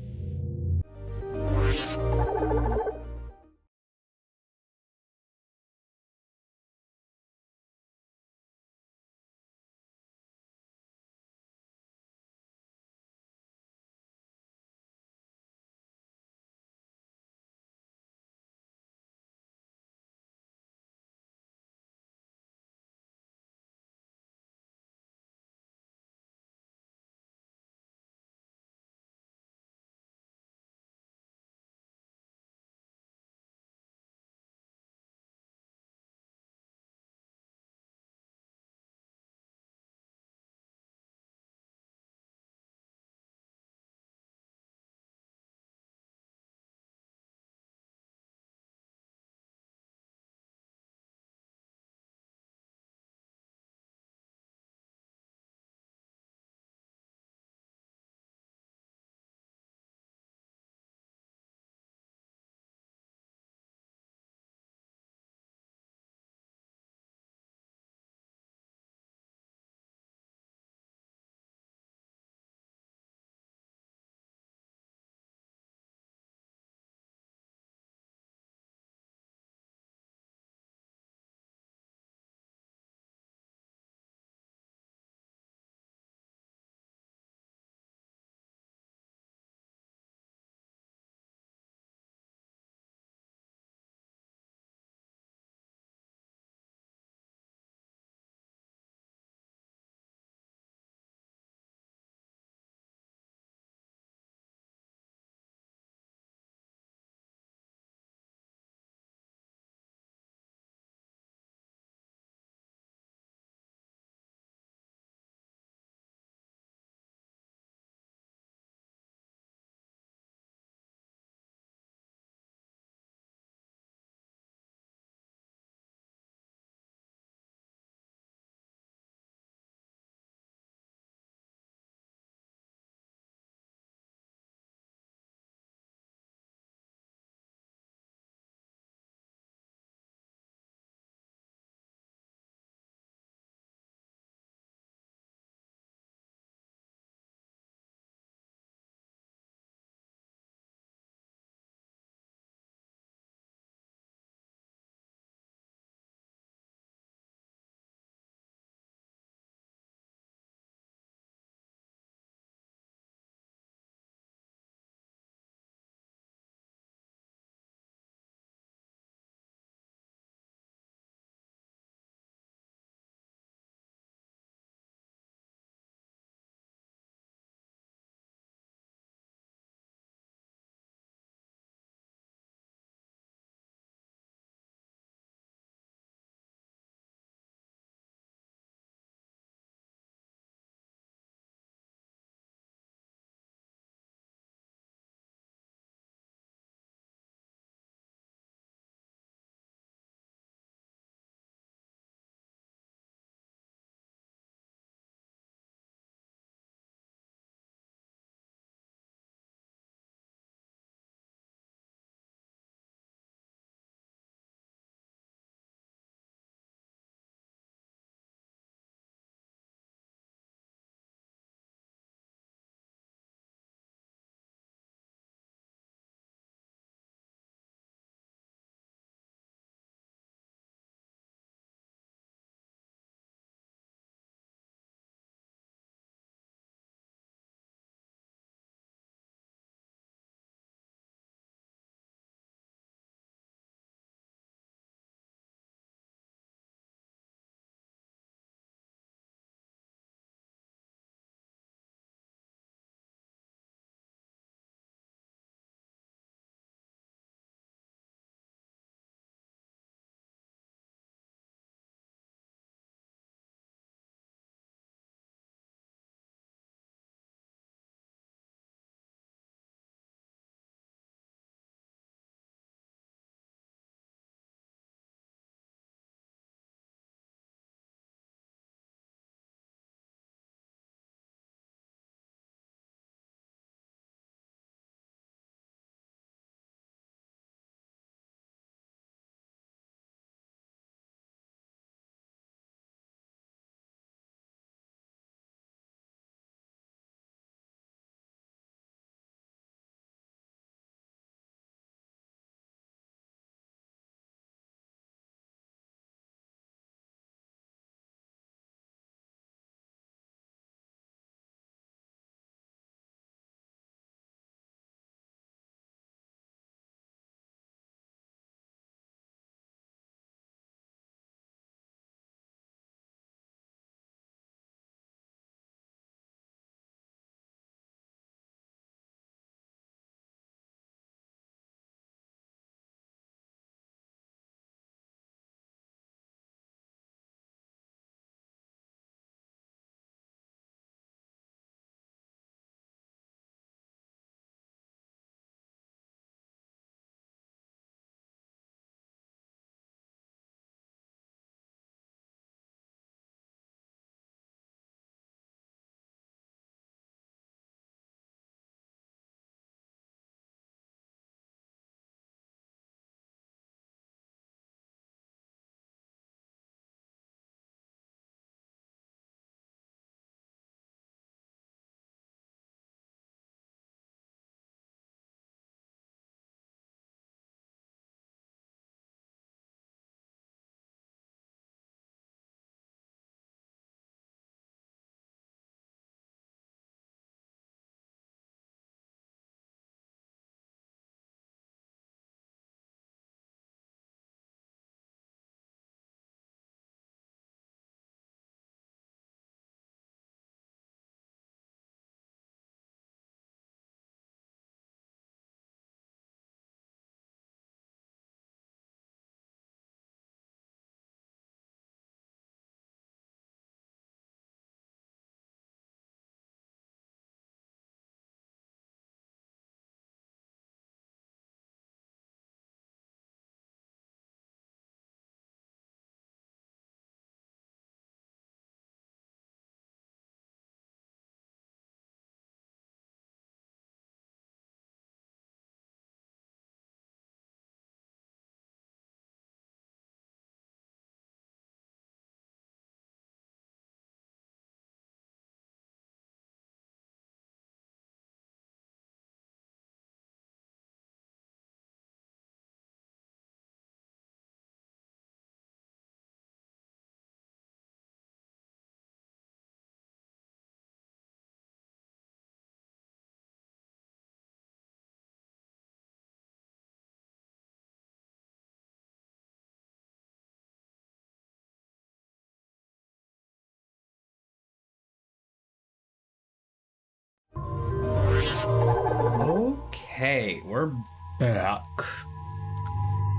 Okay, we're back.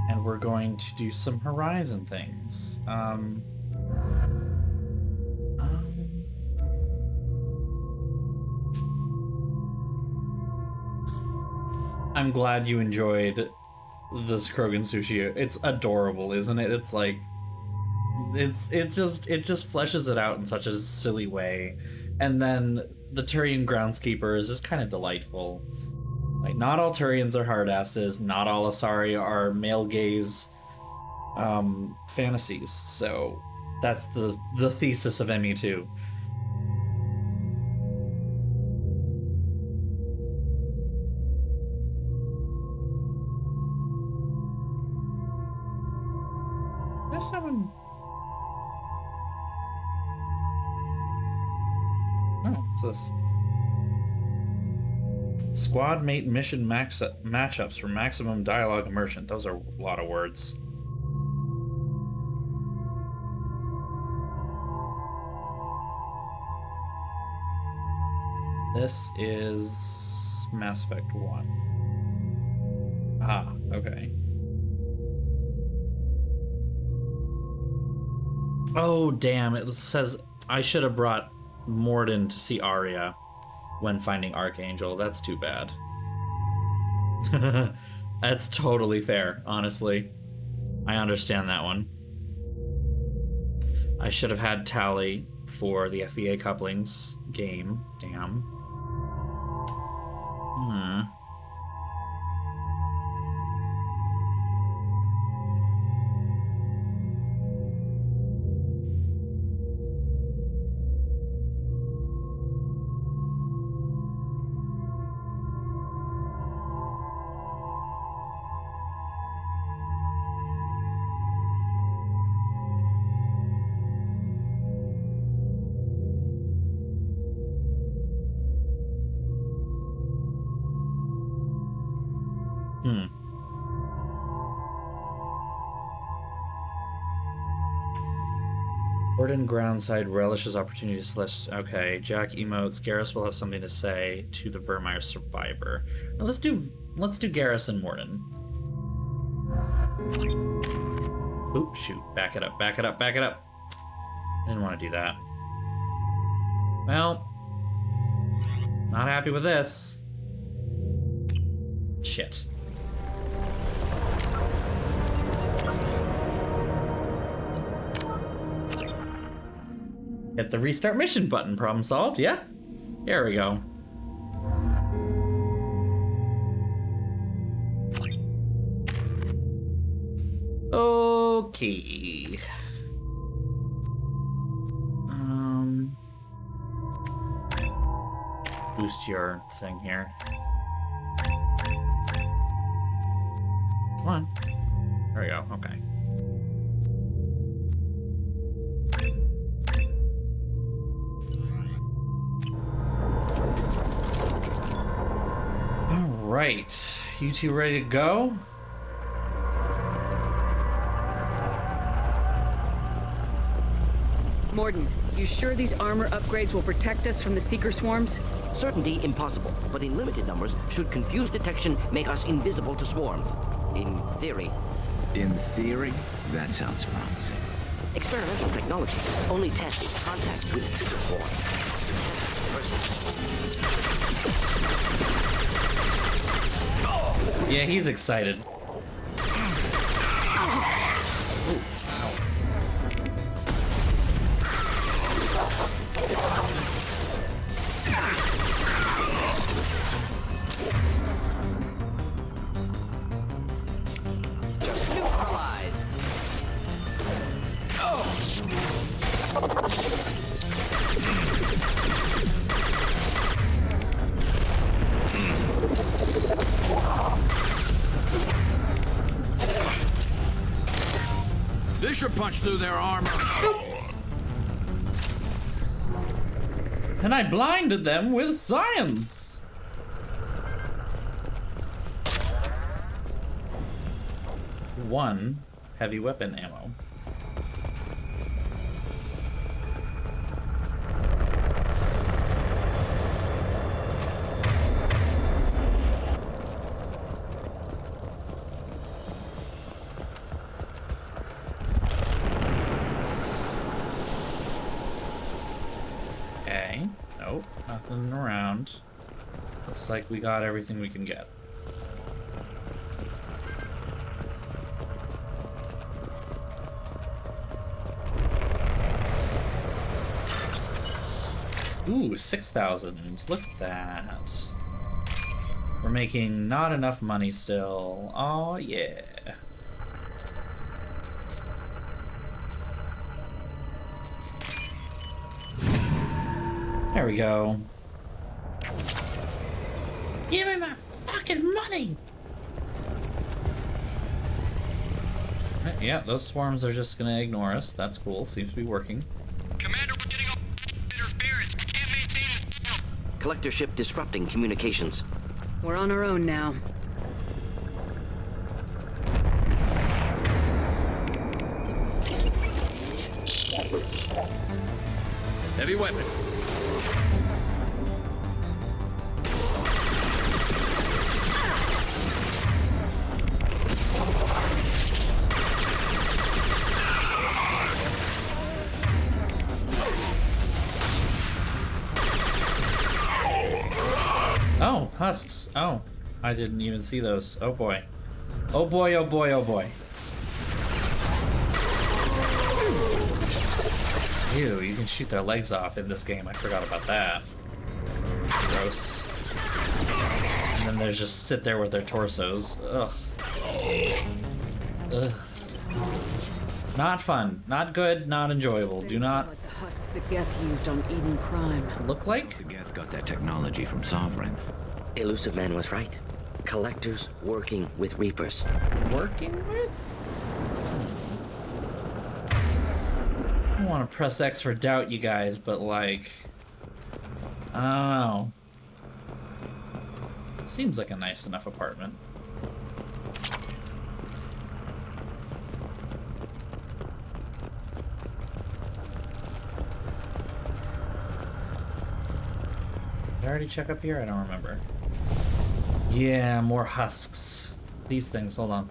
And we're going to do some Horizon things. I'm glad you enjoyed this Krogan sushi. It's adorable, isn't it? It's like it just fleshes it out in such a silly way. And then the Turian groundskeeper is just kind of delightful. Like, not all Turians are hardasses, not all Asari are male gaze fantasies. So that's the thesis of ME2. There's someone. Oh, what's this? Squad mate mission matchups for maximum dialogue immersion. Those are a lot of words. This is Mass Effect 1. Ah, okay. Oh, damn. It says I should have brought Morden to see Arya when finding Archangel. That's too bad. That's totally fair, honestly. I understand that one. I should have had Tally for the FBA couplings game. Damn. Gordon Groundside relishes opportunity to select. Okay, Jack emotes. Garrus will have something to say to the Vermeer survivor. Now let's do Garrus and Morden. Oop, shoot! Back it up! Back it up! Back it up! I didn't want to do that. Well, not happy with this. Shit. Hit the restart mission button. Problem solved. Yeah. There we go. Okay. Boost your thing here. Come on. There we go. Okay. Right, you two ready to go? Morden, you sure these armor upgrades will protect us from the Seeker swarms? Certainty impossible, but in limited numbers, should confused detection make us invisible to swarms. In theory. In theory? That sounds promising. Experimental technology. Only test in contact with Seeker swarms. Yeah, he's excited. Just neutralized. This should punch through their armor. And I blinded them with science. One heavy weapon ammo. nothing around. Looks like we got everything we can get. Ooh, 6,000. Look at that. We're making not enough money still. Oh, yeah. There we go. Give me my fucking money! Yeah, those swarms are just gonna ignore us. That's cool. Seems to be working. Commander, we're getting all interference. We can't maintain it. Collector ship disrupting communications. We're on our own now. Heavy weapon. Oh, husks. Oh, I didn't even see those. Oh boy. Oh boy, oh boy, oh boy. Ew, you can shoot their legs off in this game. I forgot about that. Gross. And then they just sit there with their torsos. Ugh. Ugh. Not fun. Not good. Not enjoyable. Do not Like the husks that Geth used on Eden Prime. look like. The Geth got that technology from Sovereign. Elusive Man was right. Collectors working with Reapers. Working with? I don't want to press X for doubt, you guys, but like, I don't know. Seems like a nice enough apartment. Did I already check up here? I don't remember. Yeah, more husks. These things, hold on.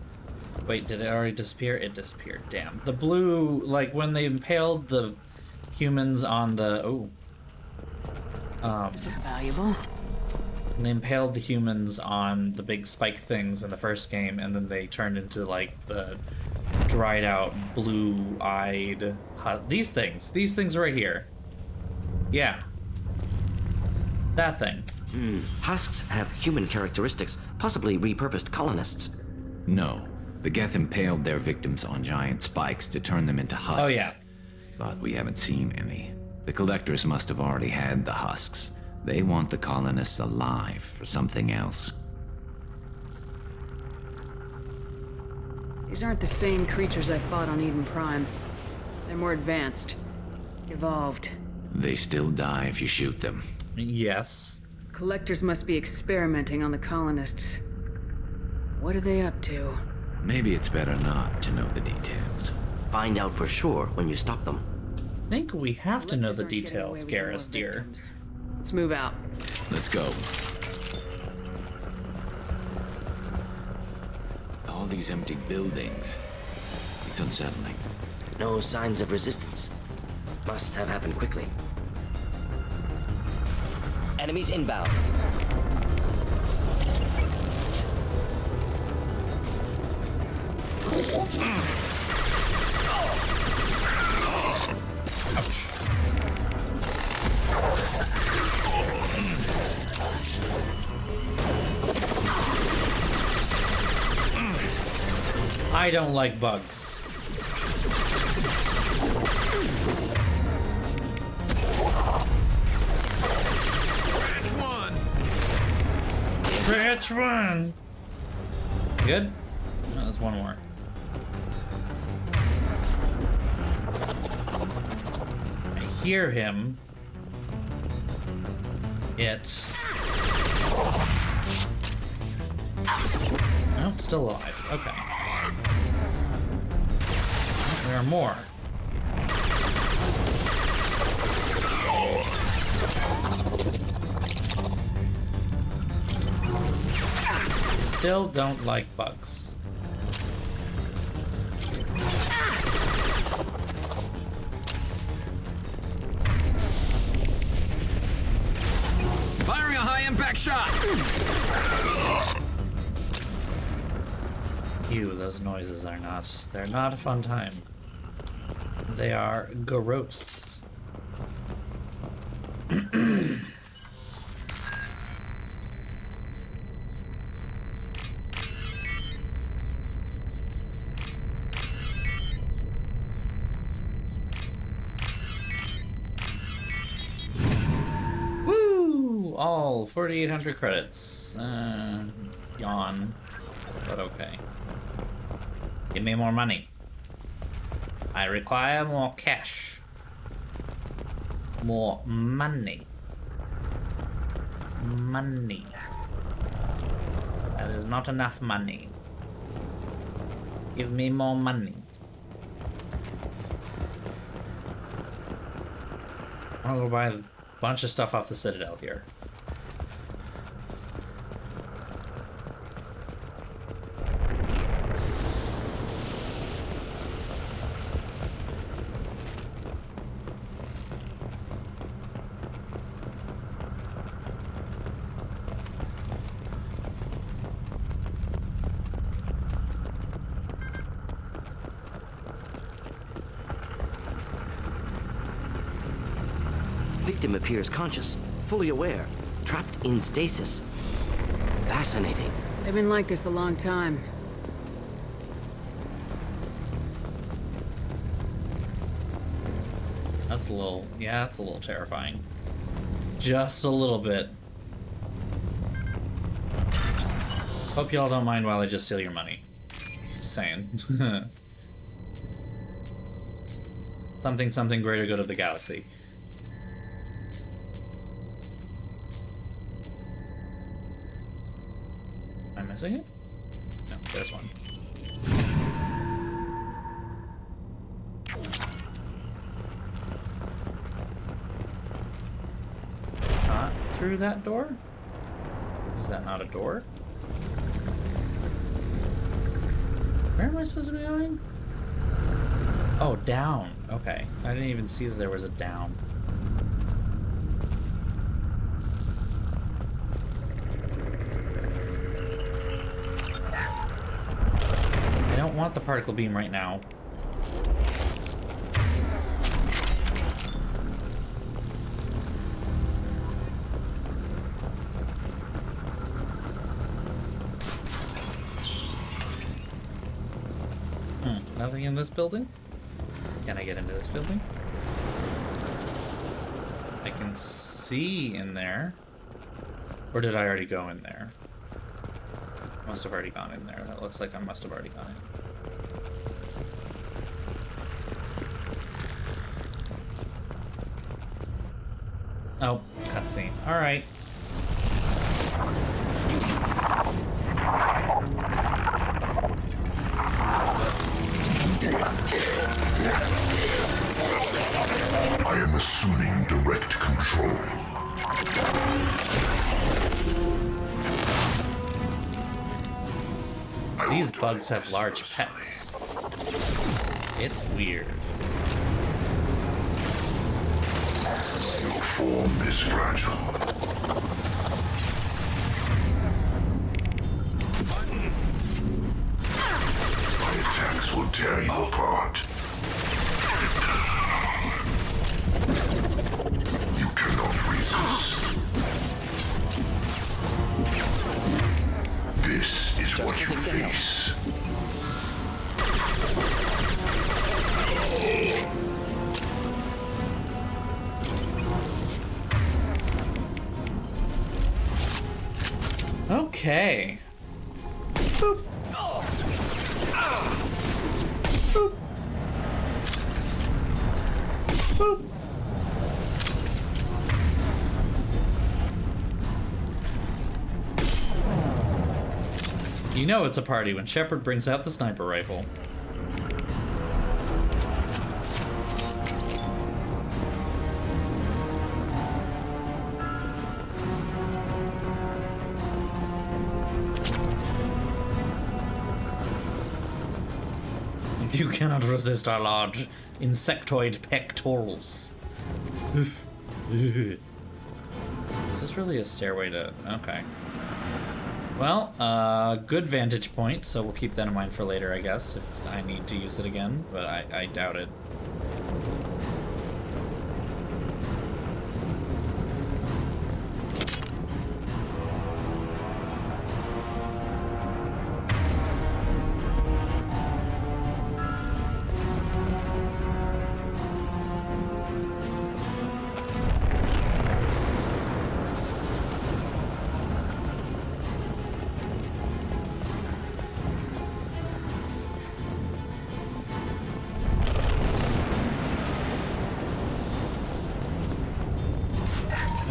Wait, did it already disappear? It disappeared, damn. The blue, like when they impaled the humans on the, This is valuable. they impaled the humans on the big spike things in the first game, and then they turned into like the dried out, blue-eyed, these things right here. Yeah. That thing. Husks have human characteristics, possibly repurposed colonists. No. The Geth impaled their victims on giant spikes to turn them into husks. Oh, yeah. But we haven't seen any. The collectors must have already had the husks. They want the colonists alive for something else. These aren't the same creatures I fought on Eden Prime. They're more advanced. Evolved. They still die if you shoot them. Yes. Collectors must be experimenting on the colonists. What are they up to? Maybe it's better not to know the details. Find out for sure when you stop them. I think we have to know the details, Garrus, dear. Let's move out. Let's go. All these empty buildings. It's unsettling. No signs of resistance. Must have happened quickly. Enemies inbound. I don't like bugs. Which one? Good? No, there's one more. I hear him. It. Oh, still alive. Okay. There are more. Still don't like bugs. stand back shot! Ew, those noises are they're not a fun time. They are gross. Woo! All 4,800 credits. Yawn. But okay. Give me more money. I require more cash. More money. Money. That is not enough money. Give me more money. I'll go buy a bunch of stuff off the Citadel here. Victim appears conscious, fully aware, trapped in stasis. Fascinating. They've been like this a long time. That's a little, yeah, that's a little terrifying. Just a little bit. Hope y'all don't mind while I just steal your money. Just saying. Something greater good of the galaxy. Am I missing it? No, there's one. Not through that door? Is that not a door? Where am I supposed to be going? Oh, down. Okay. I didn't even see that there was a down. I don't want the particle beam right now. Nothing in this building? Can I get into this building? I can see in there. Or did I already go in there? Must have already gone in there. That looks like I must have already gone in. Oh, cutscene. Alright. I am assuming direct control. These bugs have large pets. It's weird. Your form is fragile. My attacks will tear you apart. You cannot resist. This is what you face. Okay. Boop. Boop. Boop. You know it's a party when Shepard brings out the sniper rifle. You cannot resist our large insectoid pectorals. Is this really a stairway to... Okay. Well, good vantage point, so we'll keep that in mind for later, I guess, if I need to use it again, but I doubt it.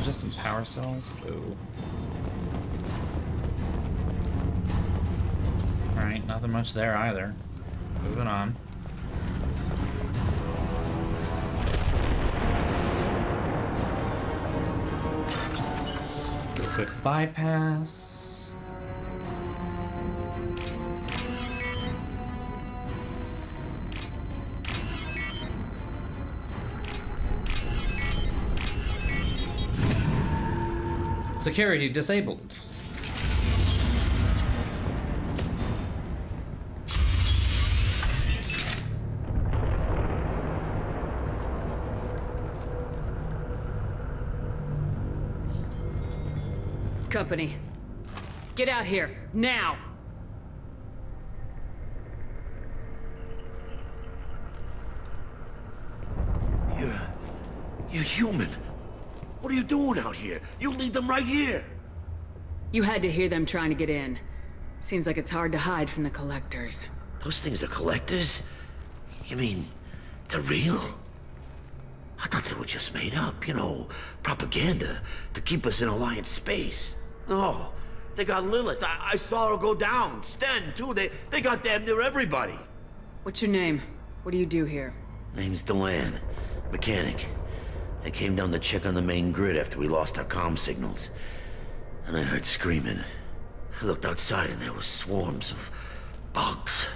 Just some power cells. Ooh. Alright, nothing much there either. Moving on. Do a quick bypass. Security disabled. Company, get out here, now! You're human. What are you doing out here? You lead them right here. You had to hear them trying to get in. Seems like it's hard to hide from the collectors. Those things are collectors? You mean, they're real? I thought they were just made up, you know, propaganda to keep us in Alliance space. No, they got Lilith. I saw her go down. Sten, too. They got damn near everybody. What's your name? What do you do here? Name's Delan. Mechanic. I came down to check on the main grid after we lost our comm signals. And I heard screaming. I looked outside and there were swarms of bugs.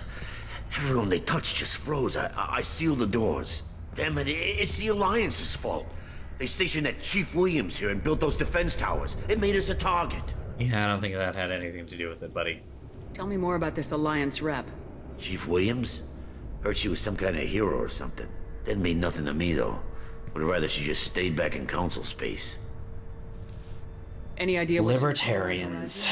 Everyone they touched just froze. I sealed the doors. Damn it, it's the Alliance's fault. They stationed that Chief Williams here and built those defense towers. It made us a target. Yeah, I don't think that had anything to do with it, buddy. Tell me more about this Alliance rep. Chief Williams? Heard she was some kind of hero or something. Didn't mean nothing to me, though. Would rather she just stayed back in council space. Any idea what... Libertarians.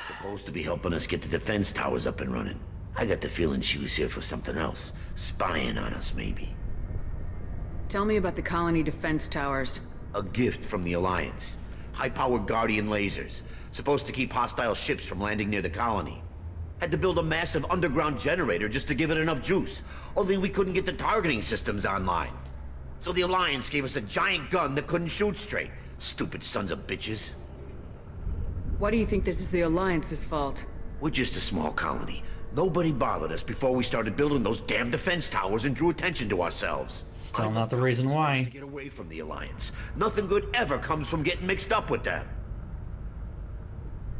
Supposed to be helping us get the defense towers up and running. I got the feeling she was here for something else. Spying on us, maybe. Tell me about the colony defense towers. A gift from the Alliance. High-powered Guardian lasers. Supposed to keep hostile ships from landing near the colony. Had to build a massive underground generator just to give it enough juice. Only we couldn't get the targeting systems online. So the Alliance gave us a giant gun that couldn't shoot straight. Stupid sons of bitches. Why do you think this is the Alliance's fault? We're just a small colony. Nobody bothered us before we started building those damn defense towers and drew attention to ourselves. Still not the reason why. Get away from the Alliance. Nothing good ever comes from getting mixed up with them.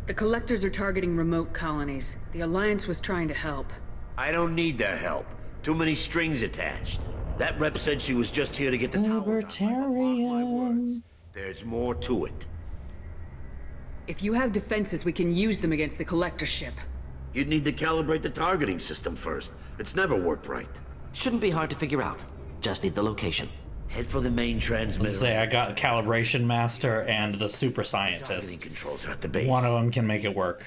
The Collectors are targeting remote colonies. The Alliance was trying to help. I don't need their help. Too many strings attached. That rep said she was just here to get the Libertarian. There's more to it. If you have defenses, we can use them against the Collector ship. You'd need to calibrate the targeting system first. It's never worked right. Shouldn't be hard to figure out. Just need the location. Head for the main transmitter. Say I got Calibration Master and the Super Scientist. Controls are at the base. One of them can make it work.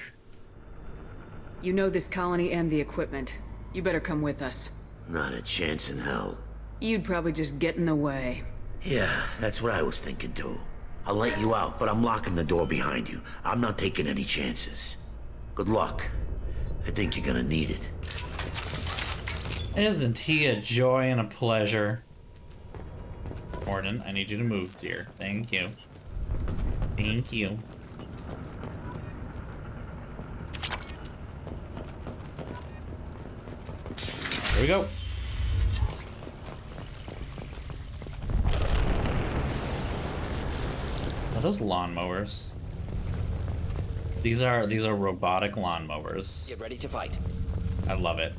You know this colony and the equipment. You better come with us. Not a chance in hell. You'd probably just get in the way. Yeah, that's what I was thinking too. I'll let you out, but I'm locking the door behind you. I'm not taking any chances. Good luck. I think you're gonna need it. Isn't he a joy and a pleasure? Morden, I need you to move, dear. Thank you. Thank you. Here we go. Are those lawnmowers? These are robotic lawnmowers. Get ready to fight. I love it.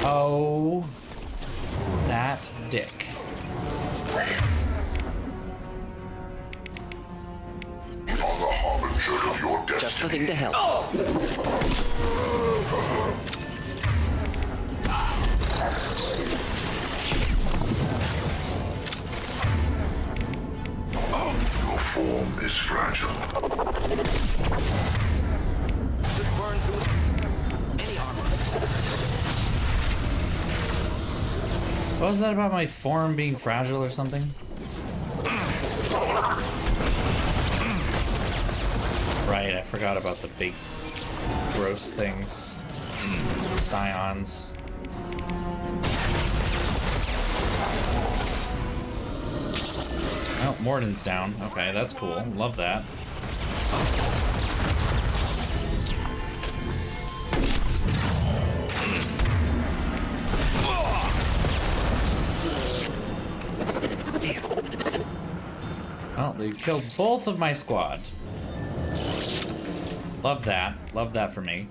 Oh, that dick. Just the thing to help. Your form is fragile. Just burn through any armor. What was that about my form being fragile or something? Right, I forgot about the big gross things. Scions. Oh, Morden's down. Okay, that's cool. Love that. Well, they killed both of my squad. Love that. Love that for me.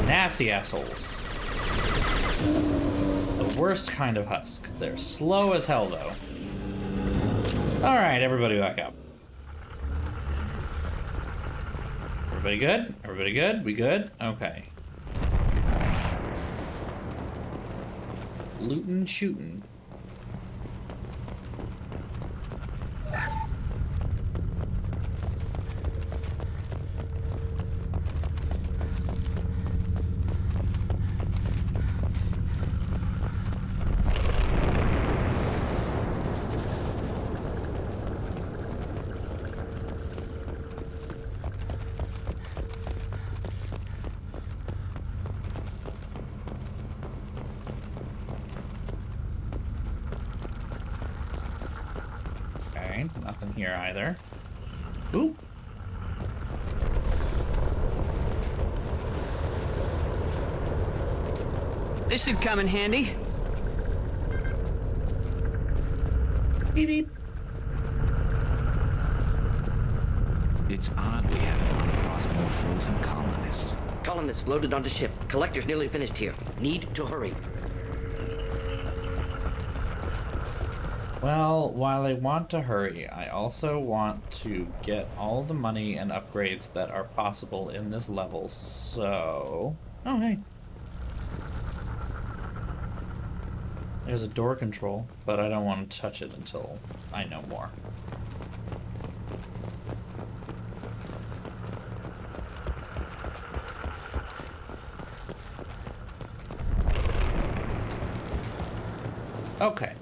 Nasty assholes. The worst kind of husk. They're slow as hell, though. Alright, everybody back up. Everybody good? Everybody good? We good? Okay. Lootin' shootin'. Nothing here either. Ooh. This should come in handy. Beep beep. It's odd we haven't run across more frozen colonists. Colonists loaded onto ship. Collector's nearly finished here. Need to hurry. Well, while I want to hurry, I also want to get all the money and upgrades that are possible in this level, so... Oh, hey. There's a door control, but I don't want to touch it until I know more. Okay.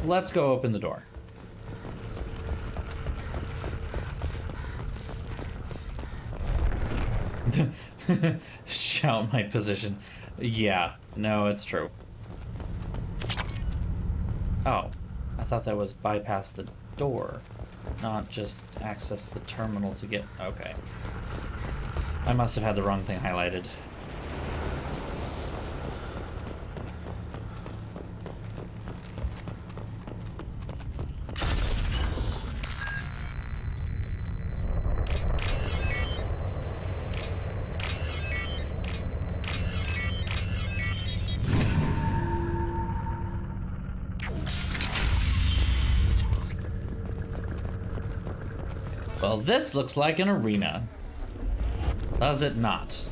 Let's go open the door. Shout my position. Yeah, no, it's true. Oh, I thought that was bypass the door, not just access the terminal to get... Okay. I must have had the wrong thing highlighted. Well, this looks like an arena. Does it not?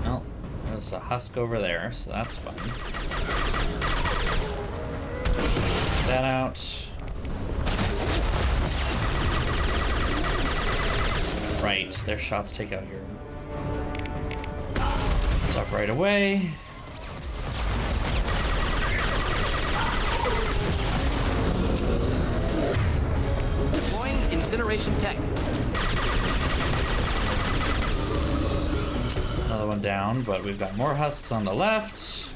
Well, there's a husk over there, so that's fun. Get that out. Right, their shots take out your stuff right away. Incineration tank. Another one down, but we've got more husks on the left.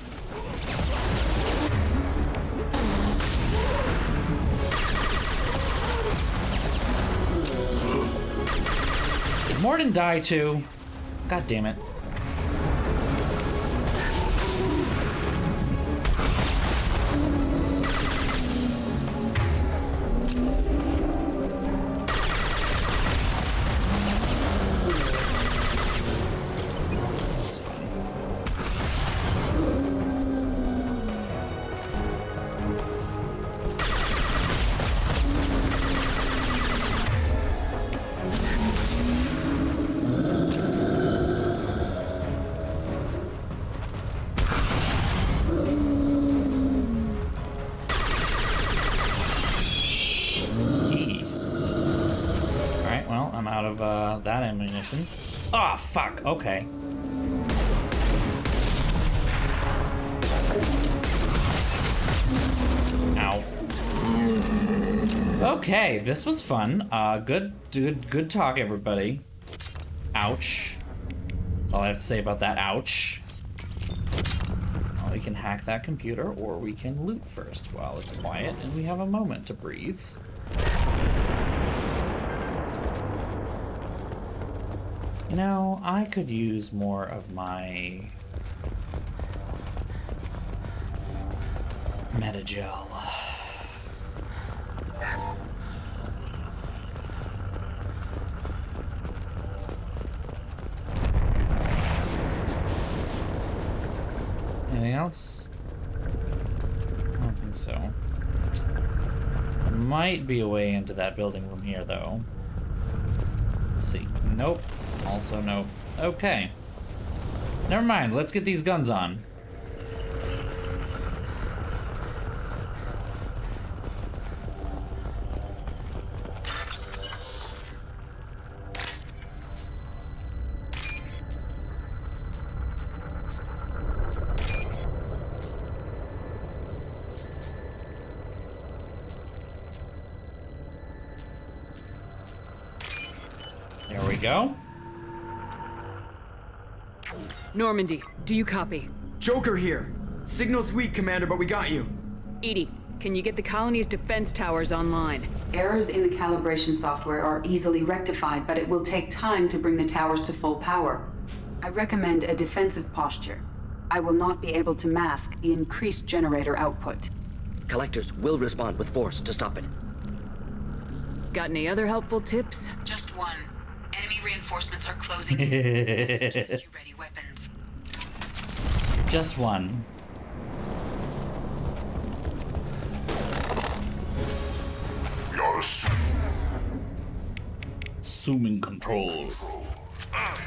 Did Morden die too? God damn it. of that ammunition. Ah, oh, fuck. Okay. Ow. Okay, this was fun. Good talk, everybody. Ouch. That's all I have to say about that. Ouch. Well, we can hack that computer, or we can loot first while it's quiet and we have a moment to breathe. You know, I could use more of my Metagel. Anything else? I don't think so. There might be a way into that building from here, though. Let's see. Nope. Also nope. Okay. Never mind. Let's get these guns on. There we go. Normandy, do you copy? Joker here. Signal's weak, Commander, but we got you. Edie, can you get the colony's defense towers online? Errors in the calibration software are easily rectified, but it will take time to bring the towers to full power. I recommend a defensive posture. I will not be able to mask the increased generator output. Collectors will respond with force to stop it. Got any other helpful tips? Just one. Enemy reinforcements are closing in. I suggest you ready weapons. Just one. You're assuming control.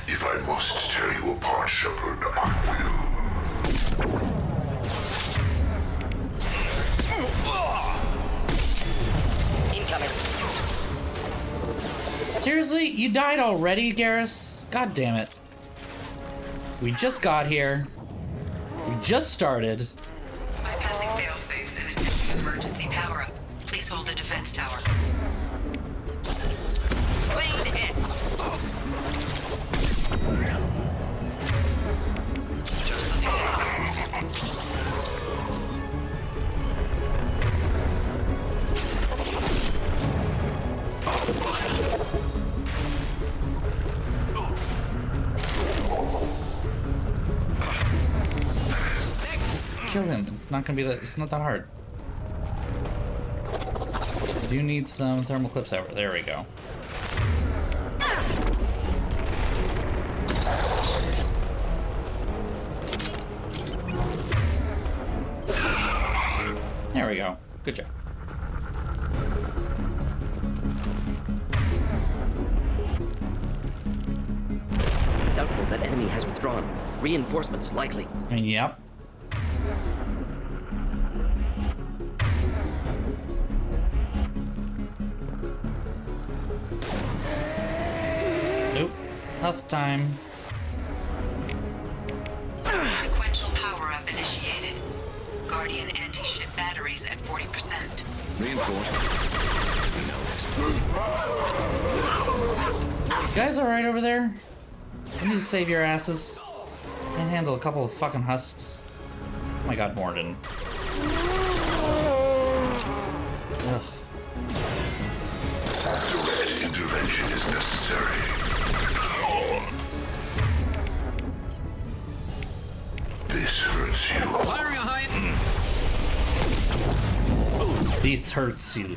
If I must tear you apart, Shepard, I Seriously? You died already, Garrus? God damn it. We just got here. We just started. Bypassing failsafes and attempting emergency power-up. Please hold the defense tower. Clean hit. Kill him. It's not gonna be that. It's not that hard. I do need some thermal clips over. There we go. There we go. Good job. Doubtful that enemy has withdrawn. Reinforcements likely. Yep. Nope. Husk time. Sequential power-up initiated. Guardian anti-ship batteries at 40%. You guys alright over there? I need to save your asses. Can't handle a couple of fucking husks. Oh my god, Morden. Ugh. Direct intervention is necessary. This hurts you. Firing a height. This hurts you.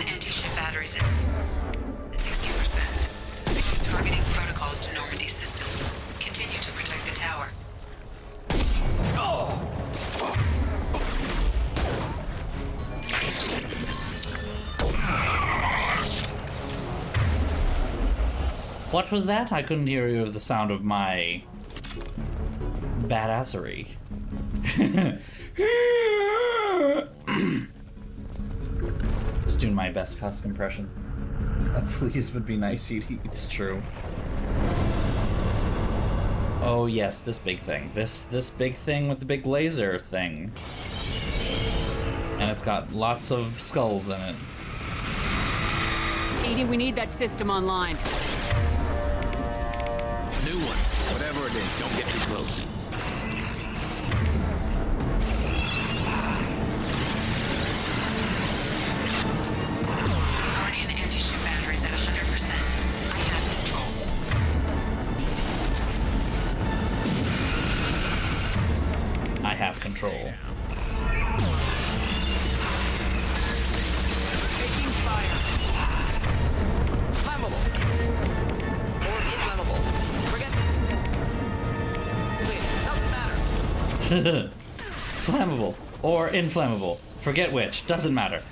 Anti-ship batteries at 60%. Targeting protocols to Normandy systems. Continue to protect the tower. What was that? I couldn't hear you with the sound of my badassery. Just doing my best Husk impression. Please would be nice, Edie. It's true. Oh yes, this big thing. This big thing with the big laser thing. And it's got lots of skulls in it. Edie, we need that system online. New one. Whatever it is, don't get too close. Guardian anti-ship batteries at 100%. I have control. I have control. Taking fire. Flammable. Or inflammable. Forget. Wait, doesn't matter. Flammable or inflammable. Forget which. Doesn't matter.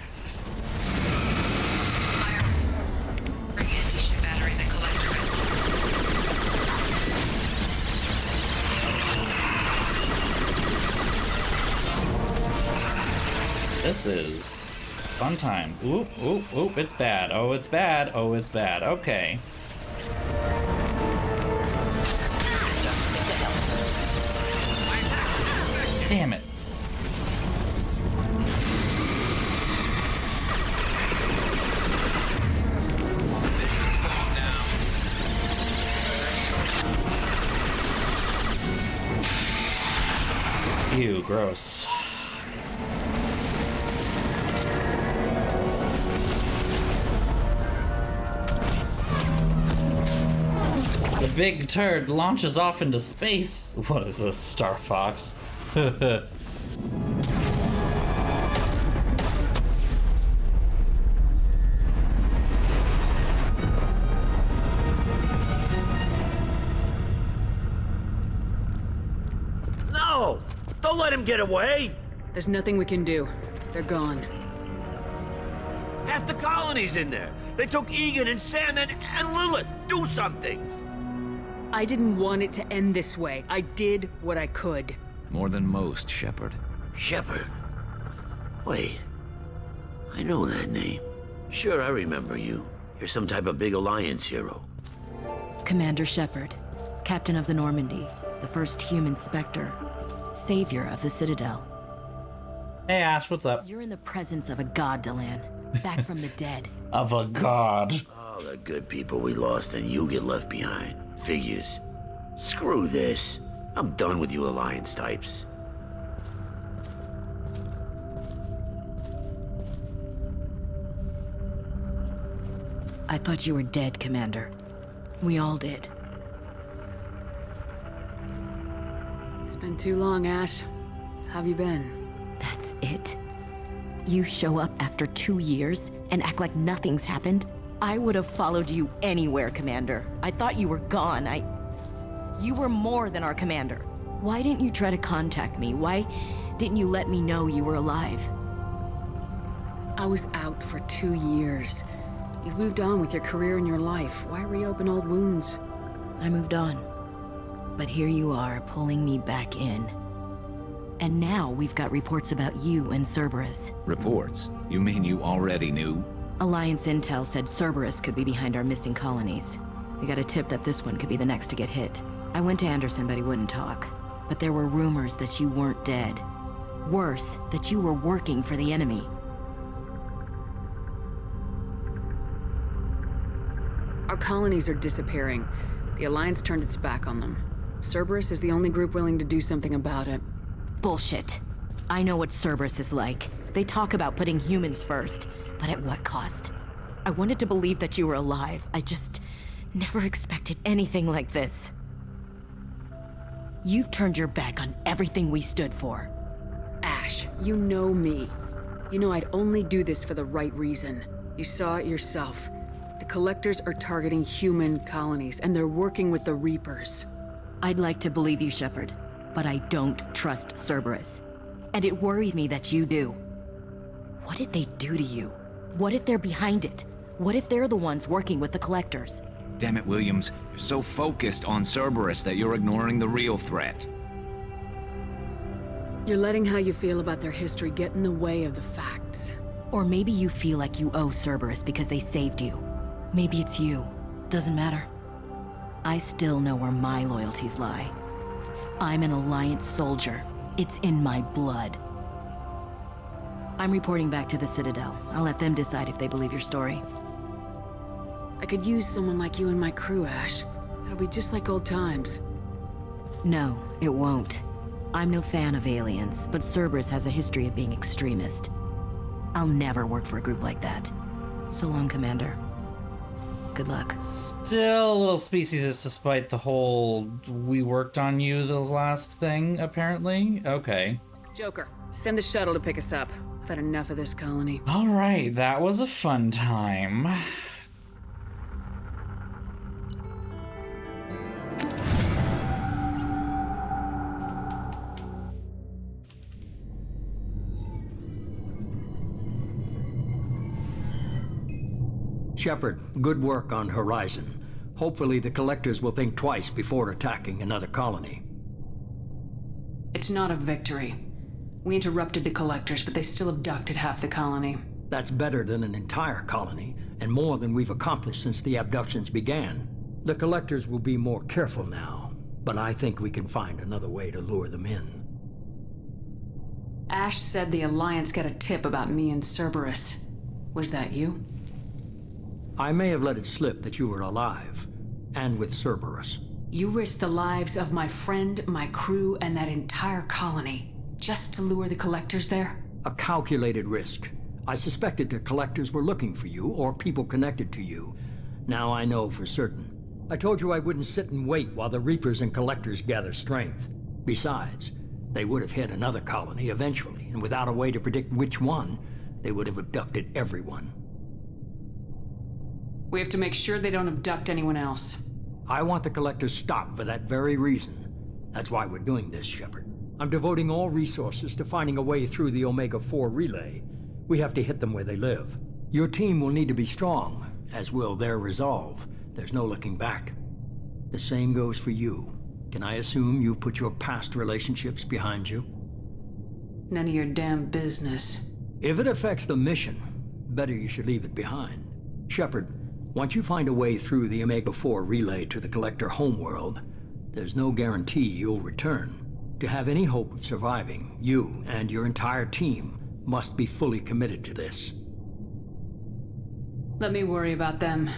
Bring anti-ship batteries and collectors. This is fun time. Oop, oop, oop, it's bad. Oh, it's bad. Oh, it's bad. Okay. Damn it. Ew, gross. The big turd launches off into space. What is this, Star Fox? No! Don't let him get away! There's nothing we can do. They're gone. Half the colony's in there. They took Egan and Sam and Lilith. Do something! I didn't want it to end this way. I did what I could. More than most, Shepard. Shepard? Wait. I know that name. Sure, I remember you. You're some type of big Alliance hero. Commander Shepard, Captain of the Normandy, the first human Spectre, savior of the Citadel. Hey Ash, what's up? You're in the presence of a god, Delan, back from the dead. Of a god. All the good people we lost and you get left behind. Figures. Screw this. I'm done with you Alliance types. I thought you were dead, Commander. We all did. It's been too long, Ash. How have you been? That's it? You show up after 2 years and act like nothing's happened? I would have followed you anywhere, Commander. I thought you were gone. You were more than our commander. Why didn't you try to contact me? Why didn't you let me know you were alive? I was out for 2 years. You've moved on with your career and your life. Why reopen old wounds? I moved on. But here you are, pulling me back in. And now we've got reports about you and Cerberus. Reports? You mean you already knew? Alliance intel said Cerberus could be behind our missing colonies. We got a tip that this one could be the next to get hit. I went to Anderson, but he wouldn't talk. But there were rumors that you weren't dead. Worse, that you were working for the enemy. Our colonies are disappearing. The Alliance turned its back on them. Cerberus is the only group willing to do something about it. Bullshit. I know what Cerberus is like. They talk about putting humans first, but at what cost? I wanted to believe that you were alive. I just never expected anything like this. You've turned your back on everything we stood for. Ash, you know me. You know I'd only do this for the right reason. You saw it yourself. The Collectors are targeting human colonies, and they're working with the Reapers. I'd like to believe you, Shepard, but I don't trust Cerberus. And it worries me that you do. What did they do to you? What if they're behind it? What if they're the ones working with the Collectors? Damn it, Williams. You're so focused on Cerberus that you're ignoring the real threat. You're letting how you feel about their history get in the way of the facts. Or maybe you feel like you owe Cerberus because they saved you. Maybe it's you. Doesn't matter. I still know where my loyalties lie. I'm an Alliance soldier. It's in my blood. I'm reporting back to the Citadel. I'll let them decide if they believe your story. I could use someone like you in my crew, Ash. It'll be just like old times. No, it won't. I'm no fan of aliens, but Cerberus has a history of being extremist. I'll never work for a group like that. So long, Commander. Good luck. Still a little speciesist despite the whole we worked on you those last thing, apparently. Okay. Joker, send the shuttle to pick us up. I've had enough of this colony. All right, that was a fun time. Shepard, good work on Horizon. Hopefully the Collectors will think twice before attacking another colony. It's not a victory. We interrupted the Collectors, but they still abducted half the colony. That's better than an entire colony, and more than we've accomplished since the abductions began. The Collectors will be more careful now, but I think we can find another way to lure them in. Ash said the Alliance got a tip about me and Cerberus. Was that you? I may have let it slip that you were alive, and with Cerberus. You risked the lives of my friend, my crew, and that entire colony, just to lure the Collectors there? A calculated risk. I suspected the Collectors were looking for you, or people connected to you. Now I know for certain. I told you I wouldn't sit and wait while the Reapers and Collectors gather strength. Besides, they would have hit another colony eventually, and without a way to predict which one, they would have abducted everyone. We have to make sure they don't abduct anyone else. I want the Collectors stopped for that very reason. That's why we're doing this, Shepard. I'm devoting all resources to finding a way through the Omega-4 relay. We have to hit them where they live. Your team will need to be strong, as will their resolve. There's no looking back. The same goes for you. Can I assume you've put your past relationships behind you? None of your damn business. If it affects the mission, better you should leave it behind. Shepard, once you find a way through the Omega-4 relay to the Collector homeworld, there's no guarantee you'll return. To have any hope of surviving, you and your entire team must be fully committed to this. Let me worry about them.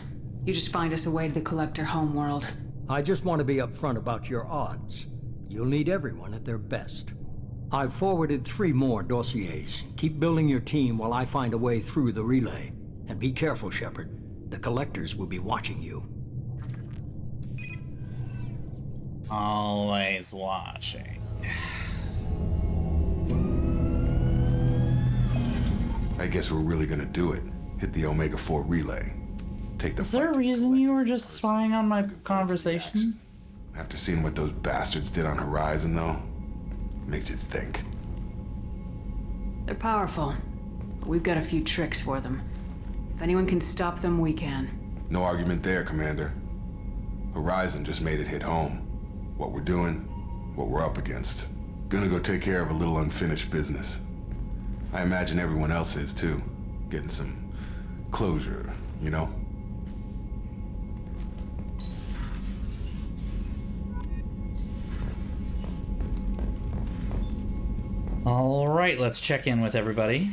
You just find us a way to the Collector homeworld. I just want to be upfront about your odds. You'll need everyone at their best. I've forwarded 3 more dossiers. Keep building your team while I find a way through the relay. And be careful, Shepard. The Collectors will be watching you. Always watching. I guess we're really gonna do it. Hit the Omega-4 relay. Take the Is there a reason you were just spying on my conversation? After seeing what those bastards did on Horizon, though, makes you think. They're powerful, but we've got a few tricks for them. If anyone can stop them, we can. No argument there, Commander. Horizon just made it hit home. What we're doing, what we're up against. Gonna go take care of a little unfinished business. I imagine everyone else is too. Getting some closure, you know? All right, let's check in with everybody.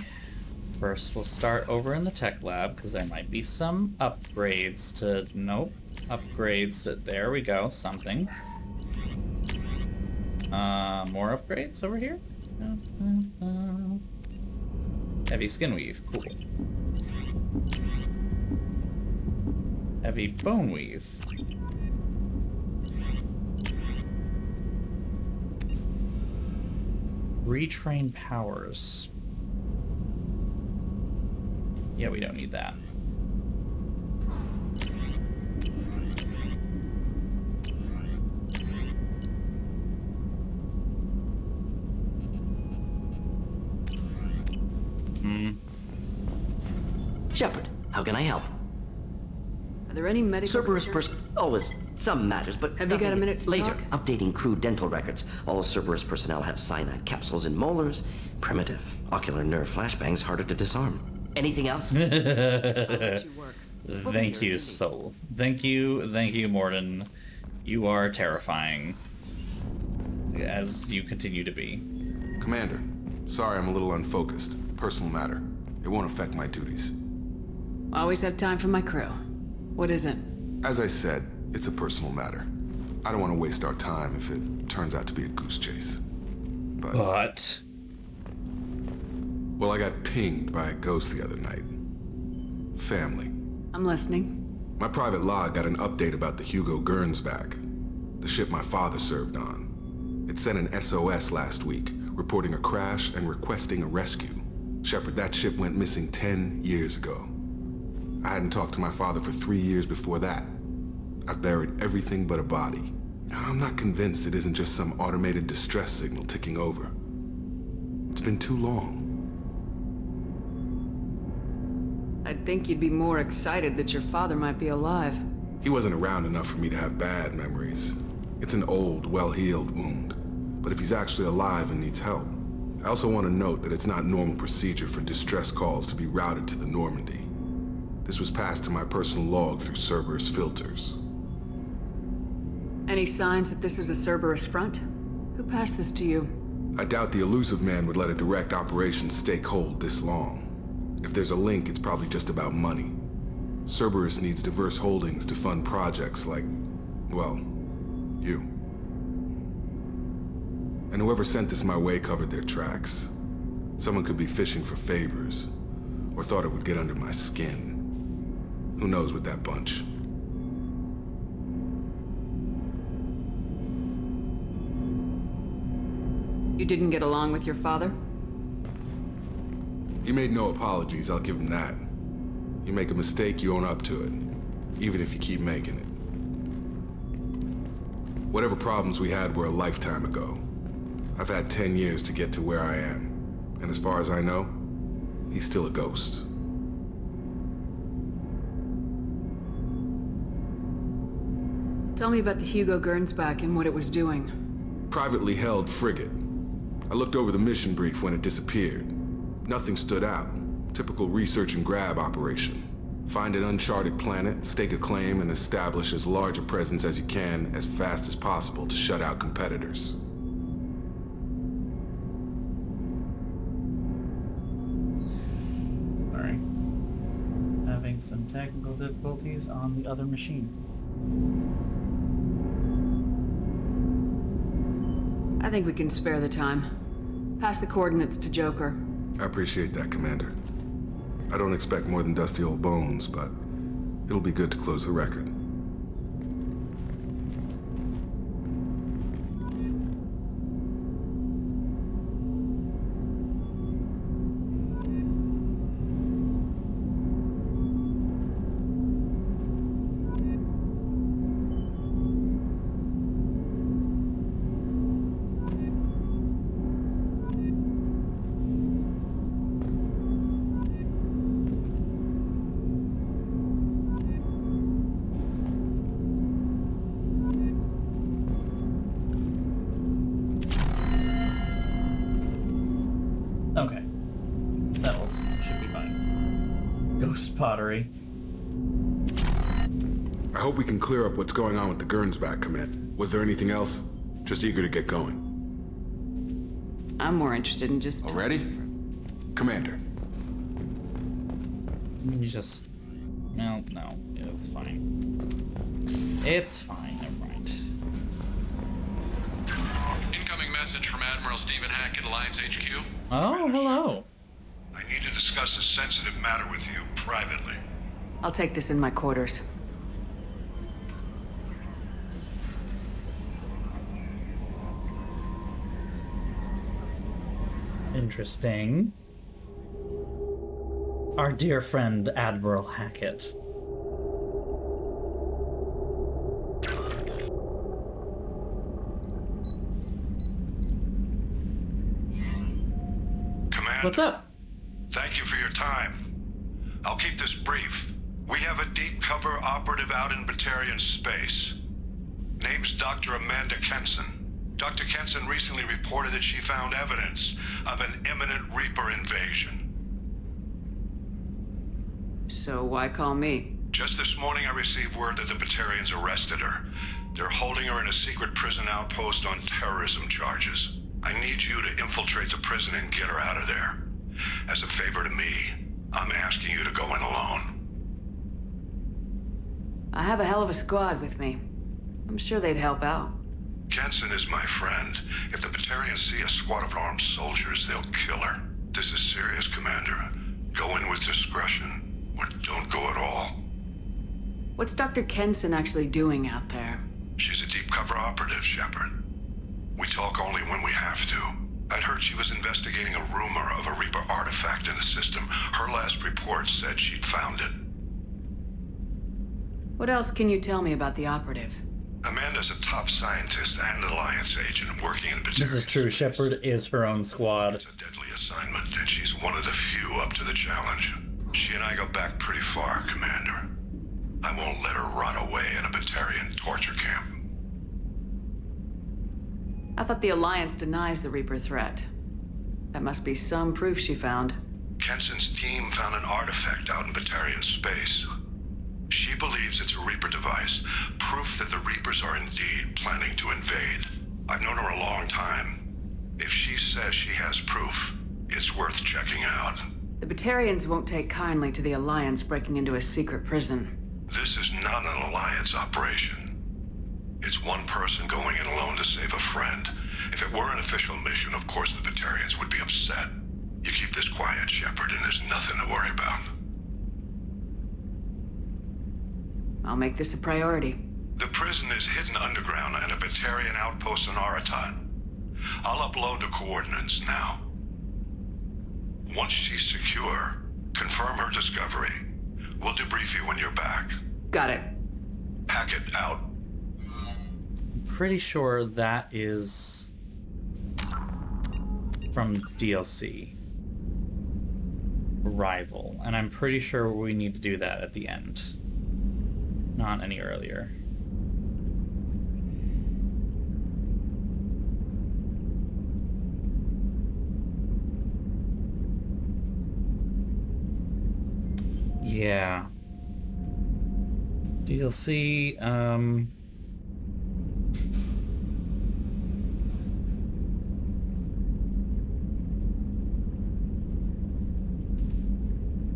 First, we'll start over in the tech lab, because there might be some upgrades to... Nope. Upgrades to... There we go. Something. More upgrades over here? Heavy skin weave. Cool. Heavy bone weave. Retrain powers. Yeah, we don't need that. Shepard, how can I help? Are there any medical Cerberus concerns? always some matters, but Have you got a nothing minute to later. talk? Updating crew dental records. All Cerberus personnel have cyanide capsules in molars. Primitive. Ocular nerve flashbangs harder to disarm. Anything else? Thank you, Soul. Thank you, Morden. You are terrifying, as you continue to be. Commander, sorry I'm a little unfocused. Personal matter. It won't affect my duties. Always have time for my crew. What is it? As I said, it's a personal matter. I don't want to waste our time if it turns out to be a goose chase. But... Well, I got pinged by a ghost the other night. Family. I'm listening. My private log got an update about the Hugo Gernsback, the ship my father served on. It sent an SOS last week, reporting a crash and requesting a rescue. Shepard, that ship went missing 10 years ago. I hadn't talked to my father for 3 years before that. I've buried everything but a body. I'm not convinced it isn't just some automated distress signal ticking over. It's been too long. I'd think you'd be more excited that your father might be alive. He wasn't around enough for me to have bad memories. It's an old, well-healed wound. But if he's actually alive and needs help, I also want to note that it's not normal procedure for distress calls to be routed to the Normandy. This was passed to my personal log through Cerberus filters. Any signs that this was a Cerberus front? Who passed this to you? I doubt the elusive man would let a direct operation stake hold this long. If there's a link, it's probably just about money. Cerberus needs diverse holdings to fund projects like, well, you. And whoever sent this my way covered their tracks. Someone could be fishing for favors, or thought it would get under my skin. Who knows with that bunch? You didn't get along with your father? He made no apologies, I'll give him that. You make a mistake, you own up to it, even if you keep making it. Whatever problems we had were a lifetime ago. I've had 10 years to get to where I am, and as far as I know, he's still a ghost. Tell me about the Hugo Gernsback and what it was doing. Privately held frigate. I looked over the mission brief when it disappeared. Nothing stood out. Typical research and grab operation. Find an uncharted planet, stake a claim, and establish as large a presence as you can as fast as possible to shut out competitors. Sorry. Having some technical difficulties on the other machine. I think we can spare the time. Pass the coordinates to Joker. I appreciate that, Commander. I don't expect more than dusty old bones, but it'll be good to close the record. Okay. Settled. Should be fine. Ghost pottery. I hope we can clear up what's going on with the Gernsback, Command. Was there anything else? Just eager to get going. I'm more interested in just... Already? Commander. You just... No, it's fine. It's fine, never mind. Incoming message from Admiral Stephen Hackett, Alliance HQ. Oh, hello. I need to discuss a sensitive matter with you privately. I'll take this in my quarters. Interesting. Our dear friend Admiral Hackett. Commander. What's up? Thank you for your time. I'll keep this brief. We have a deep cover operative out in Batarian space. Name's Dr. Amanda Kenson. Dr. Kenson recently reported that she found evidence of an imminent Reaper invasion. So why call me? Just this morning I received word that the Batarians arrested her. They're holding her in a secret prison outpost on terrorism charges. I need you to infiltrate the prison and get her out of there. As a favor to me, I'm asking you to go in alone. I have a hell of a squad with me. I'm sure they'd help out. Kenson is my friend. If the Batarians see a squad of armed soldiers, they'll kill her. This is serious, Commander. Go in with discretion, or don't go at all. What's Dr. Kenson actually doing out there? She's a deep cover operative, Shepard. We talk only when we have to. I'd heard she was investigating a rumor of a Reaper artifact in the system. Her last report said she'd found it. What else can you tell me about the operative? Amanda's a top scientist and Alliance agent working in Batarian. This is true. Shepard is her own squad. It's a deadly assignment, and she's one of the few up to the challenge. She and I go back pretty far, Commander. I won't let her rot away in a Batarian torture camp. I thought the Alliance denies the Reaper threat. That must be some proof she found. Kenson's team found an artifact out in Batarian space. She believes it's a Reaper device, proof that the Reapers are indeed planning to invade. I've known her a long time. If she says she has proof, it's worth checking out. The Batarians won't take kindly to the Alliance breaking into a secret prison. This is not an Alliance operation. It's one person going in alone to save a friend. If it were an official mission, of course the Batarians would be upset. You keep this quiet, Shepard, and there's nothing to worry about. I'll make this a priority. The prison is hidden underground in a Batarian outpost in Aratat. I'll upload the coordinates now. Once she's secure, confirm her discovery. We'll debrief you when you're back. Got it. Packet out. Pretty sure that is from DLC. Arrival. And I'm pretty sure we need to do that at the end. Not any earlier. Yeah. DLC,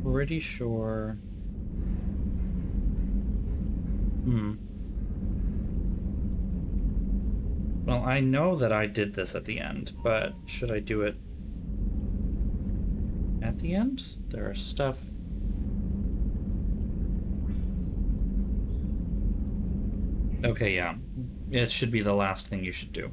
pretty sure. Well, I know that I did this at the end, but should I do it at the end? There are stuff. Okay, yeah. It should be the last thing you should do.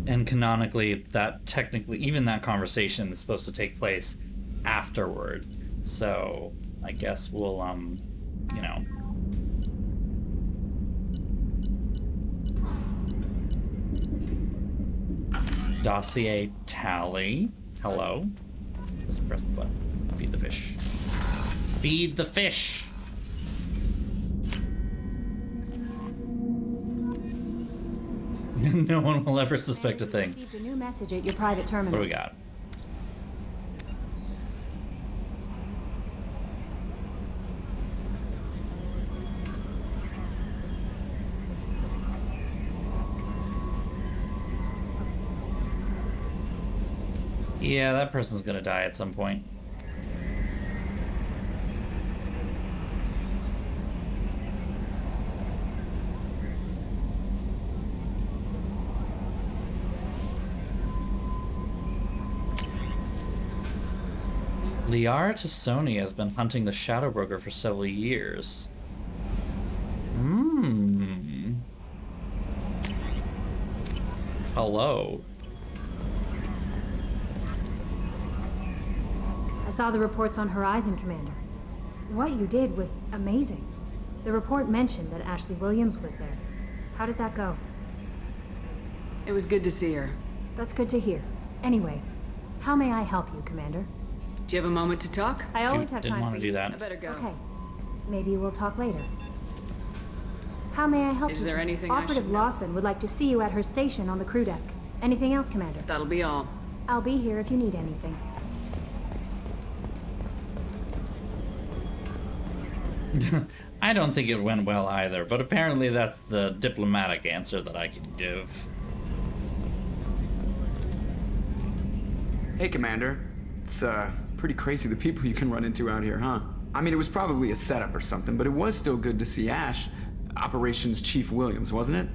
And canonically, that technically, even that conversation is supposed to take place afterward. So, I guess we'll, you know. Dossier tally. Hello. Just press the button. Feed the fish. Feed the fish! No one will ever suspect a thing. Received a new message at your private terminal. What do we got? Yeah, that person's gonna die at some point. Liara Tassoni has been hunting the Shadow Broker for several years. Hmm? Hello. I saw the reports on Horizon, Commander. What you did was amazing. The report mentioned that Ashley Williams was there. How did that go? It was good to see her. That's good to hear. Anyway, how may I help you, Commander? Do you have a moment to talk? I always have Didn't time want for to you. do I that. better go. Okay. Maybe we'll talk later. How may I help you? Is there anything I Operative should know? Lawson would like to see you at her station on the crew deck. Anything else, Commander? That'll be all. I'll be here if you need anything. I don't think it went well either, but apparently that's the diplomatic answer that I can give. Hey, Commander. It's, pretty crazy the people you can run into out here, huh? I mean, it was probably a setup or something, but it was still good to see Ash. Operations Chief Williams, wasn't it?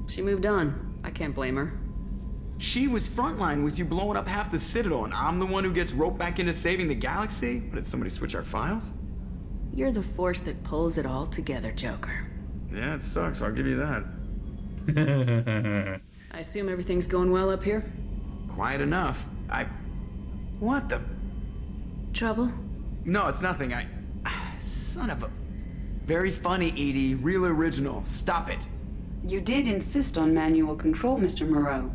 She moved on. I can't blame her. She was frontline with you blowing up half the Citadel, and I'm the one who gets roped back into saving the galaxy? But did somebody switch our files? You're the force that pulls it all together, Joker. Yeah, it sucks, I'll give you that. I assume everything's going well up here? Quiet enough. What the? Trouble? No, it's nothing. Son of a... Very funny, Edie. Real original. Stop it. You did insist on manual control, Mr. Moreau.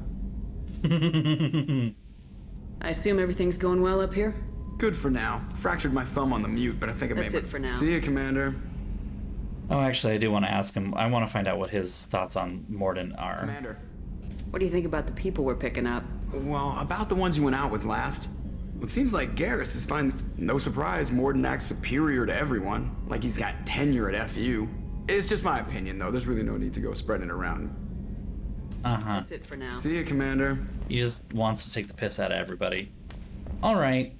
I assume everything's going well up here? Good for now. Fractured my thumb on the mute, but I think I That's made it for now. See you, Commander. Oh, actually, I do want to ask him. I want to find out what his thoughts on Morden are. Commander. What do you think about the people we're picking up? Well, about the ones you went out with last. It seems like Garrus is fine. No surprise, Morden acts superior to everyone. Like he's got tenure at FU. It's just my opinion, though. There's really no need to go spreading it around. Uh-huh. That's it for now. See you, Commander. He just wants to take the piss out of everybody. All right.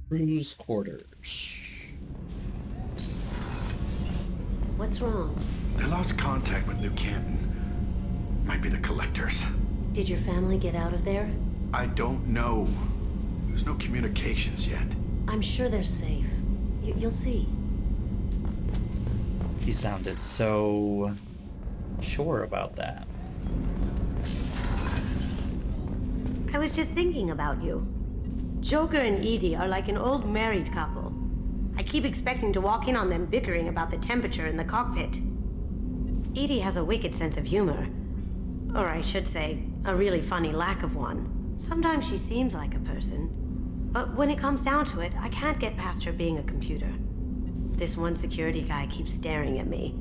Crew's quarters. What's wrong? I lost contact with New Canton. Might be the collectors. Did your family get out of there? I don't know. There's no communications yet. I'm sure they're safe. You'll see. He sounded so sure about that. I was just thinking about you. Joker and Edie are like an old married couple. I keep expecting to walk in on them bickering about the temperature in the cockpit. Edie has a wicked sense of humor. Or I should say, a really funny lack of one. Sometimes she seems like a person. But when it comes down to it, I can't get past her being a computer. This one security guy keeps staring at me.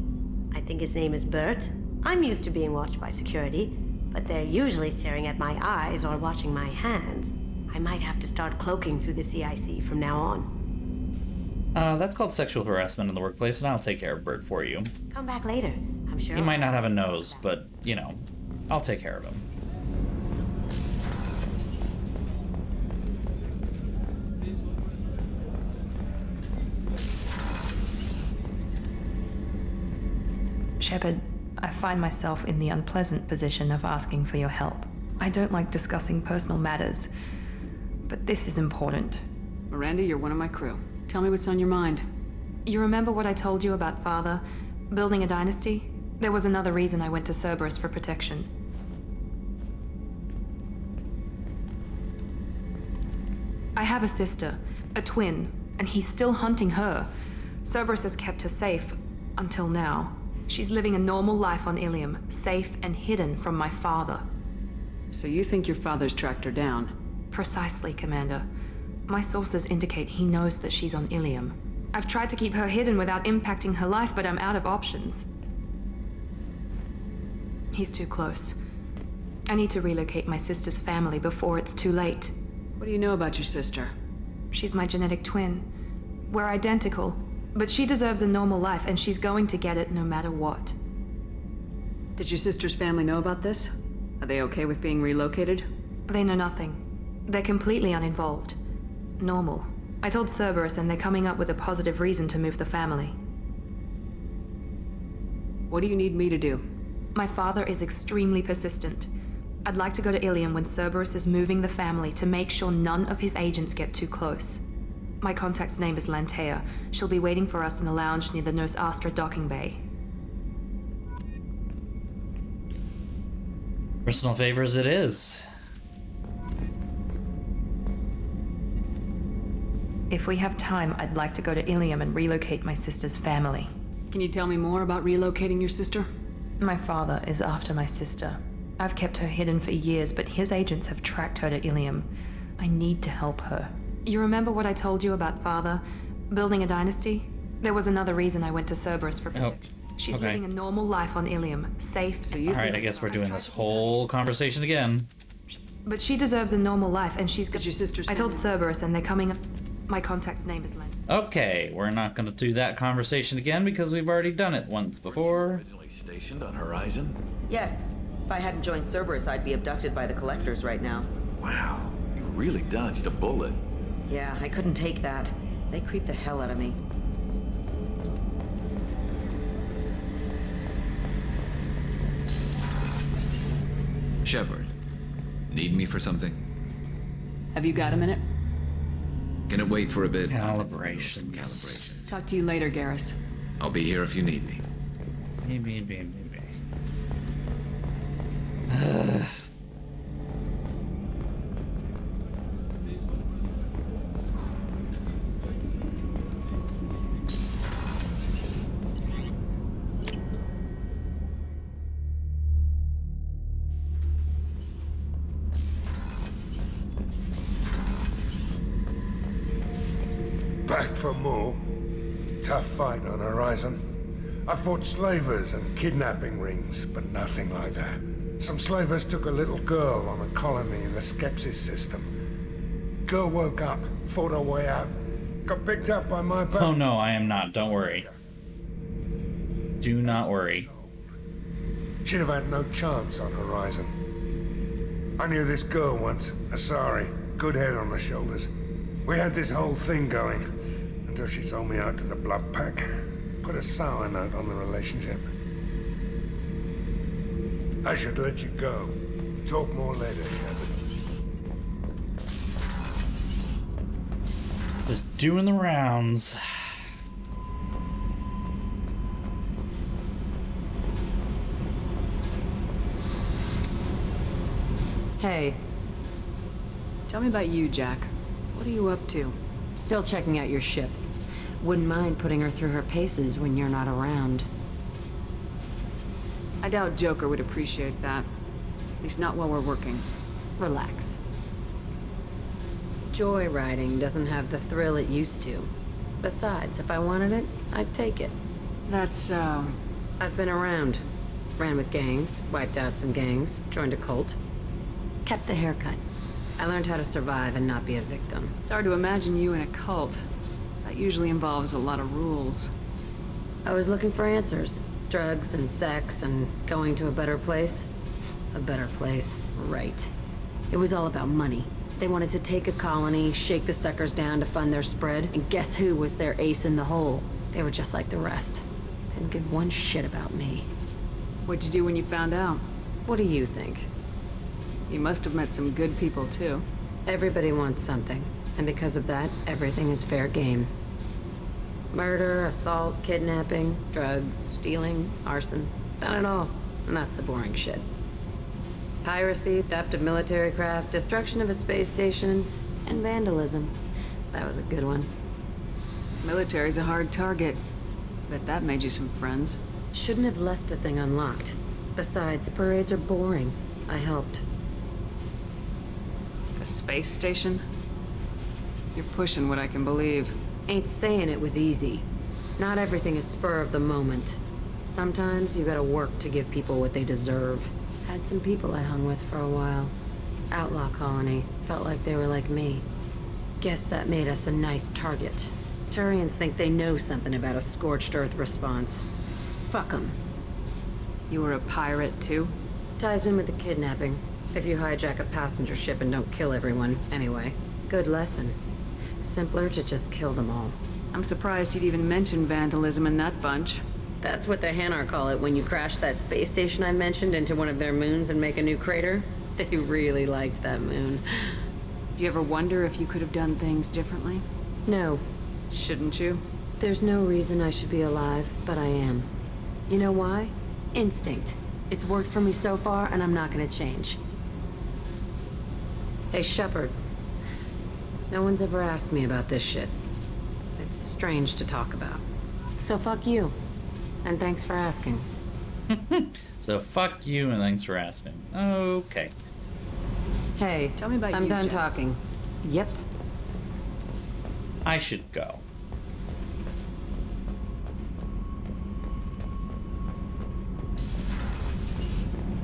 I think his name is Bert. I'm used to being watched by security, but they're usually staring at my eyes or watching my hands. I might have to start cloaking through the CIC from now on. That's called sexual harassment in the workplace, and I'll take care of Bert for you. Come back later. I'm sure He might not have a nose, but, you know, I'll take care of him. Shepard, I find myself in the unpleasant position of asking for your help. I don't like discussing personal matters, but this is important. Miranda, you're one of my crew. Tell me what's on your mind. You remember what I told you about Father? Building a dynasty? There was another reason I went to Cerberus for protection. I have a sister, a twin, and he's still hunting her. Cerberus has kept her safe, until now. She's living a normal life on Ilium, safe and hidden from my father. So you think your father's tracked her down? Precisely, Commander. My sources indicate he knows that she's on Ilium. I've tried to keep her hidden without impacting her life, but I'm out of options. He's too close. I need to relocate my sister's family before it's too late. What do you know about your sister? She's my genetic twin. We're identical, but she deserves a normal life, and she's going to get it no matter what. Did your sister's family know about this? Are they okay with being relocated? They know nothing. They're completely uninvolved. Normal. I told Cerberus, and they're coming up with a positive reason to move the family. What do you need me to do? My father is extremely persistent. I'd like to go to Ilium when Cerberus is moving the family to make sure none of his agents get too close. My contact's name is Lantea. She'll be waiting for us in the lounge near the Nos Astra docking bay. Personal favors it is. If we have time, I'd like to go to Ilium and relocate my sister's family. Can you tell me more about relocating your sister? My father is after my sister. I've kept her hidden for years, but his agents have tracked her to Ilium. I need to help her. You remember what I told you about father? Building a dynasty? There was another reason I went to Cerberus for protection. She's living a normal life on Ilium, safe. So Alright, I guess we're doing this whole conversation again. But she deserves a normal life, and she's got your sister's I told Cerberus, and they're coming. My contact's name is Len. Okay, we're not gonna do that conversation again because we've already done it once before. Originally stationed on Horizon? Yes. If I hadn't joined Cerberus, I'd be abducted by the Collectors right now. Wow, you really dodged a bullet. Yeah, I couldn't take that. They creep the hell out of me. Shepard, need me for something? Have you got a minute? Can it wait for a bit? Calibrations. Talk to you later, Garrus. I'll be here if you need me. Maybe. Back for more. Tough fight on Horizon. I fought slavers and kidnapping rings, but nothing like that. Some slavers took a little girl on a colony in the Skepsis system. Girl woke up, fought her way out, got picked up by my boat. Oh no, I am not. Don't worry. Do not worry. She'd have had no chance on Horizon. I knew this girl once, Asari, good head on her shoulders. We had this whole thing going, until she sold me out to the Blood Pack. Put a sour note on the relationship. I should let you go. Talk more later, Shepard. Just doing the rounds. Hey. Tell me about you, Jack. What are you up to? Still checking out your ship. Wouldn't mind putting her through her paces when you're not around. I doubt Joker would appreciate that. At least not while we're working. Relax. Joyriding doesn't have the thrill it used to. Besides, if I wanted it, I'd take it. That's so... I've been around. Ran with gangs, wiped out some gangs, joined a cult. Kept the haircut. I learned how to survive and not be a victim. It's hard to imagine you in a cult. That usually involves a lot of rules. I was looking for answers. Drugs and sex and going to a better place. A better place, right. It was all about money. They wanted to take a colony, shake the suckers down to fund their spread, and guess who was their ace in the hole? They were just like the rest. Didn't give one shit about me. What'd you do when you found out? What do you think? You must have met some good people, too. Everybody wants something, and because of that, everything is fair game. Murder, assault, kidnapping, drugs, stealing, arson. Done it all. And that's the boring shit. Piracy, theft of military craft, destruction of a space station, and vandalism. That was a good one. Military's a hard target. Bet that made you some friends. Shouldn't have left the thing unlocked. Besides, parades are boring. I helped. A space station? You're pushing what I can believe. Ain't saying it was easy. Not everything is spur of the moment. Sometimes you gotta work to give people what they deserve. Had some people I hung with for a while. Outlaw colony. Felt like they were like me. Guess that made us a nice target. Turians think they know something about a scorched earth response. Fuck 'em. You were a pirate, too? Ties in with the kidnapping. If you hijack a passenger ship and don't kill everyone, anyway. Good lesson. Simpler to just kill them all. I'm surprised you'd even mention vandalism in that bunch. That's what the Hanar call it when you crash that space station I mentioned into one of their moons and make a new crater. They really liked that moon. Do you ever wonder if you could have done things differently? No. Shouldn't you? There's no reason I should be alive, but I am. You know why? Instinct. It's worked for me so far, and I'm not gonna change. Hey, Shepard. No one's ever asked me about this shit. It's strange to talk about. So fuck you. And thanks for asking. So fuck you and thanks for asking. Okay. Hey, tell me about I'm you, done Jack. talking. Yep. I should go.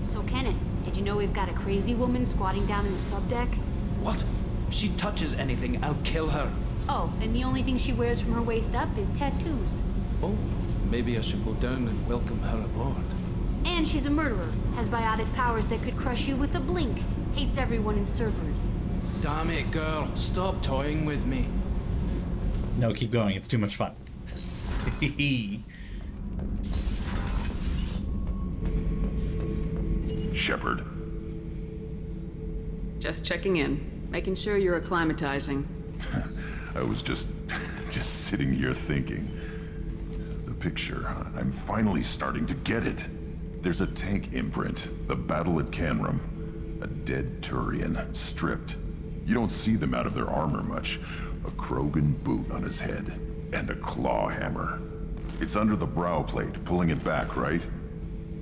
So, Kenneth, did you know we've got a crazy woman squatting down in the subdeck? What? If she touches anything, I'll kill her. Oh, and the only thing she wears from her waist up is tattoos. Oh, maybe I should go down and welcome her aboard. And she's a murderer, has biotic powers that could crush you with a blink, hates everyone in Cerberus. Damn it, girl. Stop toying with me. No, keep going. It's too much fun. Shepard. Just checking in, making sure you're acclimatizing. I was just sitting here thinking. The picture, I'm finally starting to get it. There's a tank imprint, the battle at Canrum. A dead Turian, stripped. You don't see them out of their armor much. A Krogan boot on his head, and a claw hammer. It's under the brow plate, pulling it back, right?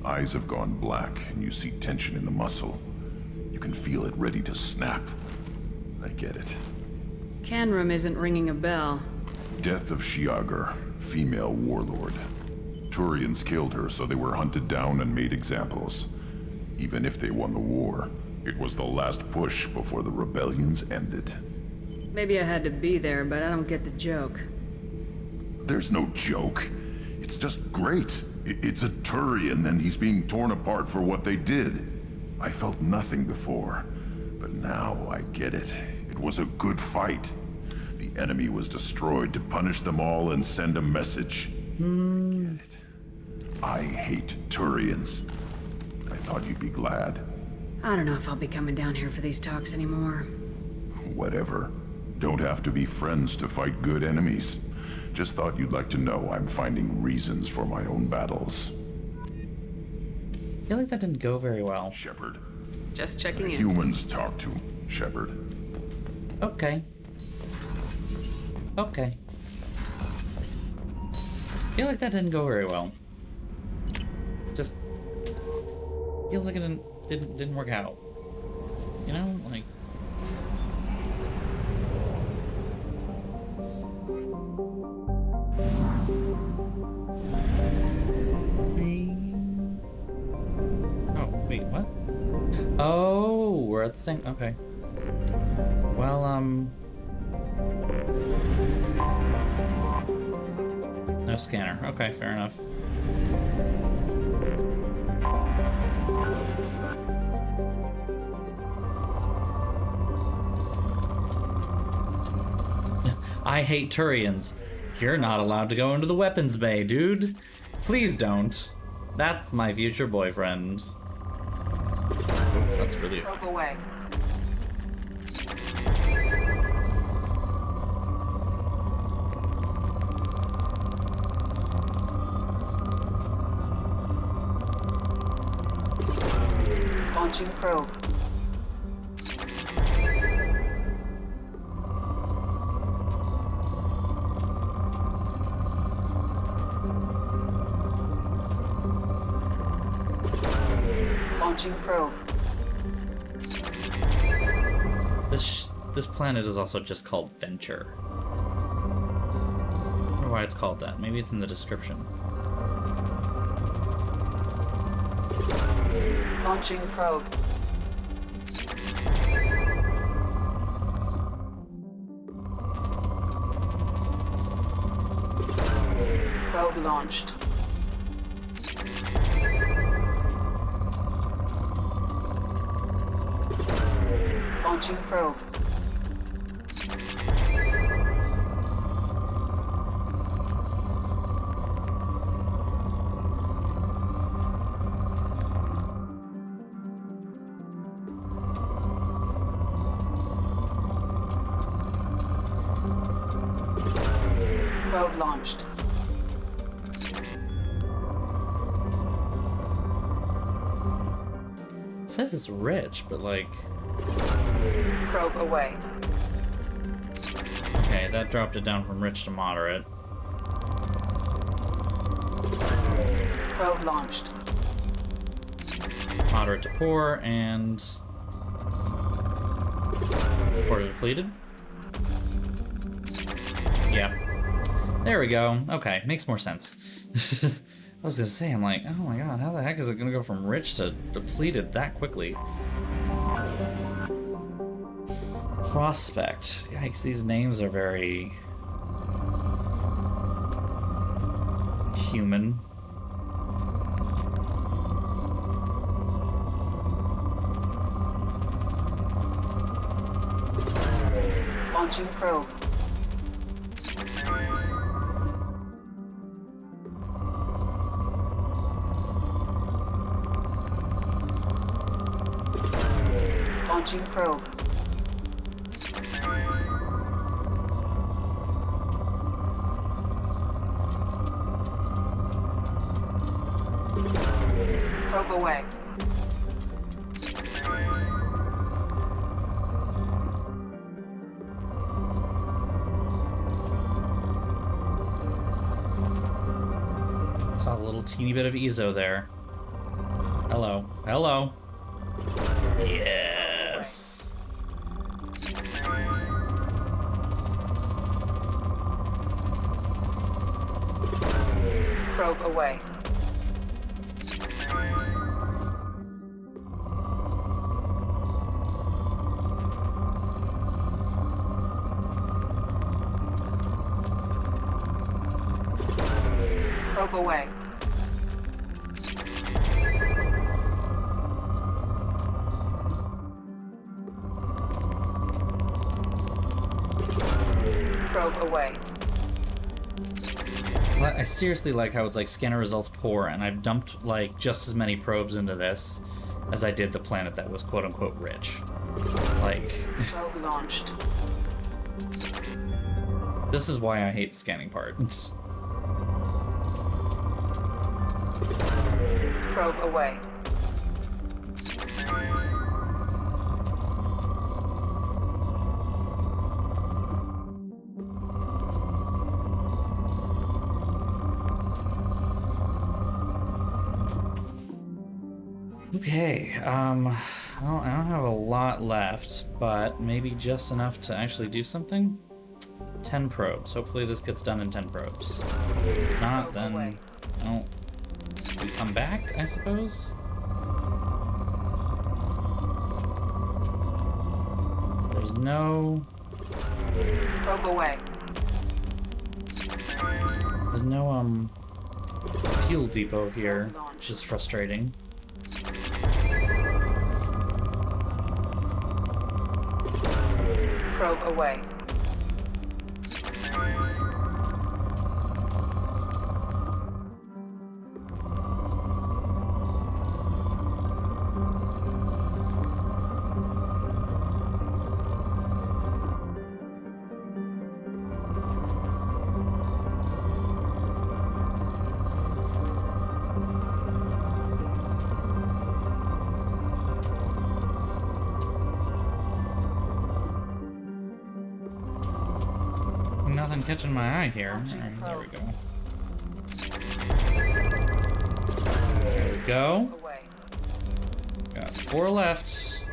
Eyes have gone black, and you see tension in the muscle. You can feel it ready to snap. I get it. Canrum isn't ringing a bell. Death of Shiagar, female warlord. Turians killed her, so they were hunted down and made examples. Even if they won the war, it was the last push before the rebellions ended. Maybe I had to be there, but I don't get the joke. There's no joke. It's just great. It's a Turian, and he's being torn apart for what they did. I felt nothing before, but now I get it. It was a good fight. The enemy was destroyed to punish them all and send a message. I get it. I hate Turians. I thought you'd be glad. I don't know if I'll be coming down here for these talks anymore. Whatever. Don't have to be friends to fight good enemies. Just thought you'd like to know I'm finding reasons for my own battles. I feel like that didn't go very well. Shepard. Just checking in. Humans talk to Shepard. Okay. Okay. I feel like that didn't go very well. Just feels like it didn't work out. You know, like. Oh wait, what? Oh, we're at the thing. Okay. Well, no scanner. Okay, fair enough. I hate Turians. You're not allowed to go into the weapons bay, dude. Please don't. That's my future boyfriend. That's really Probe away. Launching probe. Launching probe. This planet is also just called Venture. I don't know why it's called that. Maybe it's in the description. Launching probe. Probe launched. Launching probe. Probe launched. It says it's rich, but like... Probe away. Okay, that dropped it down from rich to moderate. Probe launched. Moderate to poor, and... poor to depleted? Yeah. There we go. Okay, makes more sense. I was gonna say, I'm like, oh my god, how the heck is it gonna go from rich to depleted that quickly? Prospect. Yikes, these names are very... human. Launching probe. Launching probe. Probe away. Saw a little teeny bit of Ezo there. Hello. Hello. Yes. Probe away. Probe away. Probe away. I seriously like how it's like scanner results poor, and I've dumped like just as many probes into this as I did the planet that was quote-unquote rich. Like... Probe launched. This is why I hate the scanning part. Probe away. Okay, well, I don't have a lot left, but maybe just enough to actually do something? 10 probes. Hopefully this gets done in 10 probes. If not, then... Oh, we come back, I suppose? There's no... Probe away. There's no, fuel depot here, which is frustrating. Probe away. Nothing catching my eye here. Right, there we go. There we go. Got 4 left.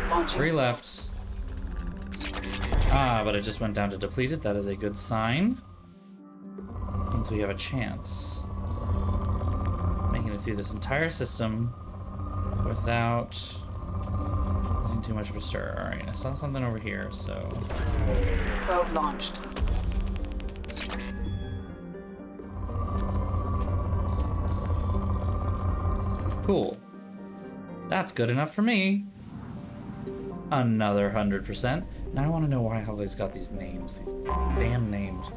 Launching. 3 left. Ah, but it just went down to depleted. That is a good sign. Means we have a chance. Making it through this entire system without using too much of a stir. Alright, I saw something over here, so... Probe launched. Cool. That's good enough for me. Another 100%. Now I want to know why Holida's got these names. These damn names.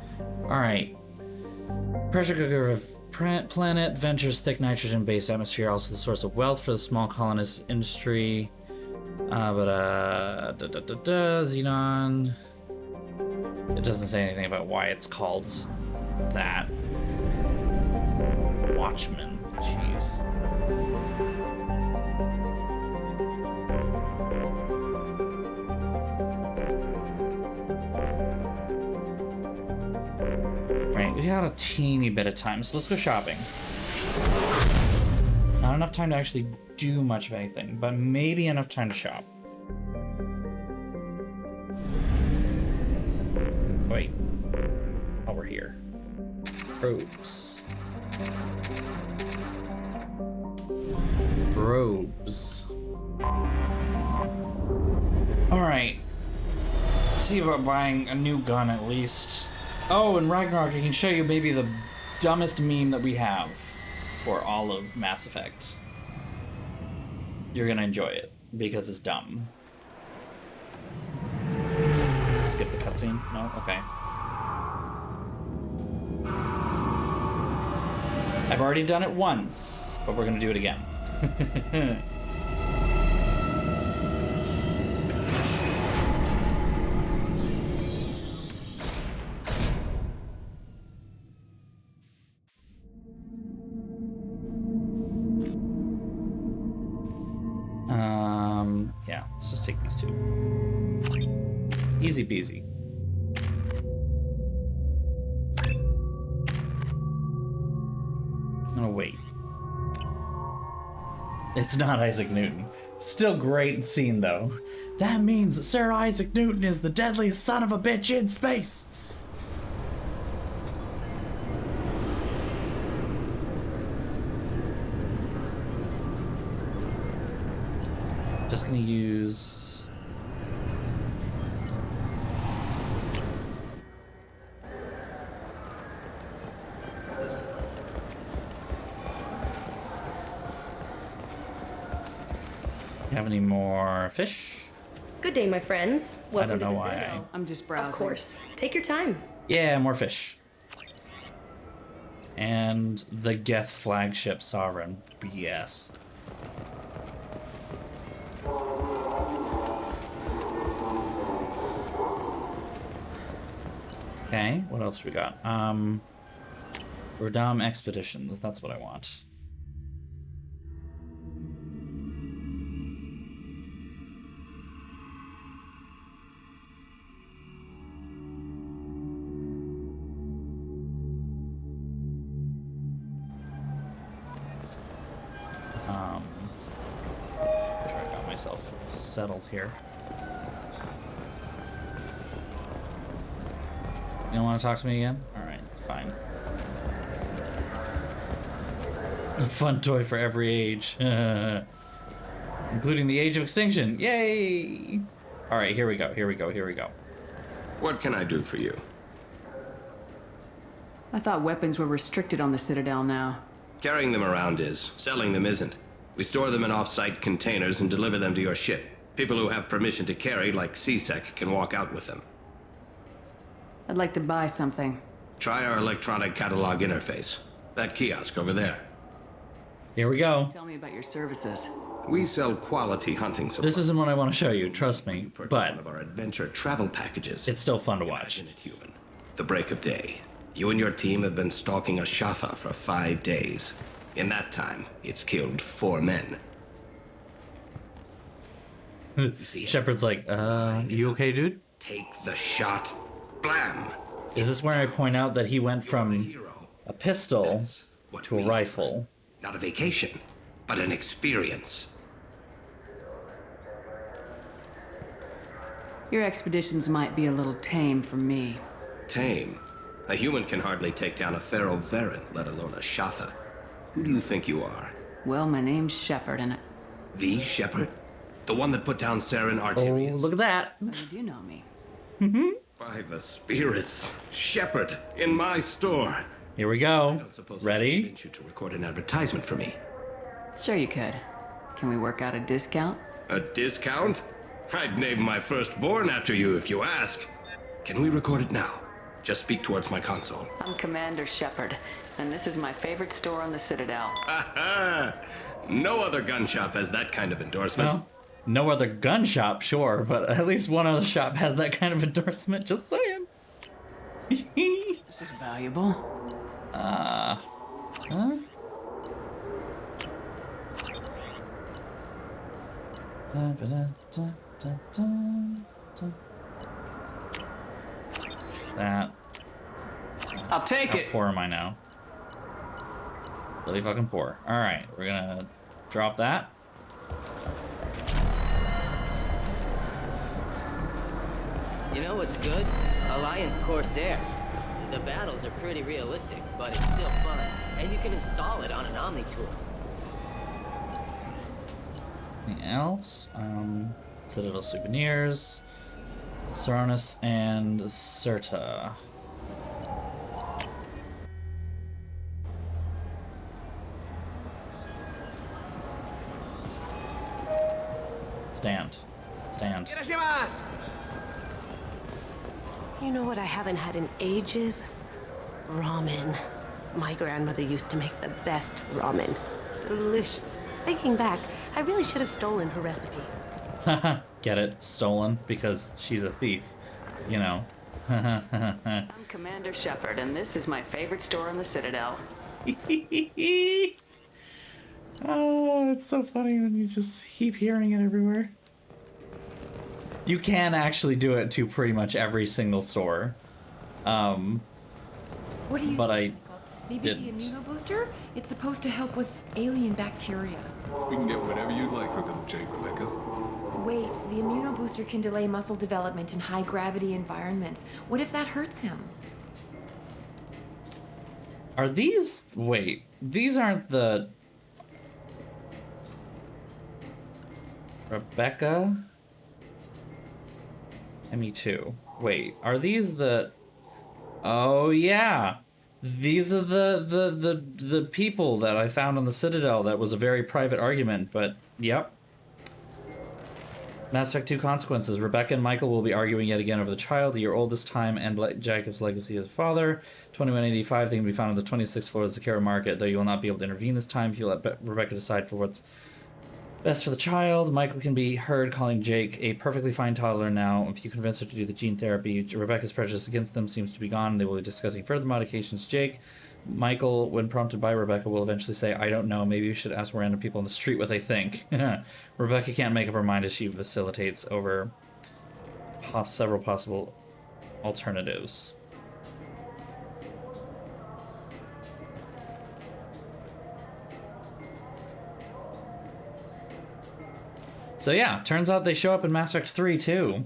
Alright. Pressure cooker of planet ventures thick nitrogen-based atmosphere, also the source of wealth for the small colonist industry. Xenon. It doesn't say anything about why it's called that. Watchman. Jeez. Right, we got a teeny bit of time, so let's go shopping. Not enough time to actually do much of anything, but maybe enough time to shop. Wait. Oh, we're here. Robes. Robes. Alright. See about buying a new gun at least. Oh, and Ragnarok, I can show you maybe the dumbest meme that we have for all of Mass Effect. You're gonna enjoy it, because it's dumb. Let's just skip the cutscene? No? Okay. I've already done it once, but we're gonna do it again. Yeah, let's just take these two. Easy peasy. I'm gonna wait. It's not Isaac Newton. Still great scene though. That means that Sir Isaac Newton is the deadliest son of a bitch in space. Just gonna use you have any more fish? Good day, my friends. Welcome I don't know to the why Citadel. I'm just browsing. Of course. Take your time. Yeah, more fish. And the Geth flagship Sovereign. BS. Okay, what else we got? Rodam Expeditions, that's what I want. Make sure I got myself settled here. You don't want to talk to me again? Alright, fine. A fun toy for every age. Including the age of extinction. Yay! Alright, here we go, here we go, here we go. What can I do for you? I thought weapons were restricted on the Citadel now. Carrying them around is. Selling them isn't. We store them in off-site containers and deliver them to your ship. People who have permission to carry, like CSEC, can walk out with them. I'd like to buy something. Try our electronic catalog interface. That kiosk over there. Here we go. Tell me about your services. We sell quality hunting supplies. This isn't what I want to show you, trust me. But one of our adventure travel packages. It's still fun to watch. Imagine it, human. The break of day. You and your team have been stalking a Shatha for 5 days. In that time, it's killed 4 men. Shepard's like, you okay, dude? Take the shot. Blam! Is this where I point out that he went from a pistol to a rifle? Not a vacation, but an experience. Your expeditions might be a little tame for me. Tame. A human can hardly take down a Pharaoh Varen, let alone a Shatha. Who do you think you are? Well, my name's Shepard, and The Shepard? The one that put down Saren Arterius? Oh, look at that. you do know me. By the spirits. Shepard, in my store. Here we go. Ready? I convince you to record an advertisement for me. Sure you could. Can we work out a discount? A discount? I'd name my firstborn after you if you ask. Can we record it now? Just speak towards my console. I'm Commander Shepard, and this is my favorite store on the Citadel. No other gun shop has that kind of endorsement. Well, No other gun shop, sure, but at least one other shop has that kind of endorsement, just saying. This is valuable. Huh? Just that. I'll take How it. poor am I now? Really fucking poor. Alright, we're gonna drop that. You know what's good? Alliance Corsair. The battles are pretty realistic, but it's still fun. And you can install it on an Omni tool. Anything else? Citadel souvenirs. Saronus and Serta. Stand. Stand. You know what I haven't had in ages? Ramen. My grandmother used to make the best ramen. Delicious. Thinking back, I really should have stolen her recipe. Get it? Stolen? Because she's a thief. You know. I'm Commander Shepard, and this is my favorite store on the Citadel. Oh, it's so funny when you just keep hearing it everywhere. You can actually do it to pretty much every single store. What do you but think, I Michael? Maybe didn't. the immunobooster? It's supposed to help with alien bacteria. We can get whatever you'd like for little Jake, Rebecca. Wait, the immunobooster can delay muscle development in high-gravity environments. What if that hurts him? Are these... Wait. These aren't the... Rebecca? ME2. Wait, are these the... Oh, yeah. These are the people that I found on the Citadel. That was a very private argument, but yep. Mass Effect 2 consequences. Rebecca and Michael will be arguing yet again over the child, your oldest time, and Jacob's legacy as father. 2185, they can be found on the 26th floor of the Zakara Market, though you will not be able to intervene this time if you let Rebecca decide for what's best for the child. Michael can be heard calling Jake a perfectly fine toddler now. If you convince her to do the gene therapy, Rebecca's prejudice against them seems to be gone. They will be discussing further modifications. Michael, when prompted by Rebecca, will eventually say, I don't know, maybe you should ask random people on the street what they think. Rebecca can't make up her mind as she facilitates over several possible alternatives. So yeah, turns out they show up in Mass Effect 3 too.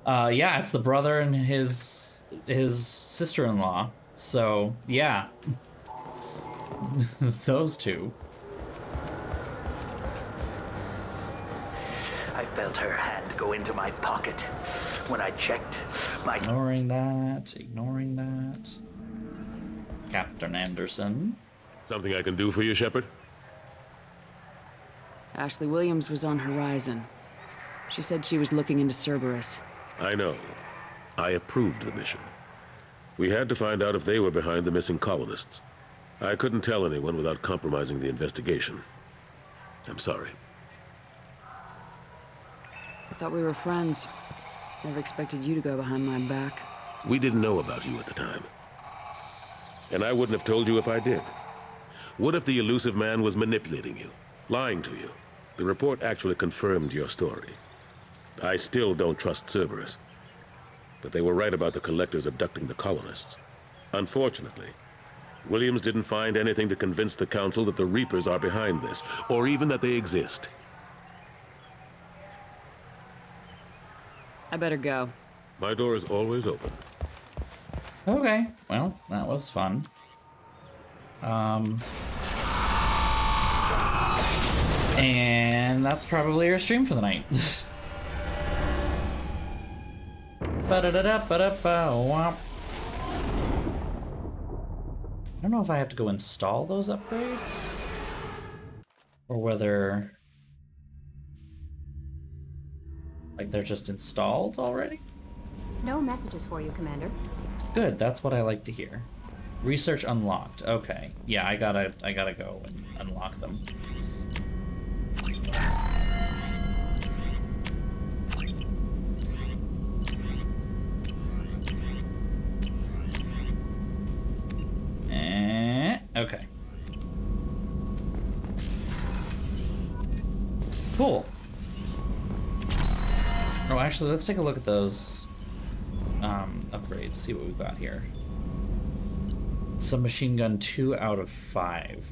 Yeah, it's the brother and his sister-in-law. So yeah, those two. I felt her hand go into my pocket. When I checked, my... Ignoring that. Captain Anderson. Something I can do for you, Shepard? Ashley Williams was on Horizon. She said she was looking into Cerberus. I know. I approved the mission. We had to find out if they were behind the missing colonists. I couldn't tell anyone without compromising the investigation. I'm sorry. I thought we were friends. Never expected you to go behind my back. We didn't know about you at the time. And I wouldn't have told you if I did. What if the elusive man was manipulating you, lying to you? The report actually confirmed your story. I still don't trust Cerberus. But they were right about the collectors abducting the colonists. Unfortunately, Williams didn't find anything to convince the Council that the Reapers are behind this, or even that they exist. I better go. My door is always open. Okay, well, that was fun. And that's probably our stream for the night. I don't know if I have to go install those upgrades or whether like they're just installed already. No messages for you, Commander. Good, that's what I like to hear. Research unlocked. Okay, yeah, I gotta go and unlock them. Cool. Oh, actually, let's take a look at those upgrades. See what we've got here. Submachine gun 2 out of 5.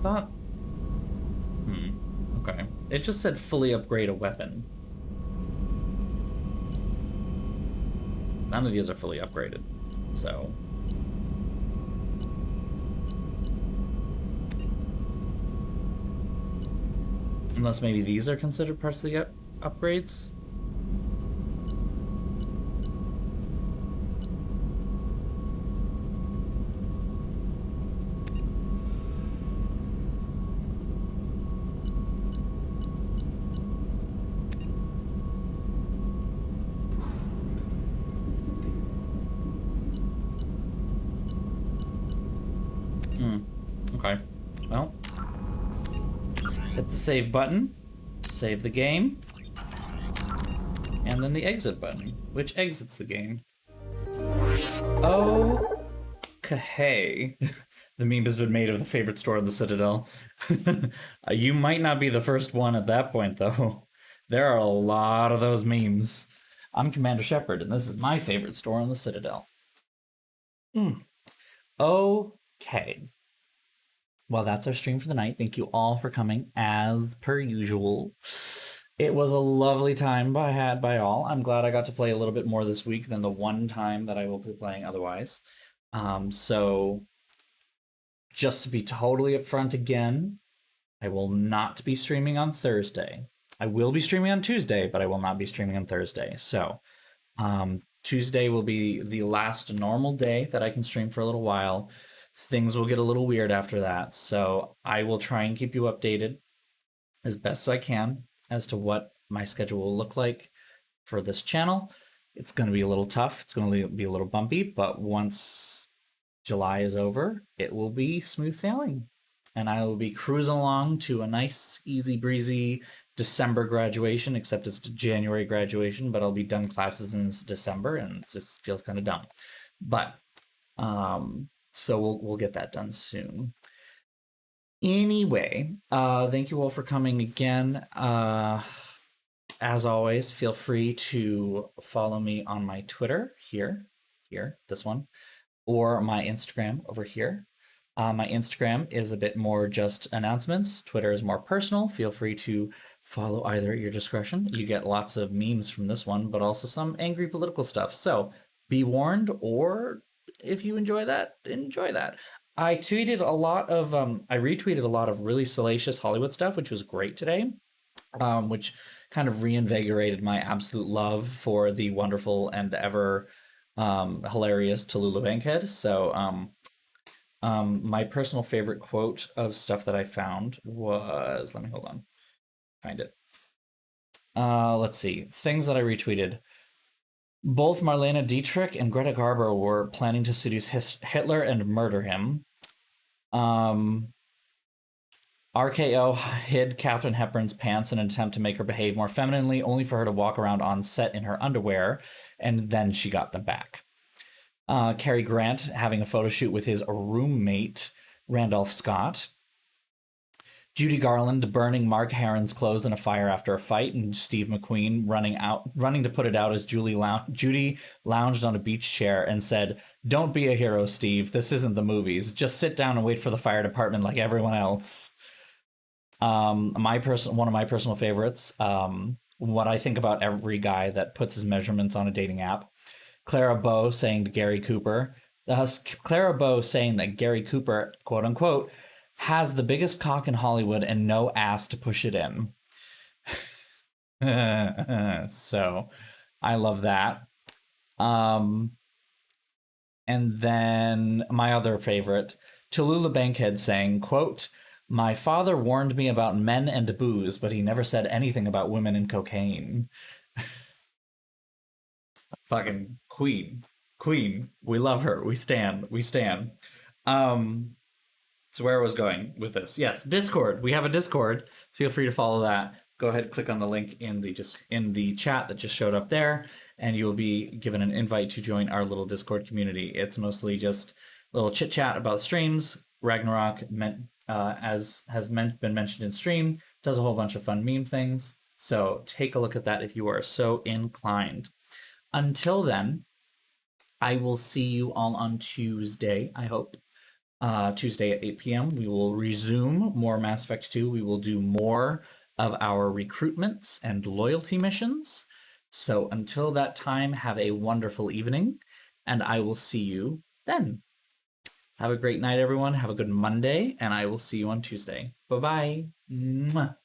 Thought. Okay. It just said fully upgrade a weapon. None of these are fully upgraded, so. Unless maybe these are considered parts of the upgrades? Okay. Well. Hit the save button, save the game, and then the exit button, which exits the game. Okay. The meme has been made of the favorite store in the Citadel. You might not be the first one at that point, though. There are a lot of those memes. I'm Commander Shepard, and this is my favorite store in the Citadel. Okay. Well, that's our stream for the night. Thank you all for coming, as per usual. It was a lovely time had by all. I'm glad I got to play a little bit more this week than the one time that I will be playing otherwise. So, just to be totally upfront again, I will not be streaming on Thursday. I will be streaming on Tuesday, but I will not be streaming on Thursday. So, Tuesday will be the last normal day that I can stream for a little while. Things will get a little weird after that, so I will try and keep you updated as best as I can as to what my schedule will look like for this channel. It's going to be a little tough. It's going to be a little bumpy, but once July is over, it will be smooth sailing. And I will be cruising along to a nice, easy breezy December graduation, except it's a January graduation, but I'll be done classes in December, and it just feels kind of dumb. But, so we'll get that done soon. Anyway, thank you all for coming again. As always, feel free to follow me on my Twitter here, this one, or my Instagram over here. My Instagram is a bit more just announcements. Twitter is more personal. Feel free to follow either at your discretion. You get lots of memes from this one, but also some angry political stuff. So be warned, or if you enjoy that, enjoy that. I retweeted a lot of really salacious Hollywood stuff, which was great today, which kind of reinvigorated my absolute love for the wonderful and ever hilarious Tallulah Bankhead. So my personal favorite quote of stuff that I found was, find it. Let's see, things that I retweeted. Both Marlene Dietrich and Greta Garbo were planning to seduce Hitler and murder him. RKO hid Katharine Hepburn's pants in an attempt to make her behave more femininely, only for her to walk around on set in her underwear, and then she got them back. Cary Grant having a photo shoot with his roommate, Randolph Scott. Judy Garland burning Mark Herron's clothes in a fire after a fight, and Steve McQueen running to put it out as Judy lounged on a beach chair and said, "Don't be a hero, Steve. This isn't the movies. Just sit down and wait for the fire department like everyone else." One of my personal favorites, what I think about every guy that puts his measurements on a dating app. Clara Bow saying that Gary Cooper, quote unquote, has the biggest cock in Hollywood and no ass to push it in. So I love that. And then my other favorite, Tallulah Bankhead saying, quote, "My father warned me about men and booze, but he never said anything about women and cocaine." Fucking queen. We love her. We stand. So where I was going with this. Yes, Discord. We have a Discord. Feel free to follow that. Go ahead, click on the link in the chat that just showed up there, and you'll be given an invite to join our little Discord community. It's mostly just a little chit chat about streams. Ragnarok, as has been mentioned in stream, does a whole bunch of fun meme things. So take a look at that if you are so inclined. Until then, I will see you all on Tuesday, I hope. Tuesday at 8 p.m. We will resume more Mass Effect 2. We will do more of our recruitments and loyalty missions. So until that time, have a wonderful evening, and I will see you then. Have a great night, everyone. Have a good Monday, and I will see you on Tuesday. Bye-bye. Mwah.